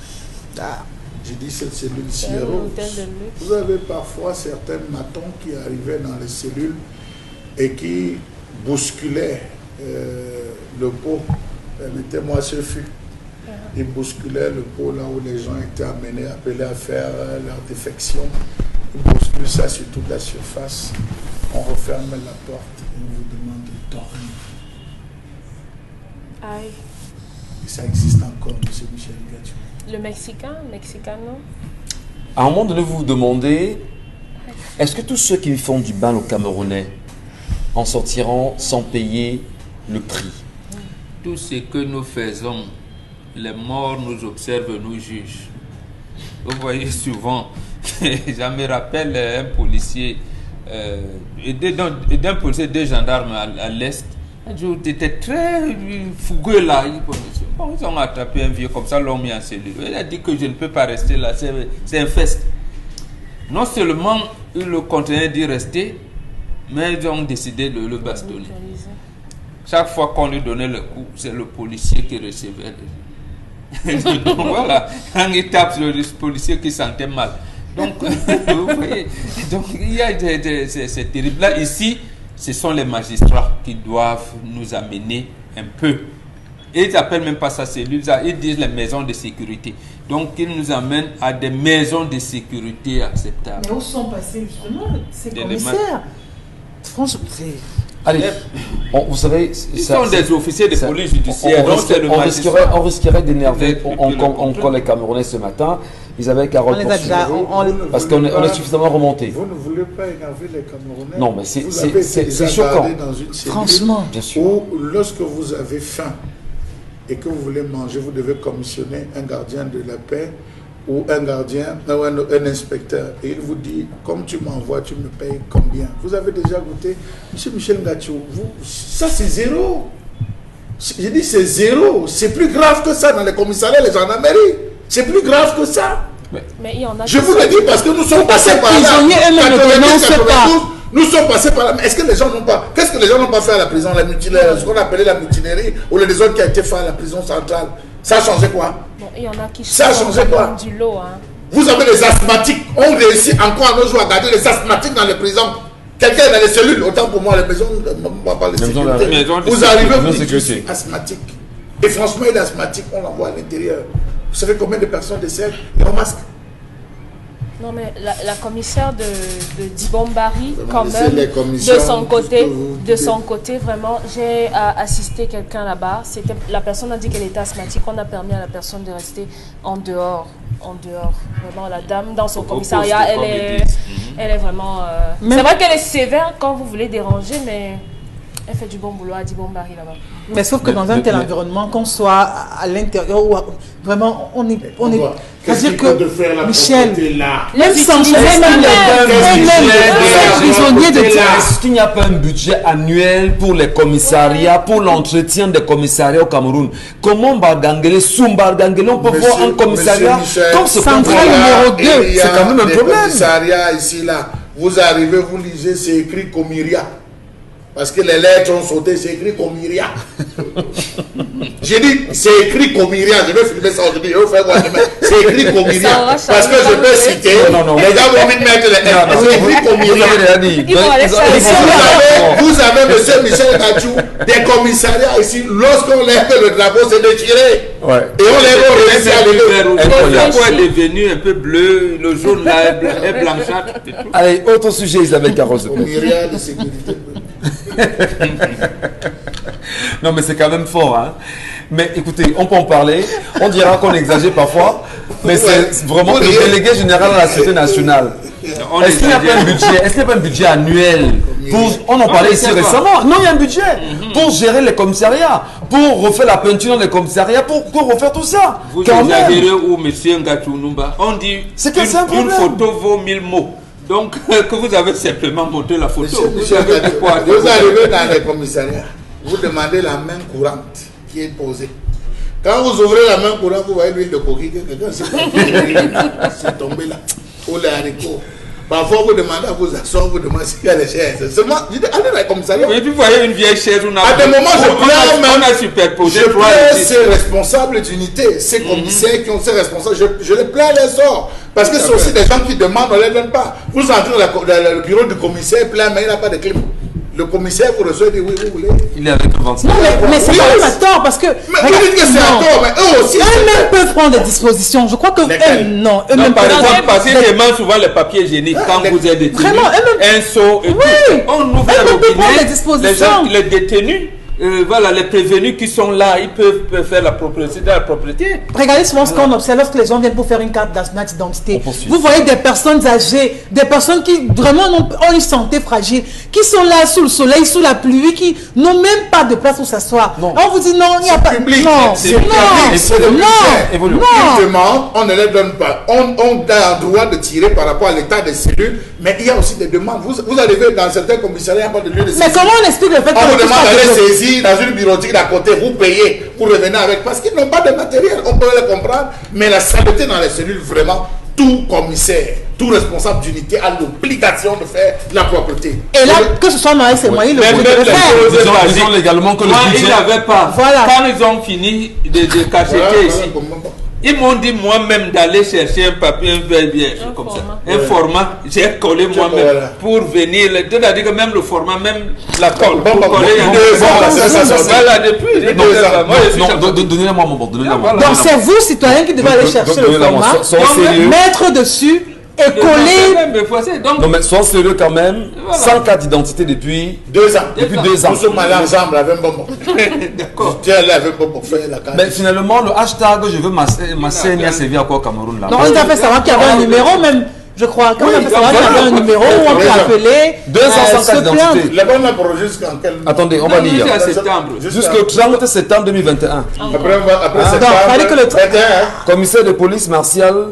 J'ai dit cette cellule-ci est rose. Vous avez parfois certains matons qui arrivaient dans les cellules et qui bousculaient le pot. Permettez-moi ce fut. Ils bousculaient le pot là où les gens étaient appelés à faire leur défection. Ils bousculent ça sur toute la surface. On referme la porte et on vous demande de dormir. Aïe. Et ça existe encore, M. Michel Ngachou. Le Mexicano. À un moment donné, vous vous demandez, est-ce que tous ceux qui font du bain au Camerounais en sortiront sans payer le prix? Tout ce que nous faisons, les morts nous observent, nous jugent. Vous voyez souvent, j'en me rappelle un policier, d'un policier, deux gendarmes à l'Est. Un jour, tu étais très fougueux là. Ils ont attrapé un vieux comme ça, l'ont mis en cellule. Il a dit que je ne peux pas rester là, c'est un fest. Non seulement ils le continuaient d'y rester, mais ils ont décidé de le bastonner. Chaque fois qu'on lui donnait le coup, c'est le policier qui recevait. Donc voilà, quand il tape sur le policier qui sentait mal. Donc, vous voyez, donc il y a c'est terrible. Là, ici, ce sont les magistrats qui doivent nous amener un peu. Et ils n'appellent même pas ça cellule, ils disent les maisons de sécurité. Donc, ils nous amènent à des maisons de sécurité acceptables. Mais où sont passés justement ces commissaires? Franchement, c'est... Allez, vous savez... Ils sont des officiers de police judiciaire. On risquerait d'énerver encore les Camerounais ce matin. Ils avaient qu'à parce qu'on est suffisamment remonté. Vous ne voulez pas énerver les Camerounais? Non, mais c'est choquant. Dans une cellule franchement, bien sûr. Où lorsque vous avez faim et que vous voulez manger, vous devez commissionner un gardien de la paix ou un gardien, un inspecteur, et il vous dit, comme tu m'envoies, tu me payes combien? Vous avez déjà goûté? Monsieur Michel Ngachou, ça c'est zéro. J'ai dit c'est zéro. C'est plus grave que ça dans les commissariats, les gendarmeries. C'est plus grave que ça. Mais il y en a. Je vous le dis parce que nous sommes passés par là. Nous sommes passés par là. Mais est-ce que les gens n'ont pas... Qu'est-ce que les gens n'ont pas fait à la prison, la mutinerie, ce qu'on appelait la mutinerie, ou le désordre qui a été fait à la prison centrale? Ça a changé quoi? Bon, il y en a qui ça a changé quoi? Du lot, hein. Vous avez les asthmatiques. On réussit encore à nos jours à garder les asthmatiques dans les prisons. Quelqu'un dans les cellules, autant pour moi, les maisons, on va parler de sécurité. Vous arrivez, vous dites, je suis asthmatique. Et franchement, il est asthmatique, on l'envoie à l'intérieur. Vous savez combien de personnes décèdent et en masque? Non, mais la commissaire de Dibombari, quand même, de son côté, vraiment, j'ai assisté quelqu'un là-bas. La personne a dit qu'elle était asthmatique. On a permis à la personne de rester en dehors. Vraiment, la dame, dans son commissariat, elle est vraiment... C'est vrai qu'elle est sévère quand vous voulez déranger, mais elle fait du bon boulot à Dibombari là-bas. Mais sauf que dans un tel environnement, qu'on soit à l'intérieur ou vraiment, on est c'est-à-dire que Michel, même sanctionner même les prisonniers de Dieu. Est-ce qu'il n'y a pas un budget annuel pour les commissariats, pour l'entretien des commissariats au Cameroun? Comment Bargangele, Soumbargangele, on peut voir un commissariat comme ce central numéro 2? C'est quand même un problème. Commissariat ici, là, vous arrivez, vous lisez, c'est écrit Comiria. Parce que les lettres ont sauté, c'est écrit Comiria. J'ai dit, c'est écrit Comiria. Je vais filmer ça aujourd'hui. Je vais faire quoi demain. C'est écrit Comiria. Parce que je peux citer. Les gars vont vite mettre les lettres. C'est écrit Comiria. Vous avez, monsieur Michel Gatchou, des commissariats ici. Lorsqu'on lève le drapeau, c'est de tirer. Ouais. Et on lève au réussi à lever. Le drapeau est devenu un peu bleu. Le jaune là est blanchâtre. Allez, autre sujet, Isabelle Carrosse. Comiria de sécurité. Non mais c'est quand même fort hein. Mais écoutez, on peut en parler. On dira qu'on exagère parfois, mais c'est vraiment le délégué général de la Sûreté nationale. Est-ce qu'il n'y a pas un budget? Est-ce qu'il n'y a pas un budget annuel pour, on en parlait ici récemment. Non, il y a un budget pour gérer les commissariats, pour refaire la peinture dans les commissariats, pour refaire tout ça. Vous exagérez où, monsieur Ngachou Numba? On dit une photo vaut 1000 mots. Donc, que vous avez simplement monté la photo. Vous arrivez dans les commissariats, vous demandez la main courante qui est posée. Quand vous ouvrez la main courante, vous voyez l'huile de coquille, quelqu'un c'est tombé là, ou les haricots. Parfois, vous demandez à vos assorts, vous demandez s'il y a les chaises. Seulement, je dis, allez dans les commissariats. Et puis, vous voyez une vieille chaise, à des moments, on a superposé. Je plains ces responsables d'unité, ces commissaires qui ont ces responsables, je les plains les sorts. Parce que c'est aussi des gens qui demandent, on ne les donne pas. Vous entrez dans le bureau du commissaire, plein, mais il n'a pas de clé. Le commissaire vous reçoit et dit oui, vous voulez. Il est avec le 25. Non, mais c'est quand même à tort parce que. Mais vous dites que c'est à tort, mais eux aussi. Eux-mêmes peuvent prendre des dispositions. Je crois que eux-mêmes par exemple, parce qu'ils demandent souvent les papiers hygiéniques quand vous êtes détenu. Vraiment, eux-mêmes. Un seau et tout. On ouvre le robinet. Les gens, les détenus. Voilà, les prévenus qui sont là, ils peuvent faire la propriété. Regardez souvent ce qu'on observe lorsque les gens viennent pour faire une carte d'identité. Vous voyez des personnes âgées, des personnes qui vraiment ont une santé fragile, qui sont là sous le soleil, sous la pluie, qui n'ont même pas de place où s'asseoir. On vous dit non, il n'y a pas de public. Non, Ils demandent, on ne les donne pas. On a le droit de tirer par rapport à l'état des cellules, mais il y a aussi des demandes. Vous arrivez dans certains commissariats, il n'y a pas de lieu de saisie. Mais comment on explique le fait qu'on vous demande d'aller saisir dans une bureautique d'à côté, vous payez pour revenir avec, parce qu'ils n'ont pas de matériel, on peut les comprendre, mais la saleté dans les cellules, vraiment, tout commissaire, tout responsable d'unité a l'obligation de faire la propreté. Et là, que ce soit Maïs et moi, il le faire. Ils ont légalement que le budget. Ils n'avaient pas. Voilà. Quand ils ont fini de cacheter ici, ils m'ont dit moi-même d'aller chercher un papier, comme ça, un format, j'ai collé moi-même pour venir, c'est-à-dire que même le format, même la colle, pour coller voilà, depuis. Donnez-moi mon bord. Donc c'est vous, citoyens, qui devez aller chercher le format, mettre dessus et coller. Non mais sois sérieux quand même, sans carte d'identité depuis 2 ans. Depuis 2 ans. Nous sommes allés ensemble avec Mbombo. D'accord. Tu es allé avec Mbombo pour faire la carte. Mais finalement, le hashtag je veux ma CNIA servir à quoi au Cameroun là? Non, on a fait savoir qu'il y avait un numéro même. Je crois qu'on a fait savoir qu'il y avait un numéro où on peut appeler 200 sans carte d'identité. Les bonnes pour jusqu'en quel... Attendez, on va lire. Jusqu'au 30 septembre 2021. Après septembre 21. Commissaire de police Martial.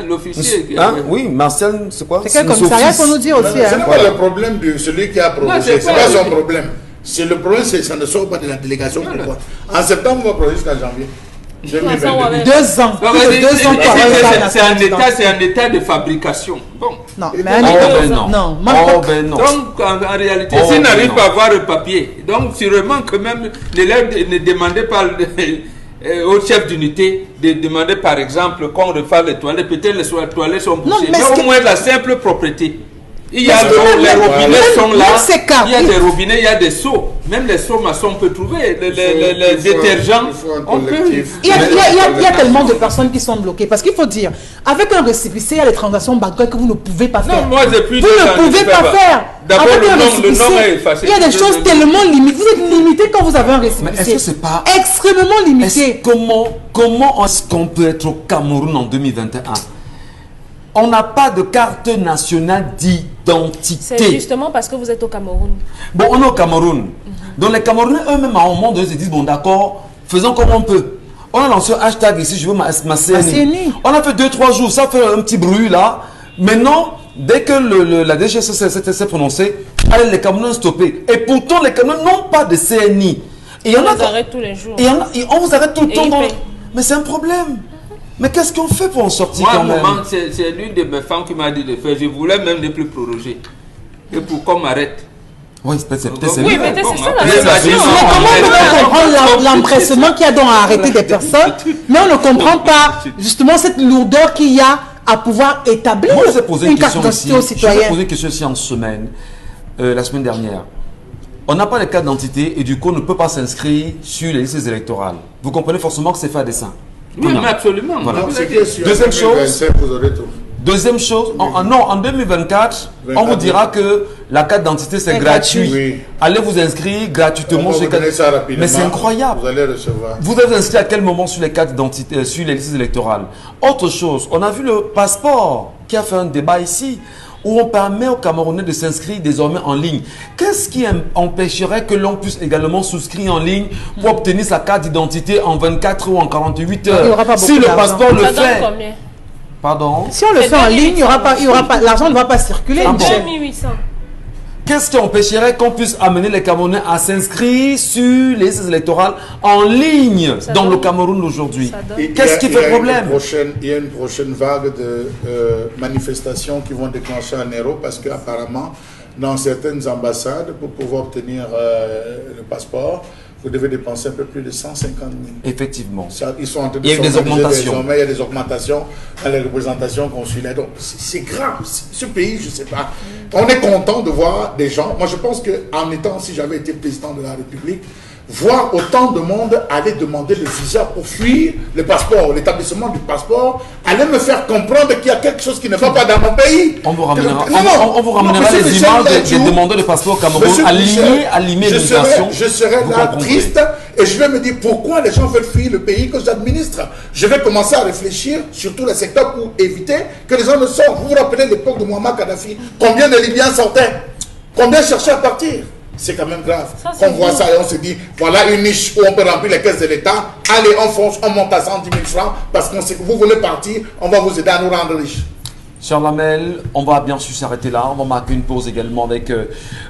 L'officier. Oui, Martial, c'est quoi? C'est quel commissariat pour nous dire aussi? Ce n'est pas le problème de celui qui a proposé. Ce n'est pas son problème. C'est le problème, ça ne sort pas de la délégation. Pourquoi? En septembre, on va projeter jusqu'à janvier. 2 ans. C'est un état de fabrication. Bon. Non, mais un état non. Donc, en réalité, s'il n'arrive pas à avoir le papier, donc sûrement que même l'élève ne demandait pas au chef d'unité de demander par exemple qu'on refasse les toilettes. Peut-être les toilettes sont bouchées, mais au moins la simple propreté. Il y a l'eau, les robinets sont là, il y a des robinets, il y a des seaux. Même les seaux maçons, on peut trouver, les détergents, on peut. Il y a tellement de personnes qui sont bloquées. Parce qu'il faut dire, avec un récipicé, il y a des transactions bancaires que vous ne pouvez pas faire. Non, moi j'ai plus vous ne pouvez pas faire. D'abord, le nom est effacé. Il y a des choses tellement limitées. Vous êtes limité quand vous avez un récipicé. Mais est-ce que c'est pas extrêmement limité? Comment est-ce qu'on peut être au Cameroun en 2021? On n'a pas de carte nationale d'identité. C'est justement parce que vous êtes au Cameroun. Bon, on est au Cameroun. Donc les Camerounais eux-mêmes, à un moment donné, se disent, bon d'accord, faisons comme on peut. On a lancé un hashtag ici, je veux ma CNI. On a fait 2-3 jours, ça fait un petit bruit là. Maintenant, dès que la DGS s'est prononcée, allez, les Camerounais stoppés. Et pourtant, les Camerounais n'ont pas de CNI. Et on les arrête tous les jours. Et on vous arrête tout le temps. Mais c'est un problème. Mais qu'est-ce qu'on fait pour en sortir quand même? Moi, c'est l'une de mes femmes qui m'a dit de faire. Je voulais même ne plus proroger. Et pour qu'on m'arrête. Oui, c'est peut-être oui, mais c'est ça la situation. Comment on comprend l'empressement qu'il y a dans à arrêter des personnes, mais on ne comprend pas justement cette lourdeur qu'il y a à pouvoir établir une carte d'identité aux citoyens. Je posé une question ici en semaine, la semaine dernière. On n'a pas de carte d'identité et du coup on ne peut pas s'inscrire sur les listes électorales. Vous comprenez forcément que c'est fait à dessein. Oui, mais absolument. Voilà. Deuxième chose, en 2024, on vous dira que la carte d'identité c'est gratuit. Oui. Allez vous inscrire gratuitement sur mais c'est incroyable. Vous allez recevoir. Vous êtes inscrit à quel moment sur les cartes d'identité, sur les listes électorales? Autre chose, on a vu le passeport qui a fait un débat ici, où on permet aux Camerounais de s'inscrire désormais en ligne. Qu'est-ce qui empêcherait que l'on puisse également souscrire en ligne pour obtenir sa carte d'identité en 24 ou en 48 heures? Si le passeport le fait. Pardon? Si on le fait en ligne, il y aura pas, l'argent ne va pas circuler. 2800. Qu'est-ce qui empêcherait qu'on puisse amener les Camerounais à s'inscrire sur les listes électorales en ligne dans le Cameroun aujourd'hui? Qu'est-ce qui fait problème? Il y a une prochaine vague de manifestations qui vont déclencher en Hérault parce qu'apparemment, dans certaines ambassades, pour pouvoir obtenir le passeport, vous devez dépenser un peu plus de 150 000. Effectivement. Ils sont en train de il y a des augmentations. Il y a des augmentations dans les représentations consulaires. Donc, c'est grave. Ce pays, je ne sais pas. On est content de voir des gens. Moi, je pense qu'en étant, si j'avais été président de la République, voir autant de monde aller demander le visa pour fuir le passeport, l'établissement du passeport, allait me faire comprendre qu'il y a quelque chose qui ne va pas dans mon pays. On vous ramènera, les images des demandeurs de passeport au Cameroun à l'immigration. Je serais là triste et je vais me dire pourquoi les gens veulent fuir le pays que j'administre. Je vais commencer à réfléchir sur tous les secteurs pour éviter que les gens ne sortent. Vous vous rappelez l'époque de Muammar Kadhafi? Combien de Libyens sortaient? Combien cherchaient à partir? C'est quand même grave. On voit ça et on se dit, voilà une niche où on peut remplir les caisses de l'État. Allez, on fonce, on monte à 110 000 francs parce qu'on sait que vous voulez partir, on va vous aider à nous rendre riches. Cher Lamel, on va bien sûr s'arrêter là. On va marquer une pause également avec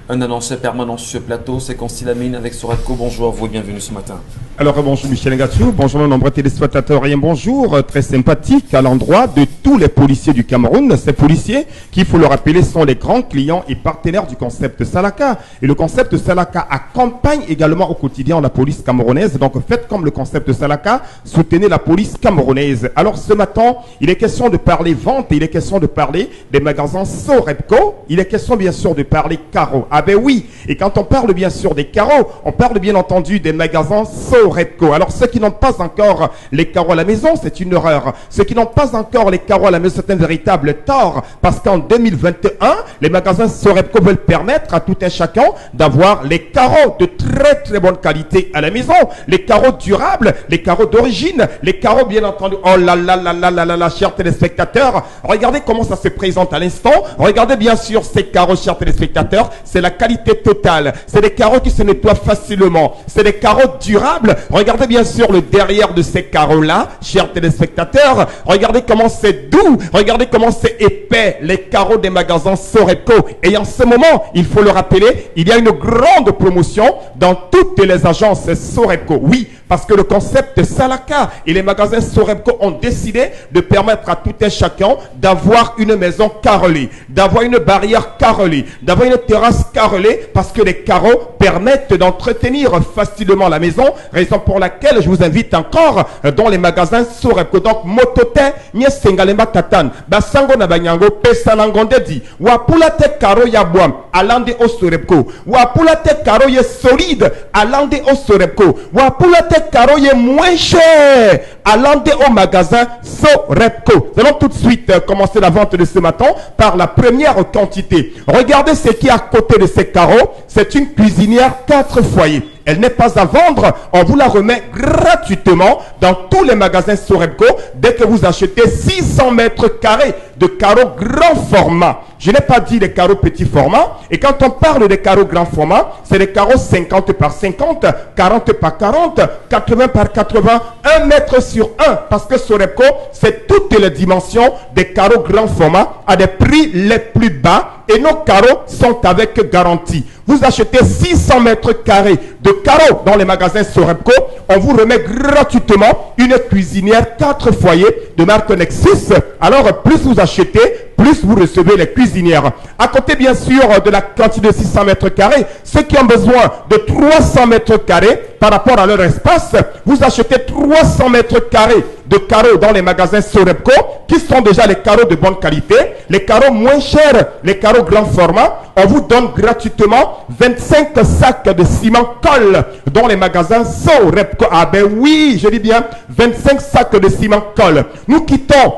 un annonceur permanent sur ce plateau. C'est Constilamine avec Soratko. Bonjour à vous et bienvenue ce matin. Alors bonjour Michel Ngatsou, bonjour nos nombreux téléspectateurs et un bonjour très sympathique à l'endroit de tous les policiers du Cameroun. Ces policiers qui, il faut le rappeler, sont les grands clients et partenaires du concept Salaka. Et le concept Salaka accompagne également au quotidien la police camerounaise. Donc faites comme le concept Salaka, soutenez la police camerounaise. Alors ce matin, il est question de parler vente et il est question de parler des magasins Sorepco. Il est question bien sûr de parler carreaux. Ah ben oui, et quand on parle bien sûr des carreaux, on parle bien entendu des magasins Sorepco. Alors ceux qui n'ont pas encore les carreaux à la maison, c'est une erreur. Ceux qui n'ont pas encore les carreaux à la maison, c'est un véritable tort. Parce qu'en 2021, les magasins Sorepco veulent permettre à tout un chacun d'avoir les carreaux de très très bonne qualité à la maison. Les carreaux durables, les carreaux d'origine, les carreaux bien entendu. Oh là là là là là là là, chers téléspectateurs. Regardez comment ça se présente à l'instant. Regardez bien sûr ces carreaux, chers téléspectateurs. C'est la qualité totale. C'est des carreaux qui se nettoient facilement. C'est des carreaux durables. Regardez bien sûr le derrière de ces carreaux-là, chers téléspectateurs. Regardez comment c'est doux. Regardez comment c'est épais, les carreaux des magasins Sorepco. Et en ce moment, il faut le rappeler, il y a une grande promotion dans toutes les agences Sorepco. Oui, Parce que le concept Salaka et les magasins Sorebco ont décidé de permettre à tout un chacun d'avoir une maison carrelée, d'avoir une barrière carrelée, d'avoir une terrasse carrelée, parce que les carreaux permettent d'entretenir facilement la maison, raison pour laquelle je vous invite encore dans les magasins Sorebco. Donc, motote, nye sengalemba katan, basango na banyango, pesa nangonde di, wapula te karo ya boam, alande o Sorebco, wapula te karo ye solide, alande au Sorebco, wapula te karo ye moins cher, alande au magasin Sorebco. Nous allons tout de suite commencer la vente de ce matin par la première quantité. Regardez ce qui est à côté de ces carreaux, c'est une cuisinière 4 foyers. Elle n'est pas à vendre, on vous la remet gratuitement dans tous les magasins Sorebco dès que vous achetez 600 mètres carrés de carreaux grand format. Je n'ai pas dit les carreaux petit format. Et quand on parle des carreaux grand format, c'est des carreaux 50 par 50, 40 par 40, 80 par 80, 1 mètre sur 1. Parce que Sorebco, c'est toutes les dimensions des carreaux grand format à des prix les plus bas. Et nos carreaux sont avec garantie. Vous achetez 600 mètres carrés de carreaux dans les magasins Sorebco, on vous remet gratuitement une cuisinière 4 foyers de marque Nexus. Alors, plus vous achetez, plus vous recevez les cuisinières. À côté, bien sûr, de la quantité de 600 mètres carrés, ceux qui ont besoin de 300 mètres carrés par rapport à leur espace, vous achetez 300 mètres carrés de carreaux dans les magasins Sorebco, qui sont déjà les carreaux de bonne qualité, les carreaux moins chers, les carreaux grand format. On vous donne gratuitement 25 sacs de ciment colle dans les magasins Sorebco. Ah ben oui, je dis bien 25 sacs de ciment colle. Nous quittons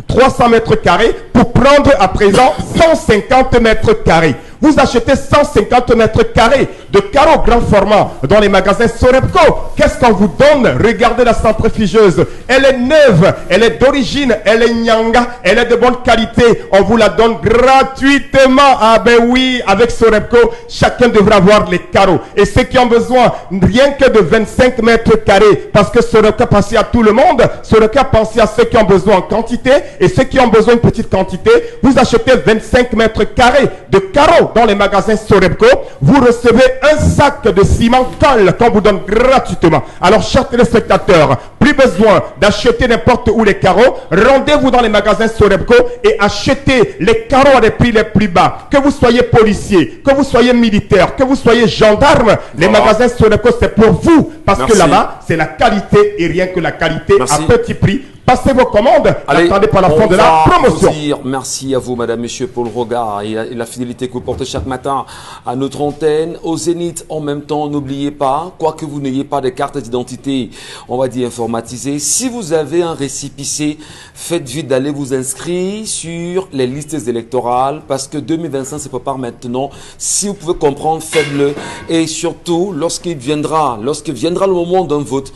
300 mètres carrés pour prendre à présent 150 mètres carrés. Vous achetez 150 mètres carrés de carreaux grand format dans les magasins Sorebco. Qu'est-ce qu'on vous donne? Regardez la centrifugeuse. Elle est neuve, elle est d'origine, elle est nyanga, elle est de bonne qualité. On vous la donne gratuitement. Ah ben oui, avec Sorebco, chacun devra avoir les carreaux. Et ceux qui ont besoin rien que de 25 mètres carrés, parce que Sorebco a pensé à tout le monde, Sorebco a pensé à ceux qui ont besoin en quantité et ceux qui ont besoin une petite quantité. Vous achetez 25 mètres carrés de carreaux dans les magasins Sorebco, vous recevez un sac de ciment colle qu'on vous donne gratuitement. Alors, chers téléspectateurs, plus besoin d'acheter n'importe où les carreaux. Rendez-vous dans les magasins Sorebco et achetez les carreaux à des prix les plus bas. Que vous soyez policier, que vous soyez militaire, que vous soyez gendarme, les magasins Sorebco, c'est pour vous. Parce que là-bas, c'est la qualité et rien que la qualité à petit prix. Passez vos commandes, attendez pas la fin de la promotion. Merci à vous, madame, monsieur, pour le regard et la fidélité que vous portez chaque matin à notre antenne, au Zénith. En même temps, n'oubliez pas, quoi que vous n'ayez pas de carte d'identité, on va dire informatisée, si vous avez un récépissé, faites vite d'aller vous inscrire sur les listes électorales parce que 2025 se prépare maintenant. Si vous pouvez comprendre, faites-le. Et surtout, lorsque viendra le moment d'un vote,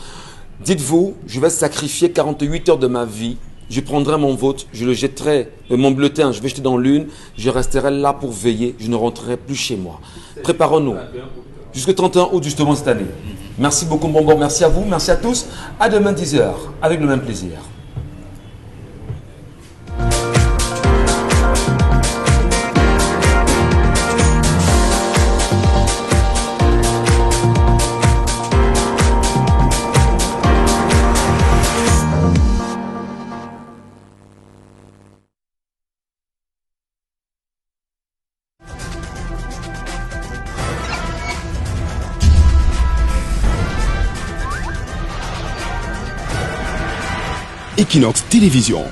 dites-vous, je vais sacrifier 48 heures de ma vie, je prendrai mon vote, je le jetterai, mon bulletin, je vais jeter dans l'une, je resterai là pour veiller, je ne rentrerai plus chez moi. Préparons-nous. Jusqu'au 31 août, justement, cette année. Merci beaucoup, Bonbon, merci à vous, merci à tous. À demain 10h, avec le même plaisir. Equinox Télévision.